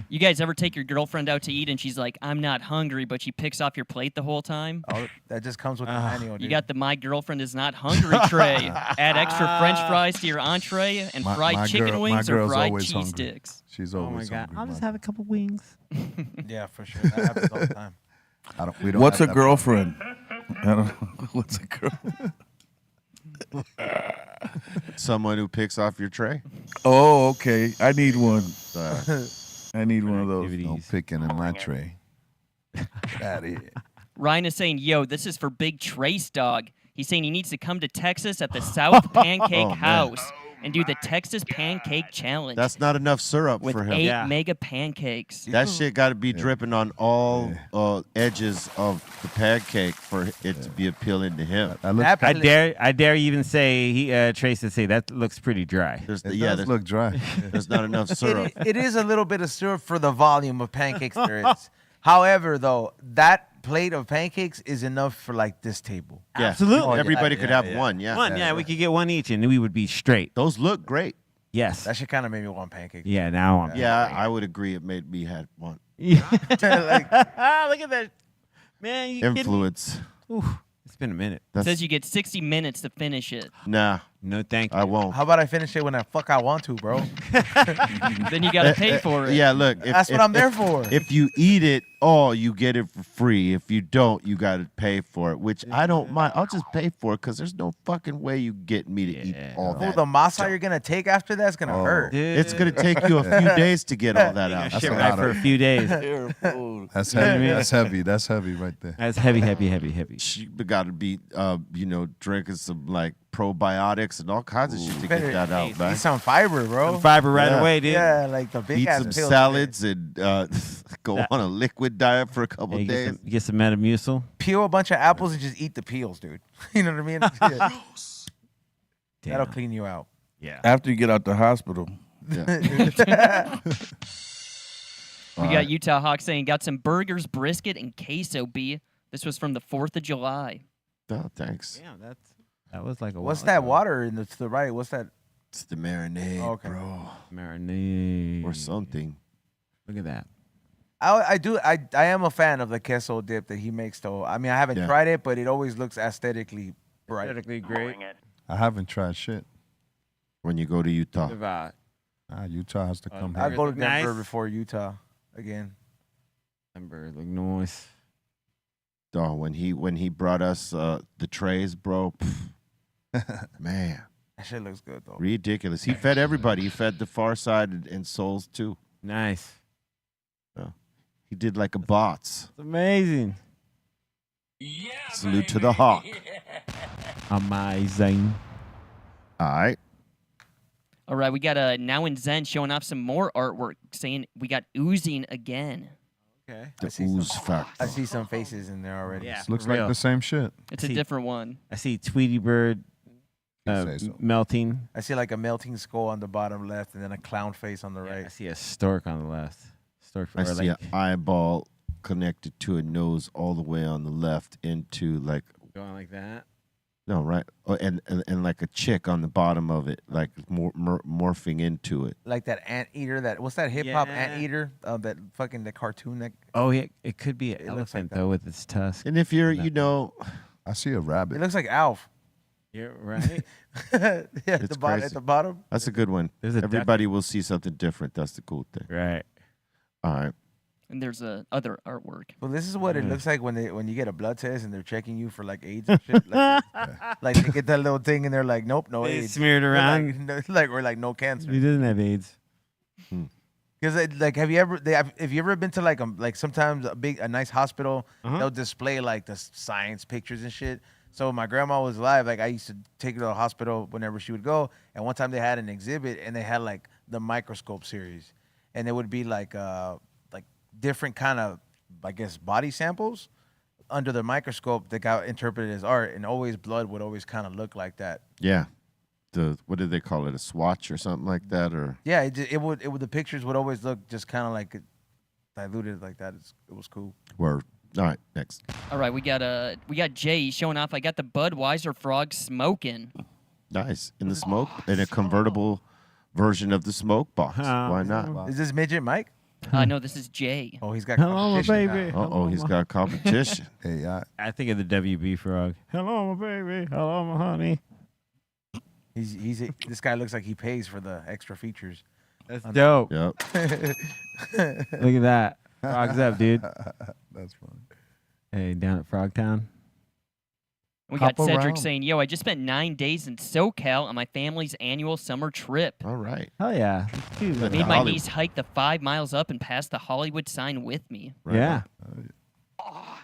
[SPEAKER 6] You guys ever take your girlfriend out to eat and she's like, "I'm not hungry," but she picks off your plate the whole time?
[SPEAKER 5] All that just comes with the manual.
[SPEAKER 6] You
[SPEAKER 5] Dude.
[SPEAKER 6] got the "My girlfriend is not hungry" tray. Add extra French fries to your entree and fried chicken wings or
[SPEAKER 7] girl's
[SPEAKER 6] fried
[SPEAKER 7] always
[SPEAKER 6] cheese
[SPEAKER 7] hungry.
[SPEAKER 6] sticks.
[SPEAKER 7] She's
[SPEAKER 4] Oh my
[SPEAKER 7] always
[SPEAKER 4] god!
[SPEAKER 7] hungry.
[SPEAKER 4] I'll just
[SPEAKER 7] man.
[SPEAKER 4] have a couple wings.
[SPEAKER 5] Yeah, for sure. That happens all the time.
[SPEAKER 7] We don't
[SPEAKER 8] What's a
[SPEAKER 7] have that-
[SPEAKER 8] girlfriend? I don't know. What's a girl?
[SPEAKER 7] Someone who picks off your tray.
[SPEAKER 8] Oh, okay. I need one. I need one of those.
[SPEAKER 4] Activities.
[SPEAKER 7] No picking in my tray. Get out of here.
[SPEAKER 6] Ryan is saying, "Yo, this is for Big Trace Dog." He's saying he needs to come to Texas at the South Pancake
[SPEAKER 7] man.
[SPEAKER 6] House and do the Texas Pancake Challenge
[SPEAKER 7] That's not enough syrup
[SPEAKER 6] with
[SPEAKER 7] for him.
[SPEAKER 6] 8
[SPEAKER 4] Yeah.
[SPEAKER 6] mega pancakes.
[SPEAKER 7] That shit got to be dripping on all edges of the pancake for it to be appealing to him.
[SPEAKER 8] I look,
[SPEAKER 5] That
[SPEAKER 4] I
[SPEAKER 5] pancake-
[SPEAKER 4] dare you even say Trace to say that looks pretty dry.
[SPEAKER 7] There's,
[SPEAKER 8] it
[SPEAKER 7] yeah,
[SPEAKER 8] does
[SPEAKER 7] there's,
[SPEAKER 8] look dry.
[SPEAKER 7] there's not enough syrup.
[SPEAKER 5] It is a little bit of syrup for the volume of pancakes there is. However, though, that plate of pancakes is enough for like this table.
[SPEAKER 7] Yeah.
[SPEAKER 4] Absolutely.
[SPEAKER 7] Everybody
[SPEAKER 5] Yeah,
[SPEAKER 7] could
[SPEAKER 5] yeah,
[SPEAKER 7] have
[SPEAKER 5] yeah.
[SPEAKER 7] one. Yeah.
[SPEAKER 4] One, yeah, we could get one each, and we would be straight.
[SPEAKER 7] Those look great.
[SPEAKER 4] Yes.
[SPEAKER 5] That shit kind of made me want pancakes.
[SPEAKER 4] Yeah. Now I'm.
[SPEAKER 7] Yeah, I would agree. It made me have one.
[SPEAKER 4] Yeah.
[SPEAKER 5] Like,
[SPEAKER 4] Look at that, man. You kidding me?
[SPEAKER 7] Influence.
[SPEAKER 4] Ooh, it's been a minute.
[SPEAKER 6] It says you get 60 minutes to finish it.
[SPEAKER 7] Nah,
[SPEAKER 4] No, thank you.
[SPEAKER 7] I won't.
[SPEAKER 5] how about I finish it when the fuck I want to, bro?
[SPEAKER 6] Then you got to pay for it.
[SPEAKER 7] Yeah, look.
[SPEAKER 5] That's what I'm there for.
[SPEAKER 7] If you eat it all, you get it for free. If you don't, you got to pay for it, which I don't mind. I'll just pay for it because there's no fucking way you get me to eat all
[SPEAKER 5] Oh,
[SPEAKER 7] that.
[SPEAKER 5] the masa you're gonna take after that's gonna hurt.
[SPEAKER 7] It's going to take you a few days to get all that out.
[SPEAKER 4] Shit right for a few days.
[SPEAKER 8] That's heavy. That's heavy. That's heavy right there.
[SPEAKER 4] That's heavy, heavy, heavy, heavy.
[SPEAKER 7] She got to be, drinking some like
[SPEAKER 3] probiotics and all kinds of shit to get that out, man.
[SPEAKER 5] Eat some fiber, bro.
[SPEAKER 4] Some fiber right
[SPEAKER 3] Yeah.
[SPEAKER 4] away, dude.
[SPEAKER 5] Yeah, like the big
[SPEAKER 3] Eat
[SPEAKER 5] ass
[SPEAKER 3] some
[SPEAKER 5] pills.
[SPEAKER 3] salads and go on a liquid diet for a couple
[SPEAKER 4] Yeah,
[SPEAKER 3] days.
[SPEAKER 4] get some Metamucil.
[SPEAKER 5] Peel a bunch of apples and just eat the peels, dude. You know what I mean? Yeah. That'll
[SPEAKER 4] Damn.
[SPEAKER 5] clean you out.
[SPEAKER 4] Yeah.
[SPEAKER 8] After you get out the hospital.
[SPEAKER 3] Yeah.
[SPEAKER 6] We got Utah Hawk saying, got some burgers, brisket, and queso, B. This was from the 4th of July.
[SPEAKER 3] Oh, thanks.
[SPEAKER 4] Damn, that was like a
[SPEAKER 5] What's
[SPEAKER 4] while
[SPEAKER 5] that
[SPEAKER 4] ago.
[SPEAKER 5] water in the, to the right? What's that?
[SPEAKER 3] It's the marinade,
[SPEAKER 5] Okay.
[SPEAKER 3] bro,
[SPEAKER 4] Marinade.
[SPEAKER 3] or something.
[SPEAKER 4] Look at that.
[SPEAKER 5] I am a fan of the queso dip that he makes, though. I mean, I haven't
[SPEAKER 3] Yeah.
[SPEAKER 5] tried it, but it always looks aesthetically bright.
[SPEAKER 4] Aesthetically great.
[SPEAKER 7] I haven't tried shit.
[SPEAKER 3] When you go to Utah,
[SPEAKER 7] Utah has to come
[SPEAKER 5] I'll
[SPEAKER 7] here.
[SPEAKER 5] go to
[SPEAKER 4] Nice.
[SPEAKER 5] Denver before Utah again.
[SPEAKER 4] Denver, look nice.
[SPEAKER 3] oh, when he brought us the trays, bro, man,
[SPEAKER 5] That shit looks good, though.
[SPEAKER 3] ridiculous. He fed everybody. He fed the Far Side and Souls too.
[SPEAKER 4] Nice.
[SPEAKER 3] He did like a bots.
[SPEAKER 4] It's amazing.
[SPEAKER 3] Salute to the Hawk.
[SPEAKER 4] Amazing.
[SPEAKER 3] All right.
[SPEAKER 6] All right, we got Now and Zen showing off some more artwork, saying we got oozing again.
[SPEAKER 5] Okay.
[SPEAKER 3] The ooze fact.
[SPEAKER 5] I see some faces in there already.
[SPEAKER 4] Yeah.
[SPEAKER 7] Looks
[SPEAKER 4] for
[SPEAKER 7] like
[SPEAKER 4] real.
[SPEAKER 7] the same shit.
[SPEAKER 6] It's a
[SPEAKER 4] See-
[SPEAKER 6] different one.
[SPEAKER 4] I see Tweety Bird
[SPEAKER 7] Say so.
[SPEAKER 4] melting.
[SPEAKER 5] I see like a melting skull on the bottom left and then a clown face on the
[SPEAKER 4] I
[SPEAKER 5] right.
[SPEAKER 4] see a stork on the left. Stork
[SPEAKER 3] I
[SPEAKER 4] or
[SPEAKER 3] see
[SPEAKER 4] like
[SPEAKER 3] an eyeball connected to a nose all the way on the left into like
[SPEAKER 4] going like that.
[SPEAKER 3] no right oh, and like a chick on the bottom of it, like morphing into it.
[SPEAKER 5] Like that anteater, what's that hip hop
[SPEAKER 4] Yeah.
[SPEAKER 5] anteater? That fucking the cartoon that
[SPEAKER 4] Oh yeah, it could be an
[SPEAKER 5] It looks like
[SPEAKER 4] elephant
[SPEAKER 5] that.
[SPEAKER 4] though with its tusk.
[SPEAKER 3] And if you're,
[SPEAKER 4] That-
[SPEAKER 3] you know,
[SPEAKER 7] I see a rabbit.
[SPEAKER 5] it looks like Alf.
[SPEAKER 4] You're right.
[SPEAKER 5] Yeah, at
[SPEAKER 3] It's
[SPEAKER 5] the bottom. At
[SPEAKER 3] crazy.
[SPEAKER 5] the bottom.
[SPEAKER 3] that's a good one.
[SPEAKER 4] There's a duck-
[SPEAKER 3] Everybody will see something different. That's the cool thing.
[SPEAKER 4] right.
[SPEAKER 3] All right.
[SPEAKER 6] And there's other artwork.
[SPEAKER 5] Well, this is what it
[SPEAKER 4] Yeah.
[SPEAKER 5] looks like when you get a blood test and they're checking you for like AIDS and shit. Like, like they get that little thing and they're like, nope, no
[SPEAKER 4] They
[SPEAKER 5] AIDS.
[SPEAKER 4] smeared
[SPEAKER 5] They're
[SPEAKER 4] around.
[SPEAKER 5] or like no cancer.
[SPEAKER 4] He doesn't have AIDS.
[SPEAKER 5] Because like, have you ever been to like sometimes a nice hospital? They'll display like the science pictures and shit. So when my grandma was alive, like I used to take her to the hospital whenever she would go. And one time they had an exhibit and they had like the microscope series, and it would be like different kind of, I guess, body samples under the microscope that got interpreted as art, and always blood would always kind of look like that.
[SPEAKER 3] Yeah. What did they call it? A swatch or something like that? Or
[SPEAKER 5] Yeah, it would the pictures would always look just kind of like diluted like that. It was cool.
[SPEAKER 3] were all right. Next.
[SPEAKER 6] All right, we got Jay showing off. I got the Budweiser frog smoking.
[SPEAKER 3] Nice. In the smoke, in a convertible version of the smoke box. Why not?
[SPEAKER 5] Is this midget Mike?
[SPEAKER 6] No, this is Jay.
[SPEAKER 5] Oh, he's got
[SPEAKER 4] Hello, my
[SPEAKER 5] competition now.
[SPEAKER 4] baby.
[SPEAKER 3] Oh, he's got competition.
[SPEAKER 7] Hey,
[SPEAKER 4] I think of the WB frog. Hello, my baby. Hello, my honey.
[SPEAKER 5] This guy looks like he pays for the extra features.
[SPEAKER 4] That's dope.
[SPEAKER 3] Yep.
[SPEAKER 4] Look at that. Frogs up, dude.
[SPEAKER 7] that's funny.
[SPEAKER 4] Hey, down at Frogtown.
[SPEAKER 6] We got
[SPEAKER 7] Hop
[SPEAKER 6] Cedric
[SPEAKER 7] around.
[SPEAKER 6] saying, yo, I just spent 9 days in SoCal on my family's annual summer trip.
[SPEAKER 3] All right.
[SPEAKER 4] Hell yeah. Dude,
[SPEAKER 3] Look
[SPEAKER 6] Made
[SPEAKER 3] at
[SPEAKER 6] my
[SPEAKER 3] Hollywood.
[SPEAKER 6] niece hike the 5 miles up and past the Hollywood sign with me.
[SPEAKER 3] Right
[SPEAKER 4] yeah.
[SPEAKER 3] on.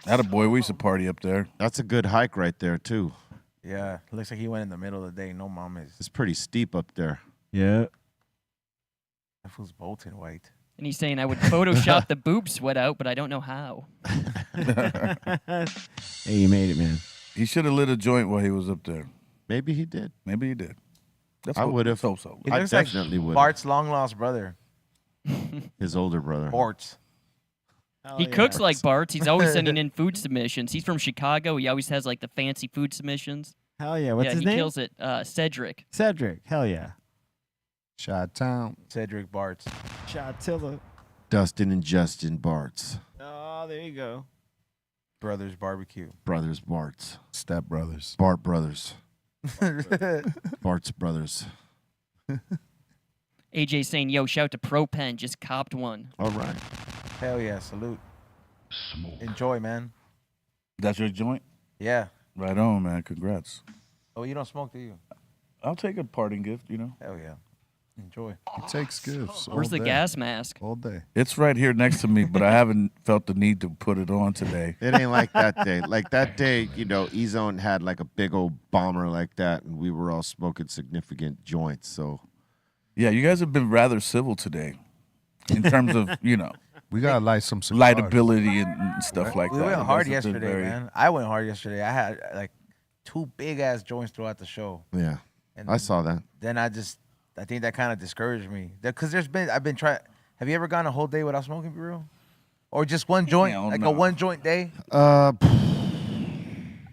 [SPEAKER 8] That a boy. We used to party up there.
[SPEAKER 3] That's a good hike right there too.
[SPEAKER 5] Yeah, looks like he went in the middle of the day. No mames.
[SPEAKER 3] It's pretty steep up there.
[SPEAKER 4] Yeah.
[SPEAKER 5] That fool's Bolton White.
[SPEAKER 6] And he's saying, I would Photoshop the boob sweat out, but I don't know how.
[SPEAKER 4] Hey, you made it, man.
[SPEAKER 8] He should have lit a joint while he was up there.
[SPEAKER 3] Maybe he did.
[SPEAKER 8] Maybe he did. That's
[SPEAKER 3] I
[SPEAKER 8] what-
[SPEAKER 3] would've.
[SPEAKER 8] So so.
[SPEAKER 5] He
[SPEAKER 3] I
[SPEAKER 5] looks
[SPEAKER 3] definitely
[SPEAKER 5] like
[SPEAKER 3] would.
[SPEAKER 5] Bart's long lost brother.
[SPEAKER 3] His older brother.
[SPEAKER 5] Bart's.
[SPEAKER 6] He cooks like Bart's. He's always sending in food submissions. He's from Chicago. He always has like the fancy food submissions.
[SPEAKER 4] Hell yeah. What's
[SPEAKER 6] yeah,
[SPEAKER 4] his
[SPEAKER 6] he
[SPEAKER 4] name?
[SPEAKER 6] kills it. Cedric.
[SPEAKER 4] Cedric. Hell yeah.
[SPEAKER 7] Shot Town.
[SPEAKER 5] Cedric Bart's.
[SPEAKER 4] Shotilla.
[SPEAKER 3] Dustin and Justin Bartz.
[SPEAKER 4] Oh, there you go.
[SPEAKER 5] Brothers Barbecue.
[SPEAKER 3] Brothers Bartz.
[SPEAKER 7] Step Brothers.
[SPEAKER 3] Bart Brothers. Bart's Brothers.
[SPEAKER 6] AJ saying, yo, shout to Pro Pen. Just copped one.
[SPEAKER 3] All right.
[SPEAKER 5] Hell yeah, salute.
[SPEAKER 9] Smoke.
[SPEAKER 5] Enjoy, man.
[SPEAKER 8] That's your joint.
[SPEAKER 5] Yeah.
[SPEAKER 8] Right on, man. Congrats.
[SPEAKER 5] Oh, you don't smoke, do you?
[SPEAKER 8] I'll take a parting gift. You know.
[SPEAKER 5] Hell yeah. Enjoy.
[SPEAKER 7] He takes gifts.
[SPEAKER 6] Where's
[SPEAKER 7] all
[SPEAKER 6] the
[SPEAKER 7] day.
[SPEAKER 6] gas mask?
[SPEAKER 7] All day.
[SPEAKER 8] It's right here next to me, but I haven't felt the need to put it on today.
[SPEAKER 3] It ain't like that day. Like that day, you know, E-Zone had like a big old bomber like that, and we were all smoking significant joints. So
[SPEAKER 8] Yeah, you guys have been rather civil today in terms of, you know,
[SPEAKER 7] We gotta light some cigars.
[SPEAKER 8] lightability and stuff like
[SPEAKER 5] We
[SPEAKER 8] that.
[SPEAKER 5] went
[SPEAKER 8] You
[SPEAKER 5] hard
[SPEAKER 8] guys have been
[SPEAKER 5] yesterday,
[SPEAKER 8] very-
[SPEAKER 5] man. I went hard yesterday. I had like 2 big ass joints throughout the show.
[SPEAKER 3] yeah,
[SPEAKER 5] And
[SPEAKER 3] I saw that.
[SPEAKER 5] then I think that kind of discouraged me. Because I've been trying. Have you ever gone a whole day without smoking, for real? Or just one joint,
[SPEAKER 8] Hell
[SPEAKER 5] like
[SPEAKER 8] no.
[SPEAKER 5] a 1 joint day?
[SPEAKER 3] Uh,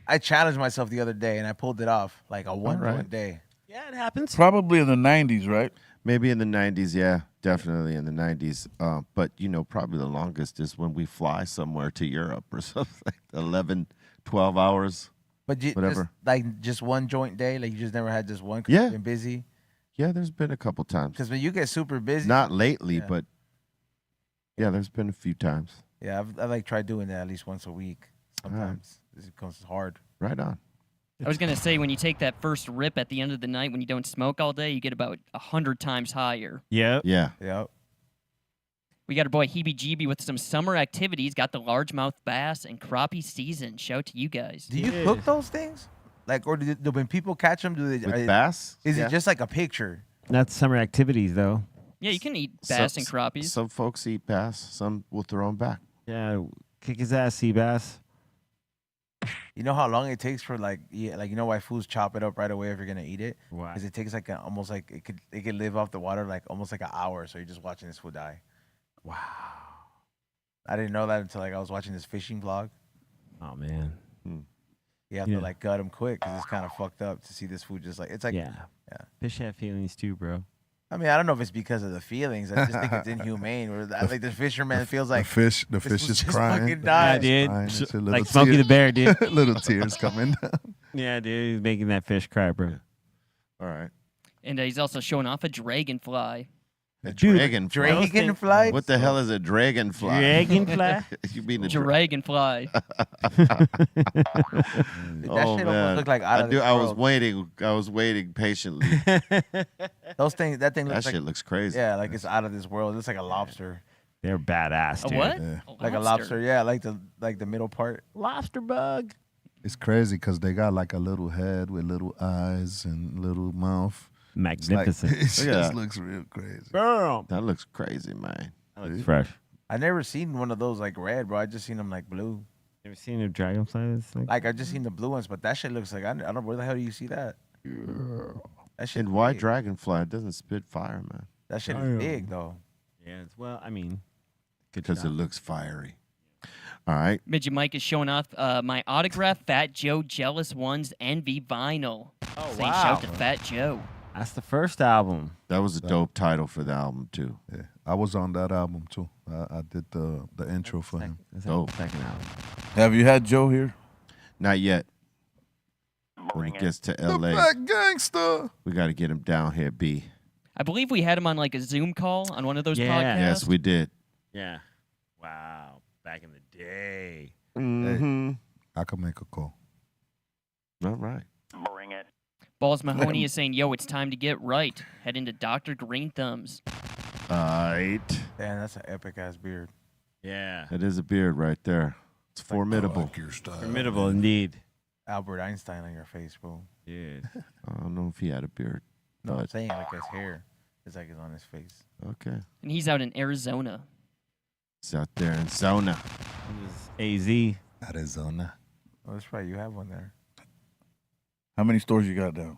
[SPEAKER 5] I challenged myself the other day and I pulled it off, like a 1
[SPEAKER 3] right.
[SPEAKER 5] joint day.
[SPEAKER 4] Yeah, it happens.
[SPEAKER 8] Probably in the 90s, right?
[SPEAKER 3] maybe in the 90s, yeah, definitely in the 90s. But you know, probably the longest is when we fly somewhere to Europe or something, like 11, 12 hours.
[SPEAKER 5] But
[SPEAKER 3] Whatever.
[SPEAKER 5] just 1 joint day, like you just never had just one. 'Cause
[SPEAKER 3] Yeah.
[SPEAKER 5] you've been busy.
[SPEAKER 3] Yeah, there's been a couple times.
[SPEAKER 5] Because when you get super busy,
[SPEAKER 3] Not lately,
[SPEAKER 5] Yeah.
[SPEAKER 3] but yeah, there's been a few times.
[SPEAKER 5] yeah, I like tried doing that at least once a week. Sometimes it becomes hard.
[SPEAKER 3] Right on.
[SPEAKER 6] I was gonna say when you take that first rip at the end of the night when you don't smoke all day, you get about 100 times higher.
[SPEAKER 4] Yep.
[SPEAKER 3] Yeah.
[SPEAKER 5] Yep.
[SPEAKER 6] We got our boy Heebie Jeebie with some summer activities. Got the largemouth bass and crappie season. Shout to you guys.
[SPEAKER 5] Do you cook those things? Like, or do when people catch them, do they?
[SPEAKER 3] With bass?
[SPEAKER 5] Is
[SPEAKER 3] Yeah.
[SPEAKER 5] it just like a picture?
[SPEAKER 4] That's summer activities, though.
[SPEAKER 6] Yeah, you can eat bass
[SPEAKER 3] Some-
[SPEAKER 6] and crappies.
[SPEAKER 3] Some folks eat bass. Some will throw them back.
[SPEAKER 4] Yeah, kick his ass, sea bass.
[SPEAKER 5] You know how long it takes for like you know why fools chop it up right away if you're gonna eat it?
[SPEAKER 4] Why?
[SPEAKER 5] Because it takes like almost like it could live off the water like almost like an hour. So you're just watching this fool die.
[SPEAKER 4] Wow.
[SPEAKER 5] I didn't know that until like I was watching this fishing vlog.
[SPEAKER 4] Oh man.
[SPEAKER 5] You have
[SPEAKER 4] Yeah.
[SPEAKER 5] to like gut him quick because it's kind of fucked up to see this food just like it's like
[SPEAKER 4] Yeah.
[SPEAKER 5] yeah.
[SPEAKER 4] Fish have feelings too, bro.
[SPEAKER 5] I mean I don't know if it's because of the feelings. I just think it's inhumane. Where I think the fisherman feels like
[SPEAKER 7] the fish
[SPEAKER 5] this
[SPEAKER 7] is
[SPEAKER 5] fool just
[SPEAKER 7] crying.
[SPEAKER 5] fucking died.
[SPEAKER 4] Yeah,
[SPEAKER 7] Crying and
[SPEAKER 4] dude.
[SPEAKER 7] shit, little
[SPEAKER 4] Like Smokey the
[SPEAKER 7] tears-
[SPEAKER 4] Bear, dude.
[SPEAKER 7] little tears coming down.
[SPEAKER 4] Yeah, dude. He's making that fish cry, bro.
[SPEAKER 3] All right.
[SPEAKER 6] And he's also showing off a dragonfly.
[SPEAKER 3] A
[SPEAKER 4] Dude,
[SPEAKER 3] dragonfly.
[SPEAKER 5] Dragonfly?
[SPEAKER 3] What the hell is a dragonfly?
[SPEAKER 4] Dragonfly?
[SPEAKER 3] You mean a
[SPEAKER 6] Dragonfly.
[SPEAKER 5] Dude, that shit almost looked like out of this
[SPEAKER 3] I was
[SPEAKER 5] world.
[SPEAKER 3] waiting. I was waiting patiently.
[SPEAKER 5] Those things, that thing
[SPEAKER 3] That
[SPEAKER 5] looks
[SPEAKER 3] shit
[SPEAKER 5] like
[SPEAKER 3] looks crazy.
[SPEAKER 5] yeah, like it's out of this world. It looks like a lobster,
[SPEAKER 4] They're badass,
[SPEAKER 6] A
[SPEAKER 4] dude.
[SPEAKER 6] what?
[SPEAKER 7] Yeah.
[SPEAKER 5] like a lobster. Yeah, like the middle part.
[SPEAKER 4] Lobster bug.
[SPEAKER 7] It's crazy because they got like a little head with little eyes and little mouth. It's like,
[SPEAKER 4] Magnificent.
[SPEAKER 7] it just
[SPEAKER 3] Look at that.
[SPEAKER 7] looks real crazy.
[SPEAKER 4] Boom.
[SPEAKER 3] That looks crazy, man.
[SPEAKER 4] That looks fresh.
[SPEAKER 5] I never seen one of those like red, bro. I just seen them like blue.
[SPEAKER 4] You ever seen a dragonfly? That's
[SPEAKER 5] Like I just seen the blue ones, but that shit looks like I don't know where the hell do you see that? That shit.
[SPEAKER 3] And why
[SPEAKER 5] big.
[SPEAKER 3] dragonfly? It doesn't spit fire, man.
[SPEAKER 5] That shit
[SPEAKER 4] Damn.
[SPEAKER 5] is big though.
[SPEAKER 4] yeah, it's, well, I mean, good
[SPEAKER 3] Because it
[SPEAKER 4] job.
[SPEAKER 3] looks fiery. All right.
[SPEAKER 6] Midget Mike is showing off my autograph Fat Joe Jealous Ones Envy vinyl.
[SPEAKER 5] Oh
[SPEAKER 6] Saying shout to Fat Joe.
[SPEAKER 4] That's the first album.
[SPEAKER 3] That was a dope title for the album, too.
[SPEAKER 7] Yeah, I was on that album too. I did the intro for him.
[SPEAKER 4] That's
[SPEAKER 3] Dope.
[SPEAKER 4] the second album.
[SPEAKER 8] Have you had Joe here?
[SPEAKER 3] Not yet. When he gets to
[SPEAKER 7] The
[SPEAKER 3] L.A.,
[SPEAKER 7] black gangster.
[SPEAKER 3] we got to get him down here, B.
[SPEAKER 6] I believe we had him on like a Zoom call on one of those
[SPEAKER 4] Yeah.
[SPEAKER 6] podcasts.
[SPEAKER 3] Yes, we did.
[SPEAKER 4] Yeah. Wow. Back in the day.
[SPEAKER 3] Mm-hmm.
[SPEAKER 7] I could make a call.
[SPEAKER 3] All right.
[SPEAKER 6] Balls Mahoney is saying, yo, it's time to get right. Head into Dr. Greenthumbs.
[SPEAKER 3] All right.
[SPEAKER 5] Damn, that's an epic ass beard.
[SPEAKER 4] Yeah.
[SPEAKER 3] That is a beard right there. It's formidable.
[SPEAKER 4] Formidable indeed.
[SPEAKER 5] Albert Einstein on your face, bro.
[SPEAKER 4] Dude.
[SPEAKER 3] I don't know if he had a beard.
[SPEAKER 5] No, I'm
[SPEAKER 3] But,
[SPEAKER 5] saying like his hair. It's like it's on his face.
[SPEAKER 3] okay.
[SPEAKER 6] And he's out in Arizona.
[SPEAKER 3] It's out there in Zona.
[SPEAKER 4] AZ.
[SPEAKER 7] Arizona.
[SPEAKER 5] Oh, that's right. You have one there.
[SPEAKER 8] How many stores you got down?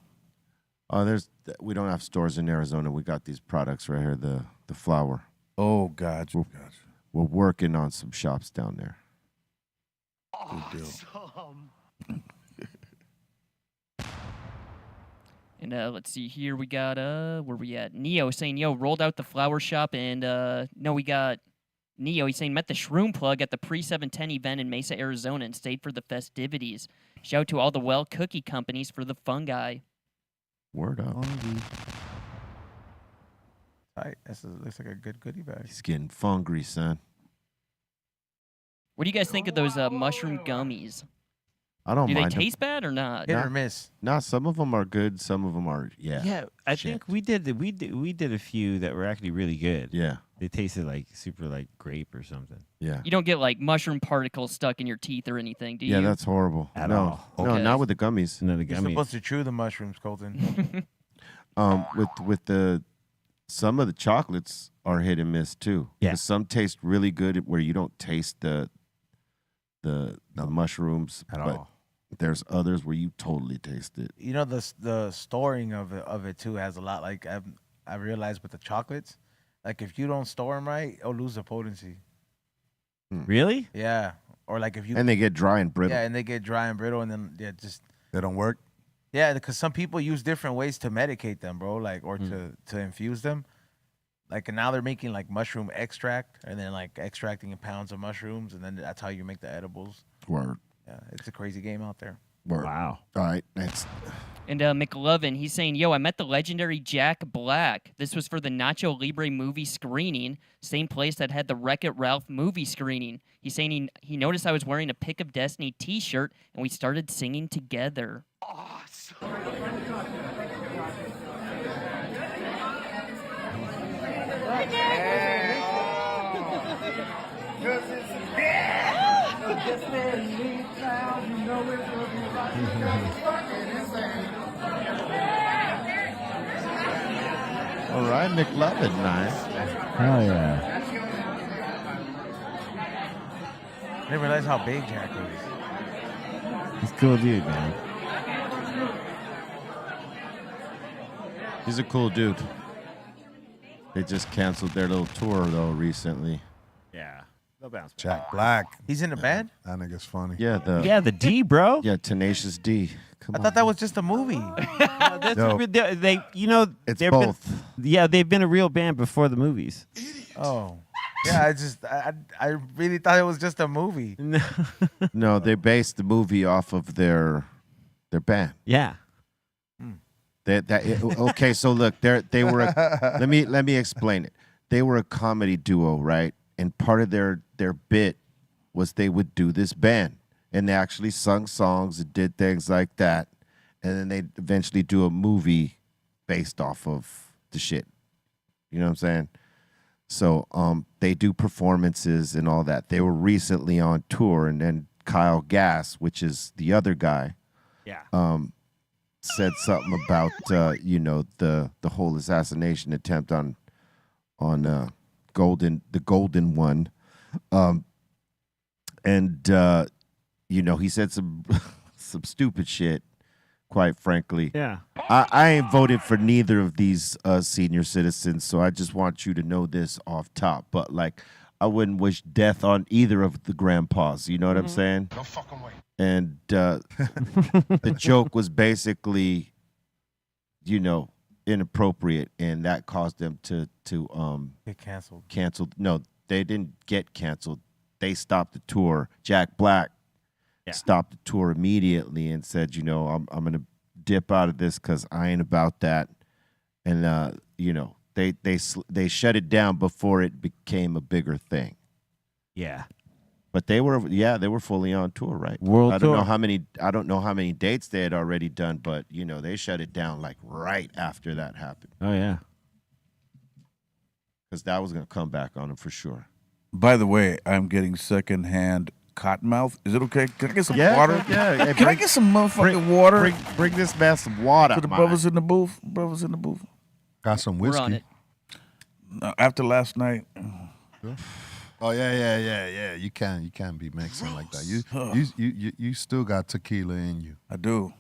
[SPEAKER 3] Oh, we don't have stores in Arizona. We got these products right here, the flour.
[SPEAKER 8] Oh, gotcha.
[SPEAKER 3] We're working on some shops down there.
[SPEAKER 8] Good deal.
[SPEAKER 6] And let's see here. We got, where we at? Neo saying, yo, rolled out the flower shop. And no, we got Neo. He's saying, met the Shroom Plug at the pre-710 event in Mesa, Arizona and stayed for the festivities. Shout out to all the Well Cookie companies for the fungi.
[SPEAKER 3] Word up.
[SPEAKER 5] Tight. Looks like a good goodie bag.
[SPEAKER 3] He's getting fungry, son.
[SPEAKER 6] What do you guys think of those mushroom gummies?
[SPEAKER 3] I don't
[SPEAKER 6] Do they
[SPEAKER 3] mind them.
[SPEAKER 6] taste bad or not?
[SPEAKER 5] Hit or miss.
[SPEAKER 3] No, some of them are good. Some of them are
[SPEAKER 4] I
[SPEAKER 3] shit.
[SPEAKER 4] think we did a few that were actually really good.
[SPEAKER 3] Yeah,
[SPEAKER 4] They tasted like super like grape or something.
[SPEAKER 3] yeah.
[SPEAKER 6] You don't get like mushroom particles stuck in your teeth or anything, do you?
[SPEAKER 3] Yeah, that's horrible.
[SPEAKER 4] At
[SPEAKER 3] no,
[SPEAKER 4] all.
[SPEAKER 3] no,
[SPEAKER 6] Okay.
[SPEAKER 3] not with the gummies.
[SPEAKER 4] Another
[SPEAKER 5] You're
[SPEAKER 4] gummy.
[SPEAKER 5] supposed to chew the mushrooms, Colton.
[SPEAKER 3] With the some of the chocolates are hit and miss too.
[SPEAKER 4] Yeah.
[SPEAKER 3] 'Cause some taste really good where you don't taste the mushrooms
[SPEAKER 4] At
[SPEAKER 3] but
[SPEAKER 4] all.
[SPEAKER 3] There's others where you totally taste it.
[SPEAKER 5] You know, the storing of it too has a lot. Like I realized with the chocolates, like if you don't store them right, it'll lose the potency.
[SPEAKER 4] Really?
[SPEAKER 5] Yeah, or like if you
[SPEAKER 3] And they get dry and brittle.
[SPEAKER 5] yeah, and they get dry and brittle, and then just
[SPEAKER 7] They don't work.
[SPEAKER 5] yeah, because some people use different ways to medicate them, bro. Like or to infuse them. Like and now they're making like mushroom extract, and then like extracting pounds of mushrooms, and then that's how you make the edibles.
[SPEAKER 3] Word.
[SPEAKER 5] Yeah, it's a crazy game out there.
[SPEAKER 3] Word.
[SPEAKER 4] Wow.
[SPEAKER 3] All right, next.
[SPEAKER 6] And McLovin, he's saying, yo, I met the legendary Jack Black. This was for the Nacho Libre movie screening, same place that had the Wreck-It Ralph movie screening. He's saying he noticed I was wearing a Pick of Destiny t-shirt, and we started singing together.
[SPEAKER 3] All right, McLovin, nice.
[SPEAKER 4] Hell yeah.
[SPEAKER 5] I didn't realize how big Jack is.
[SPEAKER 4] He's a cool dude, man.
[SPEAKER 3] He's a cool dude. They just canceled their little tour though recently.
[SPEAKER 4] Yeah. They'll bounce back.
[SPEAKER 7] Jack Black.
[SPEAKER 5] He's in the band?
[SPEAKER 7] That nigga's funny.
[SPEAKER 3] Yeah,
[SPEAKER 4] The D, bro.
[SPEAKER 3] yeah, Tenacious D. Come
[SPEAKER 5] I
[SPEAKER 3] on.
[SPEAKER 5] thought that was just a movie.
[SPEAKER 4] That's
[SPEAKER 7] Yo.
[SPEAKER 4] they
[SPEAKER 3] It's
[SPEAKER 4] they've
[SPEAKER 3] both.
[SPEAKER 4] they've been a real band before the movies.
[SPEAKER 5] Oh. Yeah, I really thought it was just a movie.
[SPEAKER 3] No, they based the movie off of their band.
[SPEAKER 4] Yeah.
[SPEAKER 3] Okay, so look, they were. Let me explain it. They were a comedy duo, right? And part of their bit was they would do this band, and they actually sung songs and did things like that, and then they eventually do a movie based off of the shit. You know what I'm saying? So they do performances and all that. They were recently on tour, and then Kyle Gass, which is the other guy,
[SPEAKER 4] Yeah.
[SPEAKER 3] said something about the whole assassination attempt on the golden one, and he said some some stupid shit, quite frankly.
[SPEAKER 4] Yeah.
[SPEAKER 3] I ain't voted for neither of these senior citizens, so I just want you to know this off top. But like, I wouldn't wish death on either of the grandpas. You know what I'm saying?
[SPEAKER 2] No fucking way.
[SPEAKER 3] And the joke was basically, inappropriate, and that caused them to
[SPEAKER 5] Get canceled.
[SPEAKER 3] cancel. No, they didn't get canceled. They stopped the tour. Jack Black stopped the tour immediately and said, I'm gonna dip out of this because I ain't about that. And they shut it down before it became a bigger thing.
[SPEAKER 4] Yeah.
[SPEAKER 3] But they were fully on tour, right?
[SPEAKER 4] World
[SPEAKER 3] I don't
[SPEAKER 4] tour.
[SPEAKER 3] I don't know how many dates they had already done, but they shut it down like right after that happened,
[SPEAKER 4] Oh yeah.
[SPEAKER 3] because that was gonna come back on them for sure.
[SPEAKER 8] By the way, I'm getting secondhand cottonmouth. Is it okay? Can I get some water?
[SPEAKER 3] Yeah. Hey,
[SPEAKER 8] Can I get some motherfucking water
[SPEAKER 3] Bring this man some water.
[SPEAKER 8] to the
[SPEAKER 3] man.
[SPEAKER 8] brothers in the booth? Brothers in the booth.
[SPEAKER 7] Got some
[SPEAKER 6] We're
[SPEAKER 7] whiskey.
[SPEAKER 6] on it.
[SPEAKER 8] After last night,
[SPEAKER 7] Oh yeah. You can't be mixing like that. You still got tequila in you.
[SPEAKER 8] I do.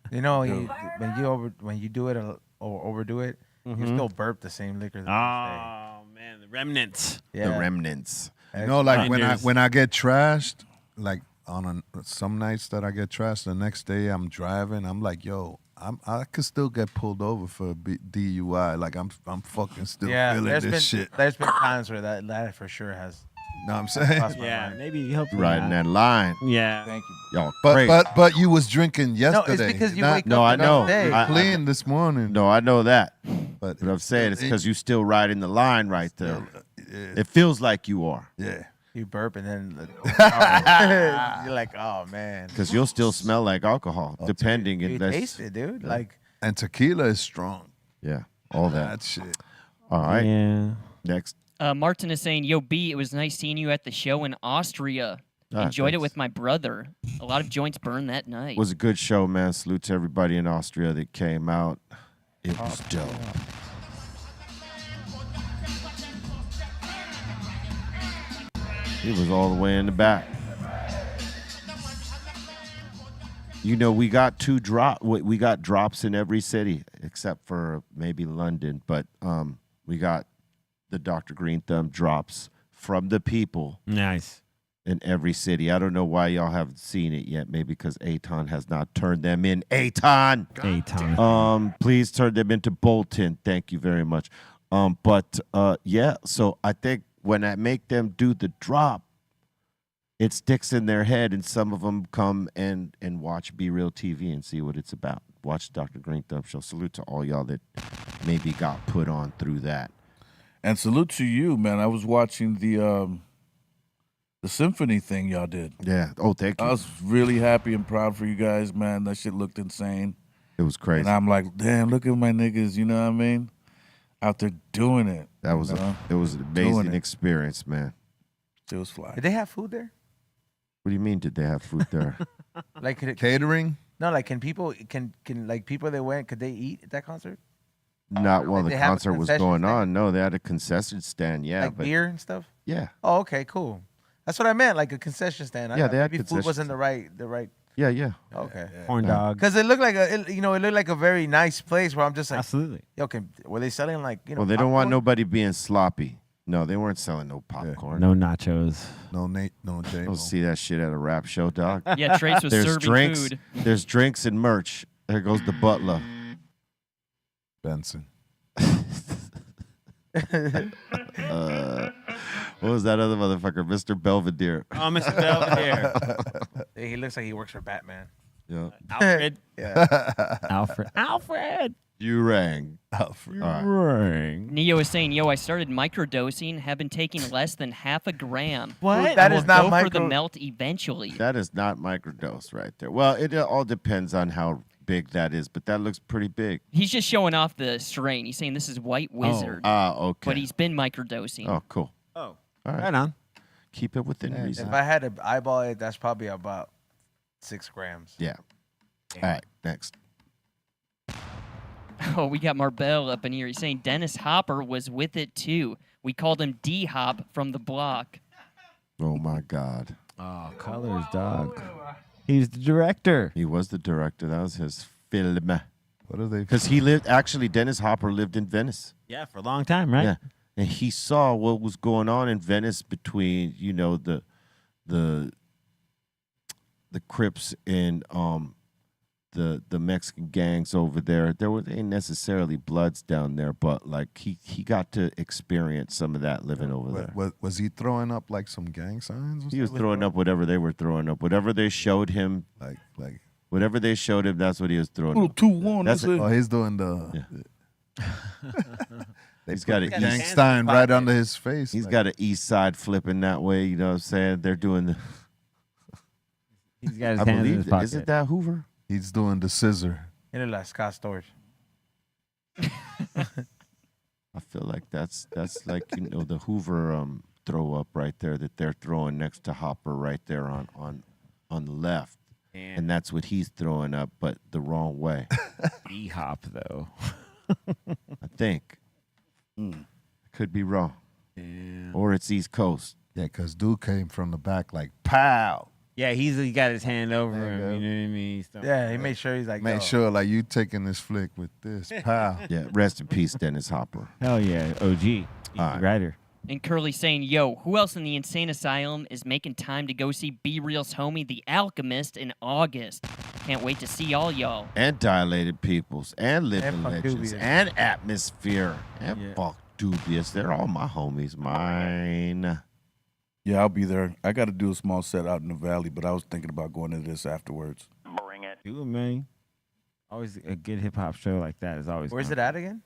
[SPEAKER 5] When you do it or overdo it, you still burp the same liquor the next
[SPEAKER 4] Oh man, the remnants.
[SPEAKER 5] day.
[SPEAKER 3] The
[SPEAKER 5] Yeah.
[SPEAKER 3] remnants.
[SPEAKER 7] You know, like
[SPEAKER 4] Grinders.
[SPEAKER 7] when I get trashed, like on some nights that I get trashed, the next day I'm driving, I'm like, yo, I could still get pulled over for a DUI. Like I'm fucking still feeling this shit.
[SPEAKER 5] There's been times where that for sure has
[SPEAKER 7] Know what I'm saying?
[SPEAKER 5] crossed my
[SPEAKER 4] Yeah,
[SPEAKER 5] mind.
[SPEAKER 4] maybe hopefully
[SPEAKER 3] Riding
[SPEAKER 4] not.
[SPEAKER 3] that line.
[SPEAKER 4] Yeah.
[SPEAKER 5] Thank you.
[SPEAKER 3] Y'all crazy.
[SPEAKER 7] But you was drinking yesterday.
[SPEAKER 5] No, it's because you
[SPEAKER 7] Not-
[SPEAKER 5] wake
[SPEAKER 3] No,
[SPEAKER 5] up
[SPEAKER 3] I
[SPEAKER 5] the
[SPEAKER 3] know.
[SPEAKER 5] next day.
[SPEAKER 3] I-
[SPEAKER 7] clean this morning.
[SPEAKER 3] No, I know that.
[SPEAKER 7] But
[SPEAKER 3] But I'm saying it's because you still riding the line right there.
[SPEAKER 7] yeah,
[SPEAKER 3] It feels like you are.
[SPEAKER 7] yeah.
[SPEAKER 5] You burp and then you're like, oh man.
[SPEAKER 3] Because you'll still smell like alcohol, depending.
[SPEAKER 5] You
[SPEAKER 3] and that's-
[SPEAKER 5] taste it, dude. Like
[SPEAKER 7] And tequila is strong.
[SPEAKER 3] Yeah, all that.
[SPEAKER 7] That shit.
[SPEAKER 3] All right.
[SPEAKER 4] Yeah.
[SPEAKER 3] Next.
[SPEAKER 6] Martin is saying, "Yo, B, it was nice seeing you at the show in Austria. Enjoyed it
[SPEAKER 3] thanks.
[SPEAKER 6] with my brother. A lot of joints burned that night."
[SPEAKER 3] It was a good show, man. Salute to everybody in Austria that came out. It was dope. It was all the way in the back. You know, we got we got drops in every city except for maybe London, but we got the Dr. Greenthumb drops from the people
[SPEAKER 4] Nice.
[SPEAKER 3] in every city. I don't know why y'all haven't seen it yet. Maybe because Aton has not turned them in. Aton! Please turn them into Bolton. Thank you very much. Yeah, so I think when I make them do the drop, it sticks in their head, and some of them come and watch Be Real TV and see what it's about. Watch Dr. Greenthumb Show. Salute to all y'all that maybe got put on through that.
[SPEAKER 8] And salute to you, man. I was watching the symphony thing y'all did.
[SPEAKER 3] Yeah. Oh, thank you.
[SPEAKER 8] I was really happy and proud for you guys, man. That shit looked insane.
[SPEAKER 3] It was crazy.
[SPEAKER 8] And I'm like, damn, look at my niggas, you know what I mean? Out there doing it.
[SPEAKER 3] It was an amazing experience, man.
[SPEAKER 8] It was fly.
[SPEAKER 5] did they have food there?
[SPEAKER 3] What do you mean? Did they have food there?
[SPEAKER 5] Like
[SPEAKER 7] Catering?
[SPEAKER 5] No, like can people like people that went, could they eat at that concert?
[SPEAKER 3] Not while
[SPEAKER 5] Like
[SPEAKER 3] the
[SPEAKER 5] they have a
[SPEAKER 3] concert was
[SPEAKER 5] concession
[SPEAKER 3] going
[SPEAKER 5] stand?
[SPEAKER 3] on. No, they had a concession stand. Yeah,
[SPEAKER 5] Like
[SPEAKER 3] but
[SPEAKER 5] beer and stuff?
[SPEAKER 3] yeah,
[SPEAKER 5] Oh, okay, cool. That's what I meant, like a concession stand.
[SPEAKER 3] Yeah, they had
[SPEAKER 5] maybe food
[SPEAKER 3] concession
[SPEAKER 5] wasn't the right
[SPEAKER 3] yeah.
[SPEAKER 5] okay.
[SPEAKER 4] Corn dog.
[SPEAKER 5] Because it looked like it looked like a very nice place where I'm just like,
[SPEAKER 4] Absolutely.
[SPEAKER 5] yo, were they selling like
[SPEAKER 3] Well, they don't want
[SPEAKER 5] popcorn?
[SPEAKER 3] nobody being sloppy. No, they weren't selling no popcorn.
[SPEAKER 4] No nachos.
[SPEAKER 7] No Nate, no J.
[SPEAKER 3] Don't see that shit at a rap show, dog.
[SPEAKER 6] Yeah, Trace was
[SPEAKER 3] There's
[SPEAKER 6] serving
[SPEAKER 3] drinks.
[SPEAKER 6] food.
[SPEAKER 3] There's drinks and merch. There goes the butler.
[SPEAKER 7] Benson.
[SPEAKER 3] What was that other motherfucker, Mr. Belvedere?
[SPEAKER 4] Oh, Mr. Belvedere.
[SPEAKER 5] He looks like he works for Batman.
[SPEAKER 3] Yeah.
[SPEAKER 4] Alfred.
[SPEAKER 5] Yeah.
[SPEAKER 4] Alfred.
[SPEAKER 3] You rang.
[SPEAKER 7] Alfred.
[SPEAKER 3] All right.
[SPEAKER 4] Ring.
[SPEAKER 6] Neo is saying, "Yo, I started microdosing, have been taking less than half a gram.
[SPEAKER 5] What?
[SPEAKER 6] I
[SPEAKER 5] That
[SPEAKER 6] will
[SPEAKER 5] is not
[SPEAKER 6] go for the
[SPEAKER 5] micro-
[SPEAKER 6] melt eventually."
[SPEAKER 3] That is not microdose right there. Well, it all depends on how big that is, but that looks pretty big.
[SPEAKER 6] He's just showing off the strain. He's saying this is White Wizard,
[SPEAKER 3] Okay.
[SPEAKER 6] but he's been microdosing.
[SPEAKER 3] Oh, cool.
[SPEAKER 4] Oh,
[SPEAKER 3] All right.
[SPEAKER 4] right on.
[SPEAKER 3] Keep it within reason.
[SPEAKER 5] If I had to eyeball it, that's probably about 6 grams.
[SPEAKER 3] Yeah. All right. Next.
[SPEAKER 6] Oh, we got Marbell up in here. He's saying Dennis Hopper was with it too. We called him D-Hop from the block.
[SPEAKER 3] Oh my God.
[SPEAKER 4] Oh, colors, dog. He's the director.
[SPEAKER 3] He was the director. That was his film.
[SPEAKER 7] What are they?
[SPEAKER 3] Because he lived, actually, Dennis Hopper lived in Venice.
[SPEAKER 4] Yeah, for a long time, right?
[SPEAKER 3] Yeah. And he saw what was going on in Venice between, you know, the Crips and the Mexican gangs over there. There ain't necessarily Bloods down there, but like he got to experience some of that living over there.
[SPEAKER 7] Was he throwing up like some gang signs? Or
[SPEAKER 3] He was
[SPEAKER 7] something?
[SPEAKER 3] throwing up whatever they were throwing up. Whatever they showed him,
[SPEAKER 7] like.
[SPEAKER 3] whatever they showed him, that's what he was throwing
[SPEAKER 8] Little
[SPEAKER 3] up.
[SPEAKER 8] 2-1.
[SPEAKER 3] That's
[SPEAKER 8] That's
[SPEAKER 3] it.
[SPEAKER 7] Oh, he's doing the.
[SPEAKER 3] He's got an
[SPEAKER 7] gang
[SPEAKER 3] east,
[SPEAKER 7] sign right under his face.
[SPEAKER 3] he's
[SPEAKER 7] like,
[SPEAKER 3] got an east side flipping that way. You know what I'm saying? They're doing the.
[SPEAKER 4] He's got his
[SPEAKER 3] I
[SPEAKER 4] hands in
[SPEAKER 3] believe
[SPEAKER 4] his pocket.
[SPEAKER 3] isn't that Hoover?
[SPEAKER 7] He's doing the scissor.
[SPEAKER 5] It looked like Scott Storch.
[SPEAKER 3] I feel like that's like, you know, the Hoover throw up right there that they're throwing next to Hopper right there on the left. And that's what he's throwing up, but the wrong way.
[SPEAKER 4] D-Hop, though.
[SPEAKER 3] I think. Could be wrong.
[SPEAKER 8] Yeah.
[SPEAKER 3] Or it's East Coast.
[SPEAKER 7] Yeah, because dude came from the back like, pow.
[SPEAKER 4] Yeah, he got his hand over
[SPEAKER 7] There you
[SPEAKER 4] him.
[SPEAKER 7] go.
[SPEAKER 4] You know what I mean? He's throwing-
[SPEAKER 5] Yeah, he made sure he's like,
[SPEAKER 7] Make
[SPEAKER 5] yo.
[SPEAKER 7] sure like you taking this flick with this, pow.
[SPEAKER 3] Yeah, rest in peace, Dennis Hopper.
[SPEAKER 4] Hell yeah, OG. He's
[SPEAKER 3] All
[SPEAKER 4] the
[SPEAKER 3] right.
[SPEAKER 4] writer.
[SPEAKER 6] And Curly saying, "Yo, who else in the insane asylum is making time to go see Be Real's homie, The Alchemist, in August? Can't wait to see all y'all."
[SPEAKER 3] And Dilated Peoples. And Living
[SPEAKER 5] Fuck
[SPEAKER 3] Legends.
[SPEAKER 5] Dubious.
[SPEAKER 3] And Atmosphere. And
[SPEAKER 4] Yeah.
[SPEAKER 3] Fuck Dubious. They're all my homies. Mine.
[SPEAKER 8] Yeah, I'll be there. I got to do a small set out in the valley, but I was thinking about going to this afterwards.
[SPEAKER 4] Do it, man. Always a good hip hop show like that is always.
[SPEAKER 5] Where's
[SPEAKER 4] fun.
[SPEAKER 5] it at again?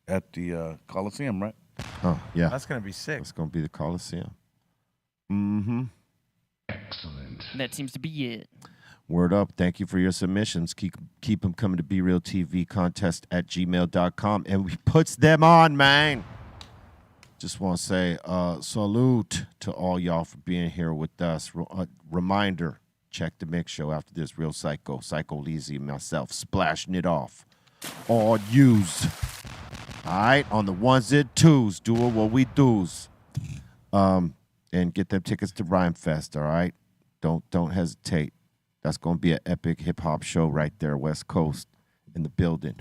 [SPEAKER 8] At the Coliseum, right?
[SPEAKER 3] Oh, yeah.
[SPEAKER 5] That's gonna be sick.
[SPEAKER 3] It's going to be the Coliseum. Mm-hmm.
[SPEAKER 9] Excellent.
[SPEAKER 6] And that seems to be it.
[SPEAKER 3] Word up. Thank you for your submissions. Keep them coming to brealtvcontest@gmail.com. And we puts them on, man. Just want to say salute to all y'all for being here with us. Reminder, check the mix show after this. Real Psycho, Psycho Leezy, and myself splashing it off. All used. All right, on the ones and twos, doing what we do's. And get them tickets to Rhyme Fest, all right? Don't hesitate. That's going to be an epic hip-hop show right there, West Coast, in the building.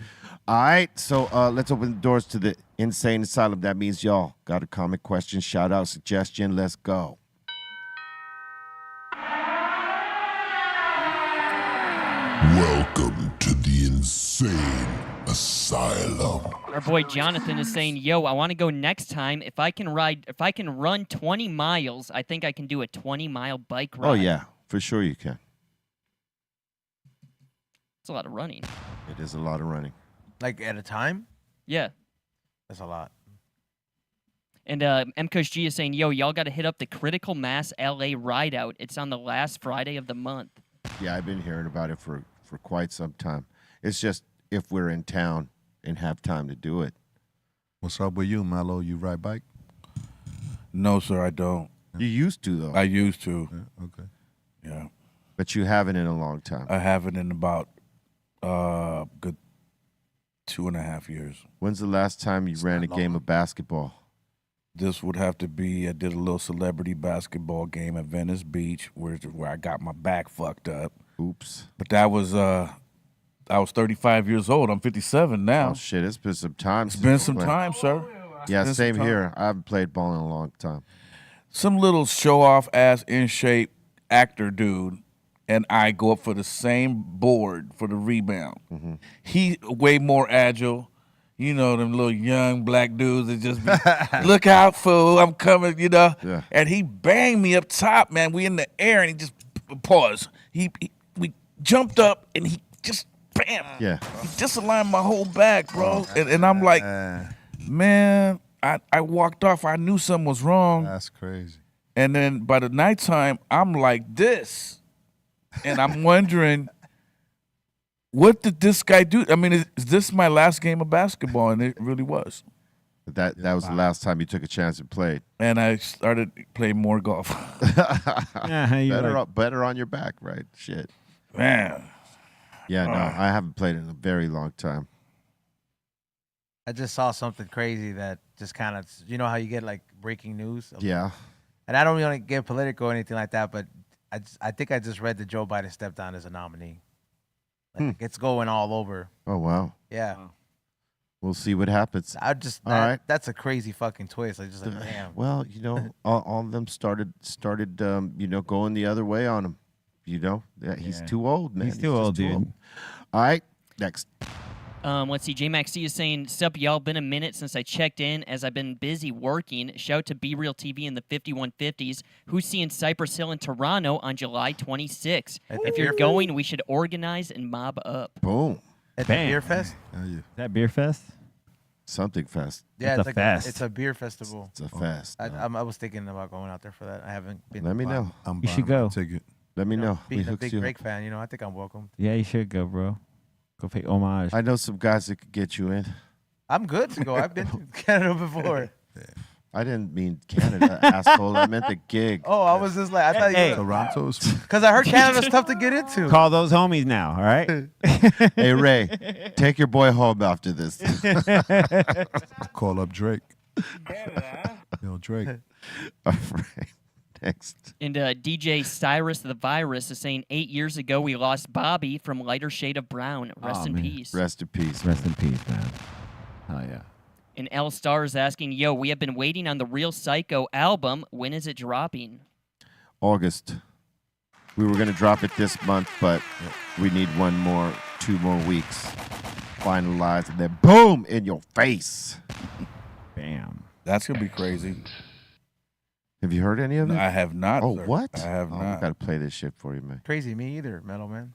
[SPEAKER 3] All right, so let's open the doors to the Insane Asylum. That means y'all got a comment, question, shout-out, suggestion. Let's go.
[SPEAKER 9] Welcome to the Insane Asylum.
[SPEAKER 6] Our boy Jonathan is saying, "Yo, I want to go next time. If I can run 20 miles, I think I can do a 20-mile bike ride."
[SPEAKER 3] Oh, yeah, for sure you can.
[SPEAKER 6] It's a lot of running.
[SPEAKER 3] It is a lot of running.
[SPEAKER 5] Like at a time?
[SPEAKER 6] Yeah.
[SPEAKER 5] That's a lot.
[SPEAKER 6] And M Coach G is saying, "Yo, y'all got to hit up the Critical Mass LA Ride Out. It's on the last Friday of the month."
[SPEAKER 3] Yeah, I've been hearing about it for quite some time. It's just if we're in town and have time to do it.
[SPEAKER 7] What's up with you, Mellow? You ride bike?
[SPEAKER 8] No, sir, I don't.
[SPEAKER 3] You used to, though.
[SPEAKER 8] I used to.
[SPEAKER 7] Yeah, okay.
[SPEAKER 8] Yeah.
[SPEAKER 3] But you haven't in a long time.
[SPEAKER 8] I haven't in about good 2.5 years.
[SPEAKER 3] When's the last time you ran a game of basketball?
[SPEAKER 8] This would have to be, I did a little celebrity basketball game at Venice Beach where I got my back fucked up.
[SPEAKER 3] Oops.
[SPEAKER 8] But that was, I was 35 years old. I'm 57 now.
[SPEAKER 3] Oh, shit. It's been some time.
[SPEAKER 8] It's been some time, sir.
[SPEAKER 3] Yeah,
[SPEAKER 8] been
[SPEAKER 3] same
[SPEAKER 8] some time.
[SPEAKER 3] here. I haven't played ball in a long time.
[SPEAKER 8] Some little show-off ass in shape actor dude and I go up for the same board for the rebound.
[SPEAKER 3] Mm-hmm.
[SPEAKER 8] He way more agile. You know, them little young black dudes that just be, look out, fool, I'm coming, you know.
[SPEAKER 3] Yeah.
[SPEAKER 8] And he banged me up top, man. We in the air, and he just paused. We jumped up, and he just, bam.
[SPEAKER 3] Yeah.
[SPEAKER 8] He disaligned my whole back, bro. And I'm like, man, I walked off. I knew something was wrong.
[SPEAKER 7] That's crazy.
[SPEAKER 8] And then by the nighttime, I'm like this. And I'm wondering, what did this guy do? I mean, is this my last game of basketball? And it really was.
[SPEAKER 3] That was the last time you took a chance and played.
[SPEAKER 8] And I started playing more golf.
[SPEAKER 3] better on your back, right? Shit.
[SPEAKER 8] Man.
[SPEAKER 3] Yeah, no, I haven't played in a very long time.
[SPEAKER 5] I just saw something crazy that just kind of, you know how you get like breaking news?
[SPEAKER 3] Yeah.
[SPEAKER 5] And I don't really get political or anything like that, but I think I just read that Joe Biden stepped down as a nominee. Like, it's going all over.
[SPEAKER 3] Oh, wow.
[SPEAKER 5] Yeah.
[SPEAKER 3] We'll see what happens.
[SPEAKER 5] All right. That's a crazy fucking twist. I just like, damn.
[SPEAKER 3] Well, you know, all of them started, you know, going the other way on him. You know, he's too old, man.
[SPEAKER 4] He's too old,
[SPEAKER 3] just
[SPEAKER 4] dude.
[SPEAKER 3] All right, next.
[SPEAKER 6] Let's see. JMaxC is saying, "Sup, y'all? Been a minute since I checked in, as I've been busy working. Shout to Be Real TV in the 5150s. Who's seeing Cypress Hill in Toronto on July 26th? If you're going, we should organize and mob up."
[SPEAKER 3] Boom.
[SPEAKER 5] At the beer fest?
[SPEAKER 3] Yeah.
[SPEAKER 4] Is that beer fest?
[SPEAKER 3] Something fest.
[SPEAKER 5] Yeah,
[SPEAKER 4] It's a fest.
[SPEAKER 5] It's a beer festival.
[SPEAKER 3] It's a fest.
[SPEAKER 5] I was thinking about going out there for that. I haven't been.
[SPEAKER 3] Let me know.
[SPEAKER 7] I'm
[SPEAKER 4] You should
[SPEAKER 7] buying my
[SPEAKER 4] go.
[SPEAKER 7] ticket.
[SPEAKER 3] Let me know. We
[SPEAKER 5] Being a
[SPEAKER 3] hooks
[SPEAKER 5] big
[SPEAKER 3] you
[SPEAKER 5] Drake
[SPEAKER 3] up.
[SPEAKER 5] fan, you know, I think I'm welcome.
[SPEAKER 4] Yeah, you should go, bro. Go pay homage.
[SPEAKER 3] I know some guys that could get you in.
[SPEAKER 5] I'm good to go. I've been to Canada before.
[SPEAKER 3] I didn't mean Canada, asshole. I meant the gig.
[SPEAKER 5] Oh, I was just like, I thought
[SPEAKER 4] Hey.
[SPEAKER 5] you
[SPEAKER 7] Toronto's.
[SPEAKER 5] because I heard Canada's tough to get into.
[SPEAKER 4] Call those homies now, all right?
[SPEAKER 3] Hey, Ray, take your boy home after this.
[SPEAKER 7] Call up Drake. Yo, Drake.
[SPEAKER 3] All right, next.
[SPEAKER 6] And DJ Cyrus the Virus is saying, 8 years ago, we lost Bobby from Lighter Shade of Brown. Rest in
[SPEAKER 4] man.
[SPEAKER 6] peace.
[SPEAKER 3] Rest in peace.
[SPEAKER 4] Rest in peace, man. Oh, yeah.
[SPEAKER 6] And L Star is asking, "Yo, we have been waiting on the Real Psycho album. When is it dropping?"
[SPEAKER 3] August. We were going to drop it this month, but we need 2 more weeks. Finalize, and then boom, in your face.
[SPEAKER 4] Bam.
[SPEAKER 8] That's going to be crazy.
[SPEAKER 3] Have you heard any of it?
[SPEAKER 8] I have not.
[SPEAKER 3] Oh,
[SPEAKER 8] sir.
[SPEAKER 3] what?
[SPEAKER 8] I have
[SPEAKER 3] I
[SPEAKER 8] not.
[SPEAKER 3] got to play this shit for you, man.
[SPEAKER 5] Crazy, me either, Mellow Man.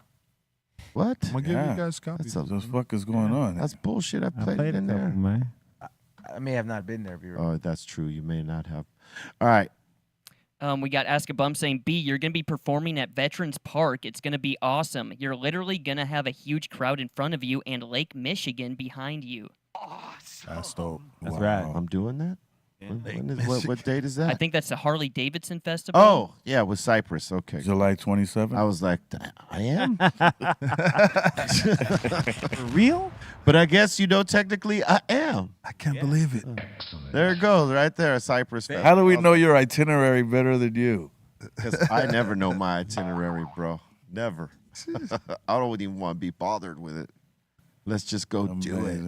[SPEAKER 3] What?
[SPEAKER 7] I'm going to give
[SPEAKER 8] Yeah.
[SPEAKER 7] you guys copies.
[SPEAKER 3] That's
[SPEAKER 8] What the fuck is going on?
[SPEAKER 3] That's bullshit. I
[SPEAKER 4] I
[SPEAKER 3] played,
[SPEAKER 4] played
[SPEAKER 3] it in
[SPEAKER 4] a
[SPEAKER 3] there.
[SPEAKER 4] couple, man.
[SPEAKER 5] I may have not been there, Bureau.
[SPEAKER 3] Oh, that's true. You may not have. All right.
[SPEAKER 6] We got Ask a Bum saying, B, you're going to be performing at Veterans Park. It's going to be awesome. You're literally going to have a huge crowd in front of you and Lake Michigan behind you.
[SPEAKER 7] That's dope.
[SPEAKER 4] That's
[SPEAKER 7] Wow.
[SPEAKER 4] right.
[SPEAKER 3] I'm doing that. What date is that?
[SPEAKER 6] I think that's the Harley Davidson Festival.
[SPEAKER 3] Oh, yeah, with Cypress. Okay.
[SPEAKER 8] July 27th.
[SPEAKER 3] I was like, I am?
[SPEAKER 4] For real?
[SPEAKER 3] But I guess, technically I am.
[SPEAKER 7] I can't believe it.
[SPEAKER 3] There it goes, right there, Cypress.
[SPEAKER 8] How do we know your itinerary better than you?
[SPEAKER 3] Because I never know my itinerary, bro. Never. I don't even want to be bothered with it. Let's just go do it.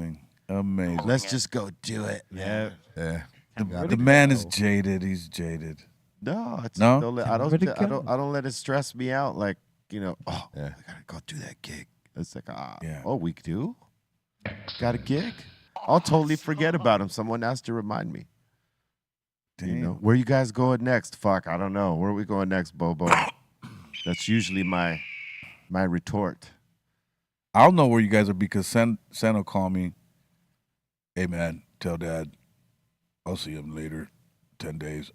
[SPEAKER 8] Amazing.
[SPEAKER 3] Let's just go do it.
[SPEAKER 4] Yeah.
[SPEAKER 7] Yeah.
[SPEAKER 8] The man is jaded. He's jaded.
[SPEAKER 3] No,
[SPEAKER 8] No?
[SPEAKER 3] I don't let it stress me out. Like,
[SPEAKER 7] Yeah.
[SPEAKER 3] I gotta go do that gig. It's like,
[SPEAKER 8] Yeah.
[SPEAKER 3] oh, we do? Got a gig? I'll totally forget about him. Someone has to remind me.
[SPEAKER 8] Damn.
[SPEAKER 3] Where you guys going next? Fuck, I don't know. Where are we going next, Bobo? That's usually my retort.
[SPEAKER 8] I'll know where you guys are because Sen will call me. Hey, man, tell Dad I'll see him later, 10 days.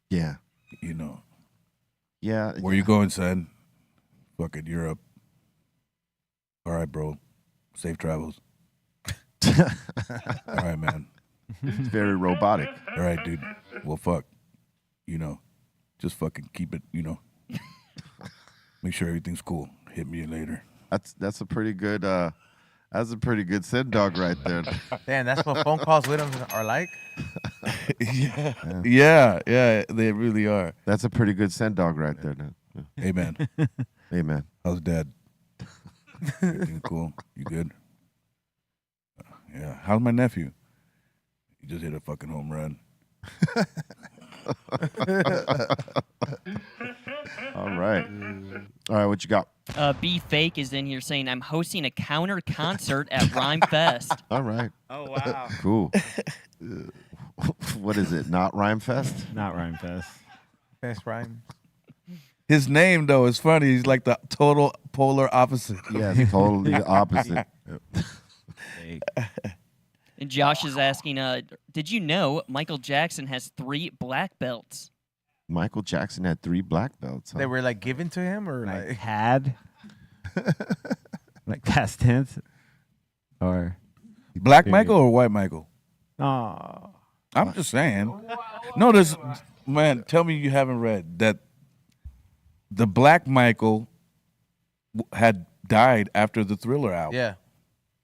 [SPEAKER 3] Yeah. Yeah.
[SPEAKER 8] Where you going, Sen? Fucking Europe. All right, bro. Safe travels. All right, man.
[SPEAKER 3] It's very robotic.
[SPEAKER 8] All right, dude. Well, fuck. Just fucking keep it, Make sure everything's cool. Hit me later.
[SPEAKER 3] That's a pretty good send dog right there.
[SPEAKER 5] Damn, that's what phone calls with him are like.
[SPEAKER 8] Yeah, they really are.
[SPEAKER 3] That's a pretty good send dog right there. Yeah.
[SPEAKER 8] Hey, man.
[SPEAKER 3] Hey, man.
[SPEAKER 8] How's Dad? Everything cool? You good? Yeah. How's my nephew? He just hit a fucking home run.
[SPEAKER 3] All right. All right, what you got?
[SPEAKER 6] B Fake is in here saying, I'm hosting a counter concert at Rhyme Fest.
[SPEAKER 3] All right.
[SPEAKER 4] Oh, wow.
[SPEAKER 3] Cool. What is it? Not Rhyme Fest?
[SPEAKER 4] Not Rhyme Fest.
[SPEAKER 5] Best rhyme.
[SPEAKER 8] His name, though, is funny. He's like the total polar opposite.
[SPEAKER 3] Yeah, totally opposite.
[SPEAKER 6] And Josh is asking, did you know Michael Jackson has 3 black belts?
[SPEAKER 3] Michael Jackson had 3 black belts. Huh?
[SPEAKER 5] They were like given to him or
[SPEAKER 4] Like
[SPEAKER 5] like
[SPEAKER 4] had? Like past tense? Or?
[SPEAKER 8] Black Michael or white Michael?
[SPEAKER 4] Oh.
[SPEAKER 8] I'm just saying. No, man, tell me you haven't read that the Black Michael had died after the Thriller album.
[SPEAKER 5] yeah.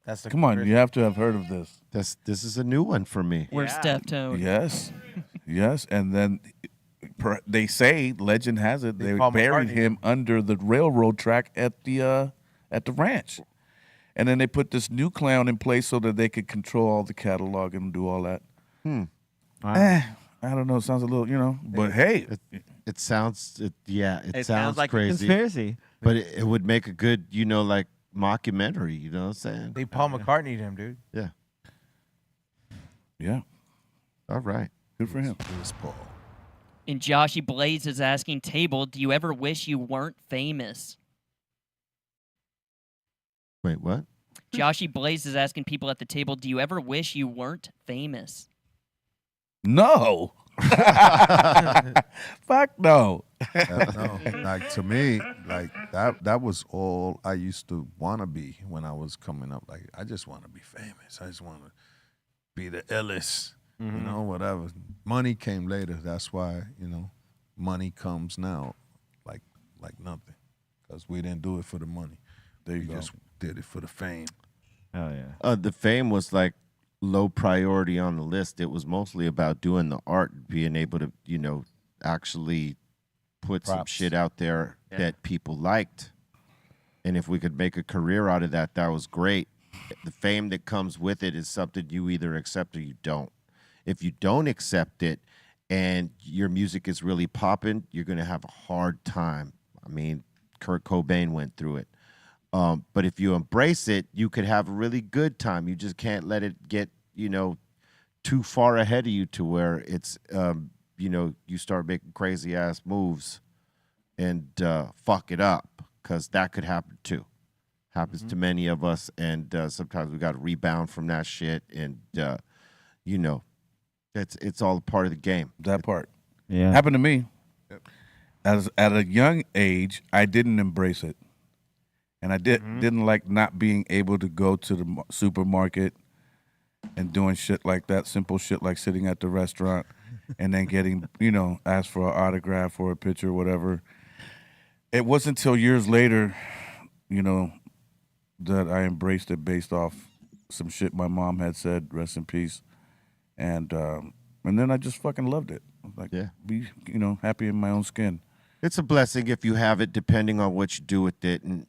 [SPEAKER 5] That's the
[SPEAKER 8] Come on, you have to have heard of this.
[SPEAKER 3] This is a new one for me.
[SPEAKER 6] Where's Deftone?
[SPEAKER 8] Yes. Yes. And then they say, legend has it, they
[SPEAKER 5] Paul
[SPEAKER 8] buried
[SPEAKER 5] McCartney.
[SPEAKER 8] him under the railroad track at the ranch. And then they put this new clown in place so that they could control all the catalog and do all that. I don't know. It sounds a little, but hey.
[SPEAKER 3] It sounds
[SPEAKER 4] It
[SPEAKER 3] sounds
[SPEAKER 4] like
[SPEAKER 3] crazy.
[SPEAKER 4] a conspiracy.
[SPEAKER 3] But it would make a good, like mockumentary, you know what I'm saying?
[SPEAKER 5] They Paul McCartney'd him, dude.
[SPEAKER 3] Yeah.
[SPEAKER 8] Yeah.
[SPEAKER 3] All right.
[SPEAKER 8] Good for him.
[SPEAKER 6] And Joshy Blaze is asking, Table, do you ever wish you weren't famous?
[SPEAKER 3] Wait, what?
[SPEAKER 6] Joshy Blaze is asking people at the table, do you ever wish you weren't famous?
[SPEAKER 8] No. Fuck no.
[SPEAKER 7] No, like to me, like that was all I used to want to be when I was coming up. Like I just want to be famous. I just want to be the illest, whatever. Money came later. That's why, money comes now, like nothing, because we didn't do it for the money.
[SPEAKER 8] There you
[SPEAKER 7] We
[SPEAKER 8] go.
[SPEAKER 7] just did it for the fame.
[SPEAKER 4] Oh, yeah.
[SPEAKER 3] The fame was like low priority on the list. It was mostly about doing the art, being able to, actually put some
[SPEAKER 5] Props.
[SPEAKER 3] shit out there that people liked. And if we could make a career out of that, that was great. The fame that comes with it is something you either accept or you don't. If you don't accept it and your music is really popping, you're going to have a hard time. I mean, Kurt Cobain went through it. But if you embrace it, you could have a really good time. You just can't let it get, too far ahead of you to where it's, you start making crazy ass moves and fuck it up, because that could happen too. Happens to many of us, and sometimes we got to rebound from that shit, and it's all a part of the game.
[SPEAKER 8] That part.
[SPEAKER 4] Yeah.
[SPEAKER 8] Happened to me. as at a young age, I didn't embrace it, and I didn't like not being able to go to the supermarket and doing shit like that, simple shit like sitting at the restaurant and then getting, asked for an autograph or a picture or whatever. It wasn't until years later, that I embraced it based off some shit my mom had said, rest in peace, and then I just fucking loved it. Like, be happy in my own skin.
[SPEAKER 3] It's a blessing if you have it, depending on what you do with it, and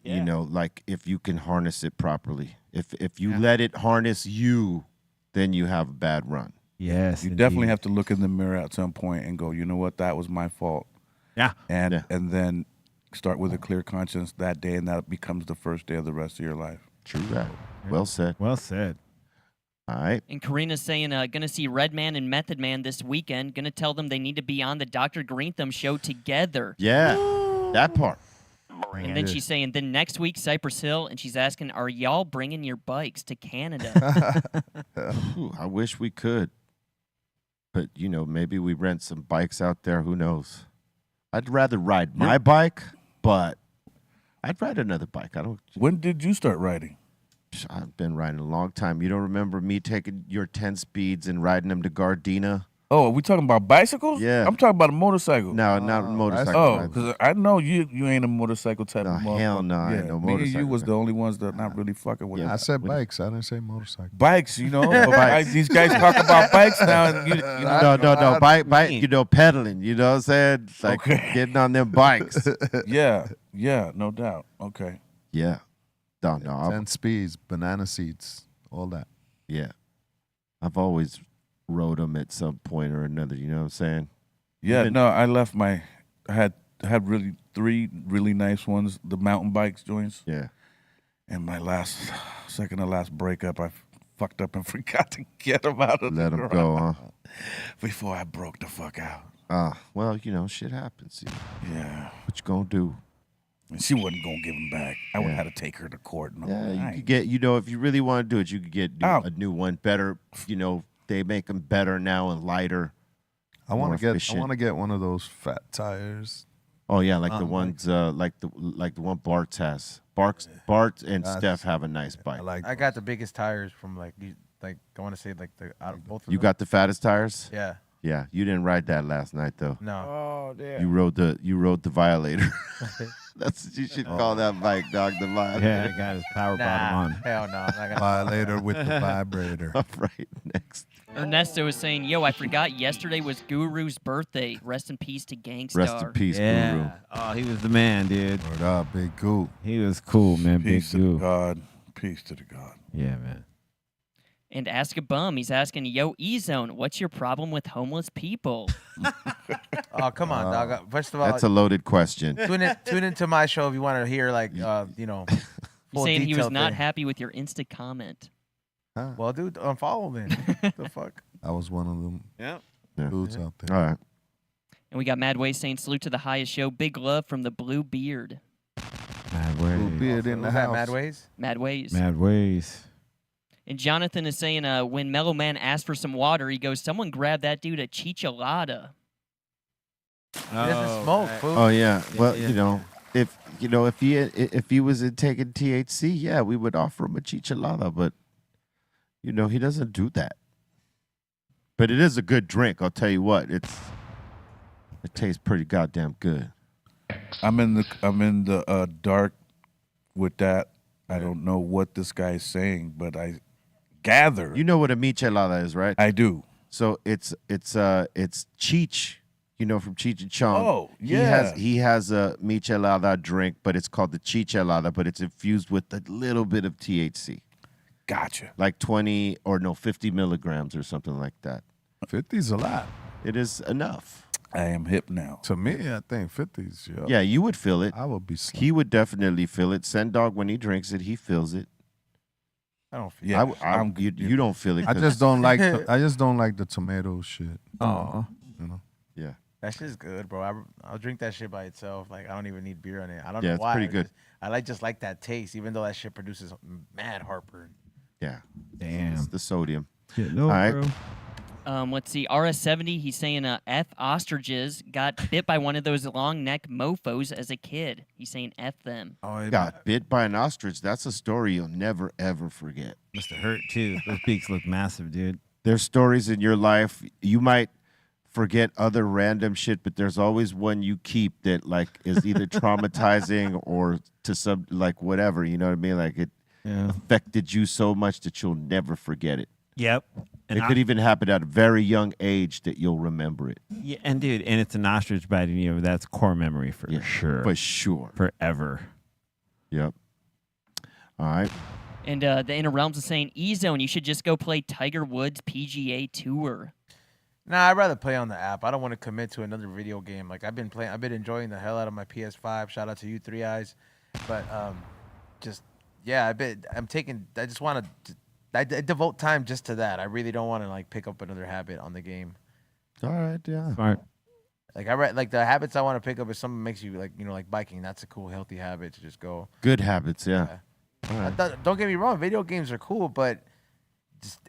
[SPEAKER 3] like if you can harness it properly. If you let it harness you, then you have a bad run.
[SPEAKER 4] Yes,
[SPEAKER 8] you definitely have to look in the mirror at some point and go, you know what, that was my fault.
[SPEAKER 4] Yeah,
[SPEAKER 8] and then start with a clear conscience that day, and that becomes the first day of the rest of your life.
[SPEAKER 3] True that. Well said.
[SPEAKER 4] Well said.
[SPEAKER 3] All right.
[SPEAKER 6] And Karina's saying, gonna see Redman and Method Man this weekend. Gonna tell them they need to be on the Dr. Greenthumb show together.
[SPEAKER 3] Yeah, that part.
[SPEAKER 6] And then she's saying, then next week, Cypress Hill, and she's asking, are y'all bringing your bikes to Canada?
[SPEAKER 3] Ooh, I wish we could. But, maybe we rent some bikes out there. Who knows? I'd rather ride my bike, but I'd ride another bike.
[SPEAKER 8] When did you start riding?
[SPEAKER 3] I've been riding a long time. You don't remember me taking your 10 speeds and riding them to Gardena?
[SPEAKER 8] Oh, are we talking about bicycles?
[SPEAKER 3] Yeah.
[SPEAKER 8] I'm talking about a motorcycle.
[SPEAKER 3] No, not a motorcycle.
[SPEAKER 8] Oh, because I know you ain't a motorcycle type of motherfucker.
[SPEAKER 3] Hell no, I ain't no
[SPEAKER 8] Me and
[SPEAKER 3] motorcycle.
[SPEAKER 8] you was the only ones that not really fucking with it.
[SPEAKER 7] I said bikes. I didn't say motorcycle.
[SPEAKER 8] Bikes, these guys talk about bikes now. And
[SPEAKER 3] No, bike, pedaling, you know what I'm saying? It's like getting on them bikes.
[SPEAKER 8] Yeah, no doubt. Okay.
[SPEAKER 3] Yeah. No.
[SPEAKER 7] 10 speeds, banana seats, all that.
[SPEAKER 3] Yeah. I've always rode them at some point or another, you know what I'm saying?
[SPEAKER 8] Yeah, I left I had really 3 really nice ones, the mountain bikes joints.
[SPEAKER 3] Yeah.
[SPEAKER 8] And my second to last breakup, I fucked up and forgot to get them out of
[SPEAKER 3] Let them go, huh?
[SPEAKER 8] Before I broke the fuck out.
[SPEAKER 3] Well, shit happens.
[SPEAKER 8] Yeah.
[SPEAKER 3] What you gonna do?
[SPEAKER 8] And she wasn't gonna give them back. I would have had to take her to court. And
[SPEAKER 3] You could get, if you really want to do it, you could get a new one, better. They make them better now and lighter.
[SPEAKER 7] I want to get one of those fat tires.
[SPEAKER 3] Oh yeah, like the ones, like the one Bart has. Bart and Steph have a nice bike.
[SPEAKER 5] I got the biggest tires from I want to say out of both of them.
[SPEAKER 3] You got the fattest tires?
[SPEAKER 5] Yeah.
[SPEAKER 3] Yeah, you didn't ride that last night though.
[SPEAKER 5] No.
[SPEAKER 4] Oh damn.
[SPEAKER 3] You rode the Violator. You should call that bike, dog. The Violator.
[SPEAKER 4] Yeah, he got his power bottom on.
[SPEAKER 5] Hell no. I'm not gonna.
[SPEAKER 7] Violator with the vibrator.
[SPEAKER 3] All right, next.
[SPEAKER 6] Ernesto is saying, yo, I forgot yesterday was Guru's birthday. Rest in peace to Gangstar.
[SPEAKER 3] Rest in peace, Guru.
[SPEAKER 4] Yeah. Oh, he was the man, dude.
[SPEAKER 7] Word up, big Goo.
[SPEAKER 4] He was cool, man.
[SPEAKER 8] Peace
[SPEAKER 4] Big
[SPEAKER 8] to the
[SPEAKER 4] goo.
[SPEAKER 8] God. Peace to the God.
[SPEAKER 4] Yeah, man.
[SPEAKER 6] And Ask a Bum, he's asking, yo, E-Zone, what's your problem with homeless people?
[SPEAKER 5] Oh, come on, dog. First of all,
[SPEAKER 3] That's a loaded question.
[SPEAKER 5] tune into my show if you want to hear
[SPEAKER 6] He's
[SPEAKER 5] full
[SPEAKER 6] saying he was
[SPEAKER 5] detail
[SPEAKER 6] not
[SPEAKER 5] thing.
[SPEAKER 6] happy with your Insta comment.
[SPEAKER 5] Well, dude, unfollow me. The fuck?
[SPEAKER 7] I was one of them dudes out there.
[SPEAKER 3] All right.
[SPEAKER 6] And we got Mad Way saying, salute to the highest show. Big love from the Blue Beard.
[SPEAKER 4] Mad
[SPEAKER 7] Blue
[SPEAKER 4] ways.
[SPEAKER 7] beard in the
[SPEAKER 5] Was that
[SPEAKER 7] house.
[SPEAKER 5] Mad Ways?
[SPEAKER 6] Mad Ways.
[SPEAKER 4] Mad ways.
[SPEAKER 6] And Jonathan is saying, when Mellow Man asked for some water, he goes, someone grab that dude a chicholata.
[SPEAKER 5] He doesn't smoke, fool.
[SPEAKER 3] Oh yeah. Well,
[SPEAKER 4] Yeah.
[SPEAKER 3] if he was taking THC, yeah, we would offer him a chicholata, but he doesn't do that. But it is a good drink. I'll tell you what. It tastes pretty goddamn good.
[SPEAKER 8] I'm in the dark with that. I don't know what this guy's saying, but I gather.
[SPEAKER 3] You know what a michelada is, right?
[SPEAKER 8] I do.
[SPEAKER 3] So it's Cheech, from Cheech and Chong.
[SPEAKER 8] Oh, yeah.
[SPEAKER 3] He has a michelada drink, but it's called the chichelada, but it's infused with a little bit of THC.
[SPEAKER 8] Gotcha.
[SPEAKER 3] Like 50 milligrams or something like that.
[SPEAKER 7] 50's a lot.
[SPEAKER 3] It is enough.
[SPEAKER 8] I am hip now.
[SPEAKER 7] To me, I think 50's.
[SPEAKER 3] Yeah, you would feel it.
[SPEAKER 7] I would be.
[SPEAKER 3] He would definitely feel it. Sendog, when he drinks it, he feels it.
[SPEAKER 5] I don't feel
[SPEAKER 8] Yeah,
[SPEAKER 3] you don't feel it.
[SPEAKER 7] I just don't like. I just don't like the tomato shit.
[SPEAKER 4] Oh.
[SPEAKER 3] Yeah.
[SPEAKER 5] That shit's good, bro. I'll drink that shit by itself. Like, I don't even need beer on it. I don't
[SPEAKER 3] Yeah,
[SPEAKER 5] know
[SPEAKER 3] it's
[SPEAKER 5] why.
[SPEAKER 3] pretty good.
[SPEAKER 5] I just like that taste, even though that shit produces mad heartburn.
[SPEAKER 3] Yeah.
[SPEAKER 4] Damn.
[SPEAKER 3] It's the sodium.
[SPEAKER 4] No,
[SPEAKER 3] All right.
[SPEAKER 4] bro.
[SPEAKER 6] Let's see. RS70, he's saying F ostriches got bit by one of those long neck mofos as a kid. He's saying F them.
[SPEAKER 5] Oh,
[SPEAKER 3] Got bit by an ostrich. That's a story you'll never, ever forget.
[SPEAKER 4] Must have hurt too. Those beaks look massive, dude.
[SPEAKER 3] There's stories in your life. You might forget other random shit, but there's always one you keep that like is either traumatizing or to some like whatever. You know what I mean? Like it affected you so much that you'll never forget it.
[SPEAKER 4] Yep.
[SPEAKER 3] It could even happen at a very young age that you'll remember it.
[SPEAKER 4] Yeah, and dude, and it's an ostrich biting you. That's core memory for sure.
[SPEAKER 3] For sure.
[SPEAKER 4] Forever.
[SPEAKER 3] Yep. All right.
[SPEAKER 6] And the Inner Realms is saying E-Zone, you should just go play Tiger Woods PGA Tour.
[SPEAKER 5] Nah, I'd rather play on the app. I don't want to commit to another video game. Like I've been enjoying the hell out of my PS5. Shout out to you, Three Eyes. But I just want to. I devote time just to that. I really don't want to like pick up another habit on the game.
[SPEAKER 3] All right, yeah.
[SPEAKER 4] Smart.
[SPEAKER 5] Like the habits I want to pick up is something that makes you like biking. That's a cool, healthy habit to just go.
[SPEAKER 3] Good habits, yeah. All right.
[SPEAKER 5] Don't get me wrong, video games are cool, but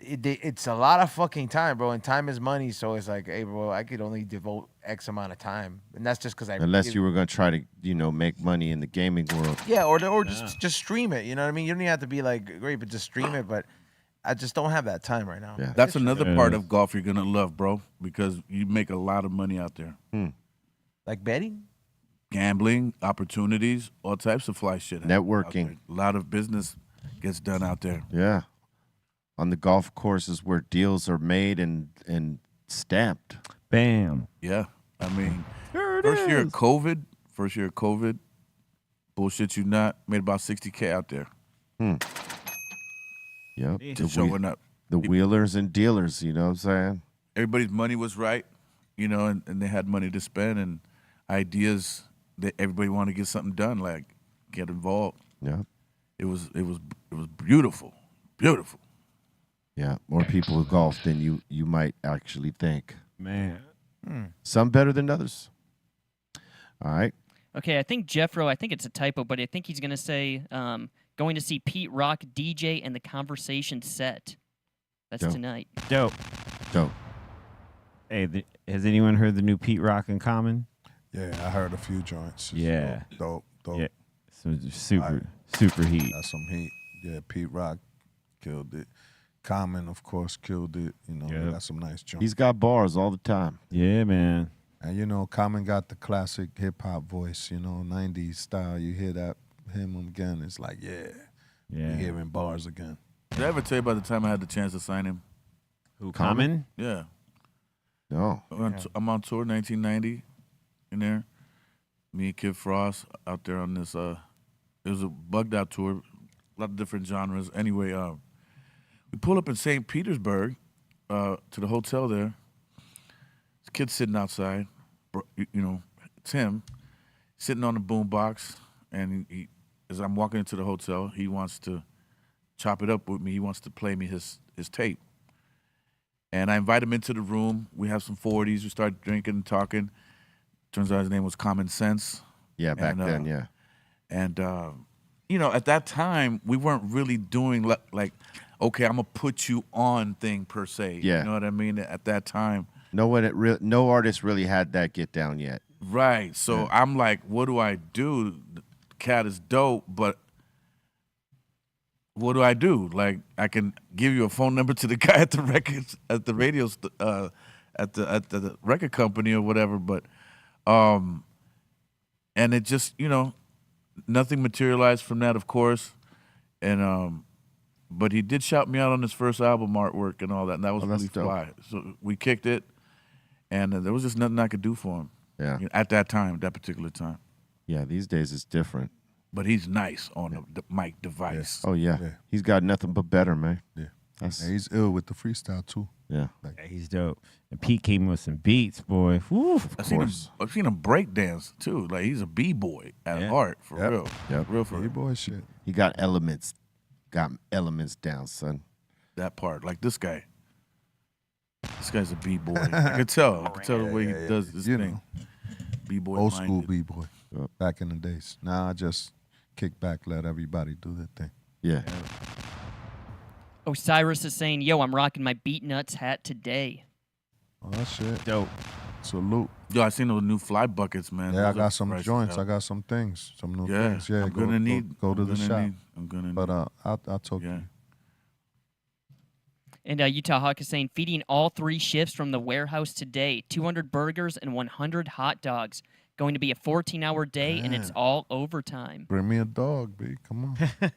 [SPEAKER 5] it's a lot of fucking time, bro. And time is money, so it's like, hey, bro, I could only devote X amount of time, and that's just because
[SPEAKER 3] Unless you were gonna try to, make money in the gaming world.
[SPEAKER 5] Yeah, or just stream it. You know what I mean? You don't even have to be like great, but just stream it. But I just don't have that time right now.
[SPEAKER 3] Yeah.
[SPEAKER 8] That's another part of golf you're gonna love, bro, because you make a lot of money out there.
[SPEAKER 5] Like betting,
[SPEAKER 8] gambling, opportunities, all types of fly shit.
[SPEAKER 3] Networking.
[SPEAKER 8] A lot of business gets done out there.
[SPEAKER 3] Yeah. On the golf courses where deals are made and stamped.
[SPEAKER 4] Bam.
[SPEAKER 8] Yeah. I mean, first year of COVID, bullshit you not, made about 60K out there.
[SPEAKER 3] Yep.
[SPEAKER 8] Just showing up.
[SPEAKER 3] The wheelers and dealers, you know what I'm saying?
[SPEAKER 8] Everybody's money was right, and they had money to spend and ideas that everybody wanted to get something done, like get involved.
[SPEAKER 3] Yeah.
[SPEAKER 8] It was beautiful. Beautiful.
[SPEAKER 3] Yeah. More people who golf than you might actually think.
[SPEAKER 4] Man.
[SPEAKER 3] Some better than others. All right.
[SPEAKER 6] Okay, I think Jeffro, I think it's a typo, but I think he's going to say going to see Pete Rock DJ and the Conversation set. That's
[SPEAKER 3] Dope.
[SPEAKER 6] tonight.
[SPEAKER 4] Dope. Hey, has anyone heard the new Pete Rock in Common?
[SPEAKER 7] Yeah, I heard a few joints.
[SPEAKER 4] Yeah.
[SPEAKER 7] Dope.
[SPEAKER 4] Yeah. So super heat.
[SPEAKER 7] That's some heat. Yeah, Pete Rock killed it. Common, of course, killed it. They got some nice joints.
[SPEAKER 3] He's got bars all the time.
[SPEAKER 4] Yeah, man.
[SPEAKER 7] And Common got the classic hip hop voice, 90s style. You hear that him again, it's like, you're hearing bars again.
[SPEAKER 8] Did I ever tell you about the time I had the chance to sign him?
[SPEAKER 4] Who, Common?
[SPEAKER 8] Yeah.
[SPEAKER 3] No.
[SPEAKER 8] I'm on tour 1990 in there. Me and Kid Frost out there on this, it was a bugged out tour, a lot of different genres. Anyway, we pull up in St. Petersburg to the hotel there. This kid's sitting outside, it's him, sitting on the boombox, and he, as I'm walking into the hotel, he wants to chop it up with me. He wants to play me his tape. And I invite him into the room. We have some 40s. We start drinking and talking. Turns out his name was Common Sense.
[SPEAKER 3] Yeah, back then, yeah.
[SPEAKER 8] And, at that time, we weren't really doing like, okay, I'm going to put you on thing per se.
[SPEAKER 3] Yeah.
[SPEAKER 8] You know what I mean? At that time.
[SPEAKER 3] No artist really had that get down yet.
[SPEAKER 8] Right. So I'm like, what do I do? The cat is dope, but what do I do? Like, I can give you a phone number to the guy at the at the record company or whatever, but and it just, nothing materialized from that, of course. And but he did shout me out on his first album artwork and all that, and that was really fly. So we kicked it, and there was just nothing I could do for him.
[SPEAKER 3] Yeah.
[SPEAKER 8] At that particular time.
[SPEAKER 3] Yeah, these days it's different.
[SPEAKER 8] But he's nice on the mic device.
[SPEAKER 3] Oh, yeah. He's got nothing but better, man.
[SPEAKER 7] Yeah. He's ill with the freestyle, too.
[SPEAKER 3] Yeah.
[SPEAKER 4] Yeah, he's dope. And Pete came with some beats, boy. Woo,
[SPEAKER 8] I've seen him break dance, too. Like, he's a B-boy at heart, for real.
[SPEAKER 3] Yep.
[SPEAKER 8] Real for real.
[SPEAKER 7] B-boy shit.
[SPEAKER 3] He got elements down, son.
[SPEAKER 8] That part. Like this guy. This guy's a B-boy. I could tell. I could tell the way he does this thing. B-boy
[SPEAKER 7] Old school
[SPEAKER 8] minded.
[SPEAKER 7] B-boy. Back in the days. Now I just kick back, let everybody do their thing.
[SPEAKER 3] Yeah.
[SPEAKER 6] Osiris is saying, yo, I'm rocking my Beat Nuts hat today.
[SPEAKER 7] Oh, that shit.
[SPEAKER 4] Dope.
[SPEAKER 7] Salute.
[SPEAKER 8] Yo, I seen those new fly buckets, man.
[SPEAKER 7] Yeah, I
[SPEAKER 8] Those
[SPEAKER 7] got
[SPEAKER 8] are
[SPEAKER 7] some
[SPEAKER 8] prices
[SPEAKER 7] joints.
[SPEAKER 8] out.
[SPEAKER 7] I got some things, some new
[SPEAKER 8] Yeah,
[SPEAKER 7] things. Yeah,
[SPEAKER 8] I'm gonna need.
[SPEAKER 7] go to
[SPEAKER 8] I'm
[SPEAKER 7] the
[SPEAKER 8] gonna
[SPEAKER 7] shop.
[SPEAKER 8] need- I'm gonna.
[SPEAKER 7] But I'll talk to
[SPEAKER 8] Yeah.
[SPEAKER 7] you.
[SPEAKER 6] And Utah Hawk is saying, feeding all 3 shifts from the warehouse today. 200 burgers and 100 hot dogs. Going to be a 14-hour day, and it's all overtime.
[SPEAKER 7] Bring me a dog, B. Come on.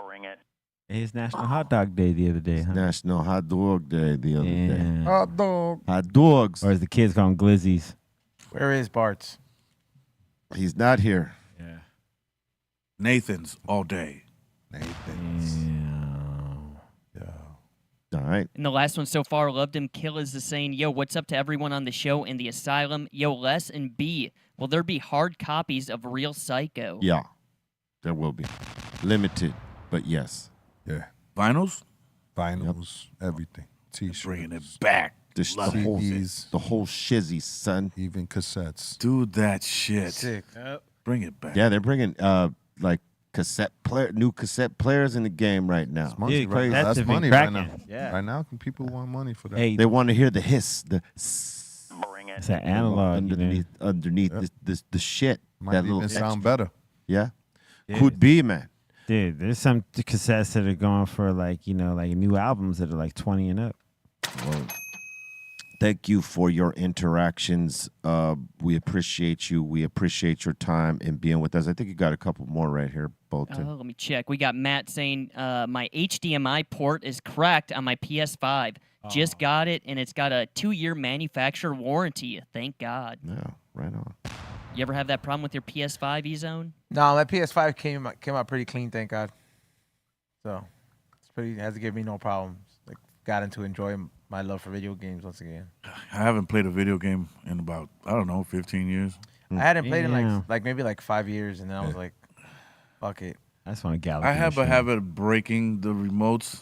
[SPEAKER 10] Bring it.
[SPEAKER 4] It's National Hot Dog Day the other day, huh?
[SPEAKER 3] National Hot Dog Day the other day.
[SPEAKER 4] Yeah.
[SPEAKER 7] Hot dog.
[SPEAKER 3] Hot dogs.
[SPEAKER 4] Or as the kids call them, glizzies.
[SPEAKER 5] Where is Bart's?
[SPEAKER 3] He's not here.
[SPEAKER 4] Yeah.
[SPEAKER 8] Nathan's all day.
[SPEAKER 7] Nathan's.
[SPEAKER 4] Yeah.
[SPEAKER 3] All right.
[SPEAKER 6] And the last one so far, Loved Him Kill is saying, yo, what's up to everyone on the show and the asylum? Yo, Les and B, will there be hard copies of Real Psycho?
[SPEAKER 3] Yeah, there will be. Limited, but yes.
[SPEAKER 7] Yeah.
[SPEAKER 8] Vinyls.
[SPEAKER 7] Vinyls, everything. T-shirts.
[SPEAKER 8] Bringing it back.
[SPEAKER 3] The whole,
[SPEAKER 7] CDs.
[SPEAKER 3] the whole shizzy, son.
[SPEAKER 7] Even cassettes.
[SPEAKER 8] Do that shit.
[SPEAKER 5] Sick.
[SPEAKER 8] Bring it back.
[SPEAKER 3] Yeah, they're bringing like new cassette players in the game right now.
[SPEAKER 7] It's money,
[SPEAKER 4] Dude,
[SPEAKER 7] right?
[SPEAKER 4] that's
[SPEAKER 7] That's
[SPEAKER 4] the
[SPEAKER 7] money
[SPEAKER 4] big
[SPEAKER 7] right
[SPEAKER 4] cracking.
[SPEAKER 7] now.
[SPEAKER 4] Yeah.
[SPEAKER 7] Right now, people want money for that.
[SPEAKER 4] Hey,
[SPEAKER 3] They want to hear the hiss, the
[SPEAKER 10] Bring it.
[SPEAKER 4] it's that analog. You know?
[SPEAKER 3] underneath the shit.
[SPEAKER 7] Might
[SPEAKER 3] that
[SPEAKER 7] even
[SPEAKER 3] little
[SPEAKER 7] sound better.
[SPEAKER 3] Yeah,
[SPEAKER 4] Yeah.
[SPEAKER 3] could be, man.
[SPEAKER 4] Dude, there's some cassettes that are going for like new albums that are like 20 and up.
[SPEAKER 3] Well, thank you for your interactions. We appreciate you. We appreciate your time and being with us. I think you got a couple more right here, Bolton.
[SPEAKER 6] Let me check. We got Matt saying, my HDMI port is cracked on my PS5. Just got it, and it's got a 2-year manufacturer warranty. Thank God.
[SPEAKER 3] Yeah, right on.
[SPEAKER 6] You ever have that problem with your PS5, E-Zone?
[SPEAKER 5] No, my PS5 came out pretty clean, thank God. So it hasn't given me no problems. Like, got into enjoy my love for video games once again.
[SPEAKER 8] I haven't played a video game in about 15 years.
[SPEAKER 5] I hadn't played in
[SPEAKER 4] Yeah.
[SPEAKER 5] like maybe 5 years, and then I was like, fuck it.
[SPEAKER 4] I just want to gallop.
[SPEAKER 8] I
[SPEAKER 4] in
[SPEAKER 8] have
[SPEAKER 4] the
[SPEAKER 8] a
[SPEAKER 4] show.
[SPEAKER 8] habit of breaking the remotes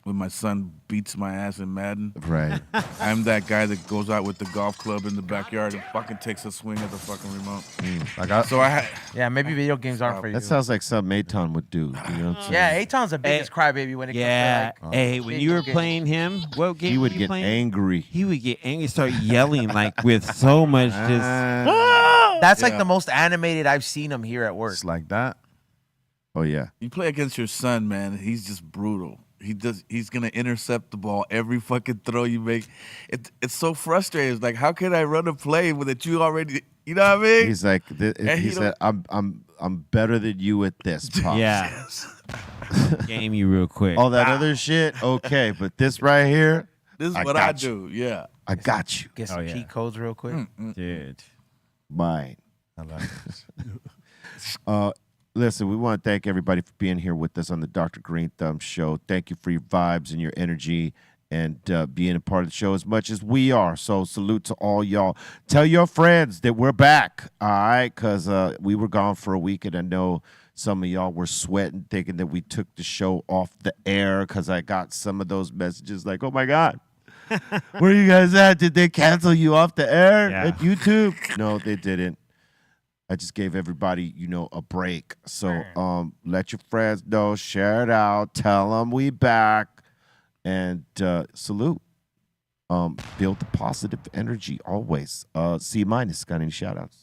[SPEAKER 8] when my son beats my ass in Madden.
[SPEAKER 3] Right.
[SPEAKER 8] I'm that guy that goes out with the golf club in the backyard and fucking takes a swing at the fucking remote. So
[SPEAKER 5] Yeah, maybe video games aren't for you.
[SPEAKER 3] That sounds like something Aton would do. You know what I'm saying?
[SPEAKER 5] Yeah, Aton's the biggest crybaby when it
[SPEAKER 4] Yeah.
[SPEAKER 5] comes to
[SPEAKER 4] Hey, when you were playing him, what game
[SPEAKER 3] He would
[SPEAKER 4] were you
[SPEAKER 3] get
[SPEAKER 4] playing?
[SPEAKER 3] angry.
[SPEAKER 4] He would get angry, start yelling like with so much just.
[SPEAKER 5] That's like the most animated I've seen him here at work.
[SPEAKER 7] It's like that.
[SPEAKER 3] Oh yeah.
[SPEAKER 8] you play against your son, man. He's just brutal. He's gonna intercept the ball every fucking throw you make. It's so frustrating. It's like, how can I run a play that you already? You know what I mean?
[SPEAKER 3] He's like,
[SPEAKER 8] And
[SPEAKER 3] he
[SPEAKER 8] he
[SPEAKER 3] said, I'm better than you at this, Pops.
[SPEAKER 4] Yeah. Game you real quick.
[SPEAKER 3] All that other shit, okay, but this right here,
[SPEAKER 8] This is
[SPEAKER 3] I
[SPEAKER 8] what I
[SPEAKER 3] got you.
[SPEAKER 8] do. Yeah.
[SPEAKER 3] I got you.
[SPEAKER 5] Get some
[SPEAKER 4] yeah.
[SPEAKER 5] cheat codes real quick.
[SPEAKER 4] Dude.
[SPEAKER 3] Mine.
[SPEAKER 7] I like this.
[SPEAKER 3] Listen, we want to thank everybody for being here with us on the Dr. Greenthumb Show. Thank you for your vibes and your energy and being a part of the show as much as we are. So salute to all y'all. Tell your friends that we're back, all right? Because we were gone for a week, and I know some of y'all were sweating thinking that we took the show off the air because I got some of those messages like, oh, my God. Where are you guys at? Did they cancel you off the air at YouTube? No, they didn't. I just gave everybody, a break. So let your friends know, share it out, tell them we back, and salute. Build the positive energy always. C- got any shout outs?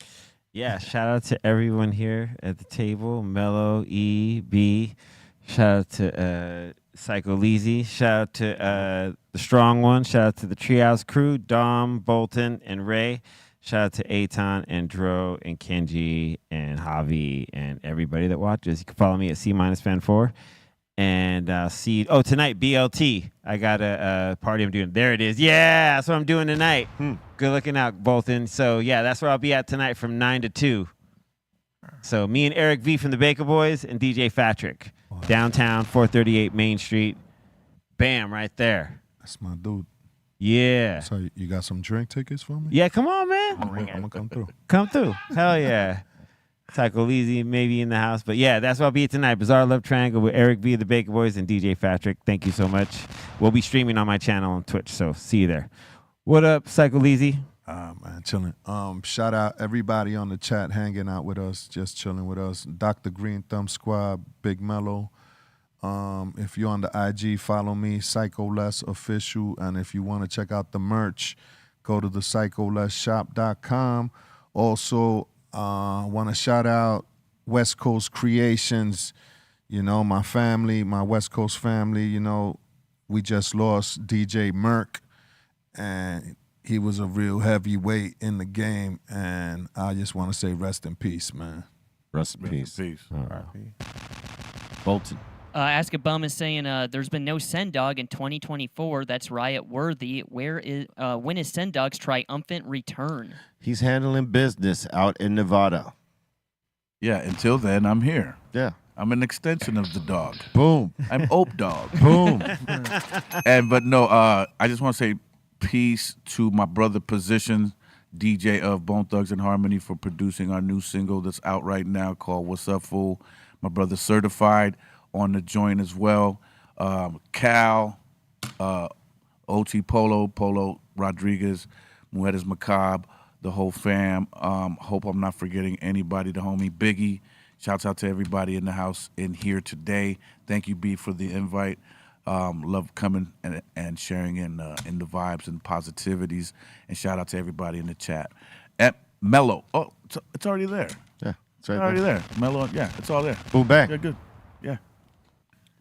[SPEAKER 4] Yeah, shout out to everyone here at the table. Mellow, E, B. Shout out to Psycho Leezy. Shout out to the Strong One. Shout out to the Treehouse crew, Dom, Bolton, and Ray. Shout out to Aton and Dro and Kenji and Javi and everybody that watches. You can follow me at C-Fan4. And see, tonight, BLT. I got a party I'm doing. There it is. Yeah, that's what I'm doing tonight. Good looking out, Bolton. So, yeah, that's where I'll be at tonight from 9 to 2. So, me and Eric V from the Baker Boys and DJ Fatrick. Downtown, 438 Main Street. Bam, right there.
[SPEAKER 7] That's my dude.
[SPEAKER 4] Yeah.
[SPEAKER 7] So you got some drink tickets for me?
[SPEAKER 4] Yeah, come on, man.
[SPEAKER 7] I'm gonna come through.
[SPEAKER 4] Come through. Hell yeah. Psycho Leezy maybe in the house. But yeah, that's what I'll be tonight. Bizarre Love Triangle with Eric V of the Baker Boys and DJ Fatrick. Thank you so much. We'll be streaming on my channel on Twitch, so see you there. What up, Psycho Leezy?
[SPEAKER 7] Man, chilling. Shout out everybody on the chat hanging out with us, just chilling with us. Dr. Greenthumb Squad, Big Mellow, If you're on the IG, follow me, Psycholess Official. And if you want to check out the merch, go to the psycholessshop.com. Also, want to shout out West Coast Creations. You know, my family, my West Coast family, you know, we just lost DJ Merck, and he was a real heavyweight in the game, and I just want to say rest in peace, man.
[SPEAKER 3] Rest in peace. Bolton.
[SPEAKER 6] Ask a Bum is saying there's been no Send Dog in 2024. That's riot worthy. When is Send Dog's triumphant return?
[SPEAKER 3] He's handling business out in Nevada.
[SPEAKER 8] Yeah, until then, I'm here.
[SPEAKER 3] Yeah.
[SPEAKER 8] I'm an extension of the dog.
[SPEAKER 3] Boom.
[SPEAKER 8] I'm Ope Dog.
[SPEAKER 3] Boom.
[SPEAKER 8] But no, I just want to say peace to my brother Position, DJ of Bone Thugs and Harmony, for producing our new single that's out right now called What's Up, Fool. My brother Certified on the joint as well. Cal, OT Polo Rodriguez, Mujeres Macabre, the whole fam. Hope I'm not forgetting anybody. The homie Biggie. Shouts out to everybody in the house in here today. Thank you, B, for the invite. Love coming and sharing in the vibes and positivities. And shout out to everybody in the chat. At Mellow. Oh, it's already there.
[SPEAKER 3] Yeah, it's
[SPEAKER 8] It's already there. Mellow. Yeah, it's all there.
[SPEAKER 3] Boom, bang.
[SPEAKER 8] Yeah, good. Yeah.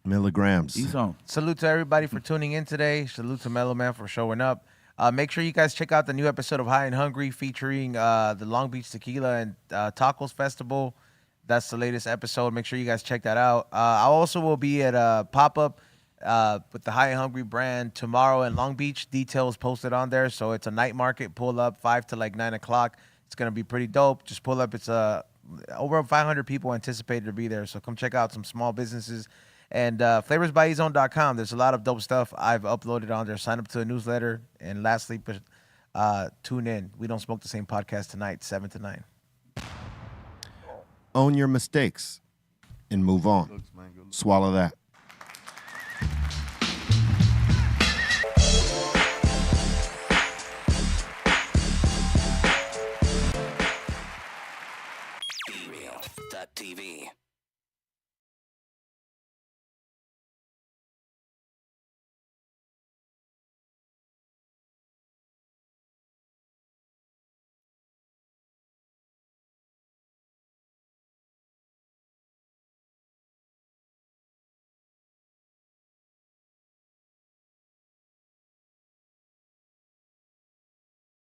[SPEAKER 3] Milligrams.
[SPEAKER 8] He's on.
[SPEAKER 5] Salute to everybody for tuning in today. Salute to Mellow Man for showing up. Make sure you guys check out the new episode of High and Hungry featuring the Long Beach Tequila and Tacos Festival. That's the latest episode. Make sure you guys check that out. I also will be at a pop-up with the High and Hungry brand tomorrow in Long Beach. Details posted on there. So it's a night market. Pull up 5 to like 9 o'clock. It's going to be pretty dope. Just pull up. It's over 500 people anticipated to be there. So come check out some small businesses. And flavorsbyezone.com. There's a lot of dope stuff I've uploaded on there. Sign up to a newsletter. And lastly, tune in. We Don't Smoke the Same podcast tonight, 7 to 9.
[SPEAKER 3] Own your mistakes and move on. Swallow that.
[SPEAKER 11] BeReal.tv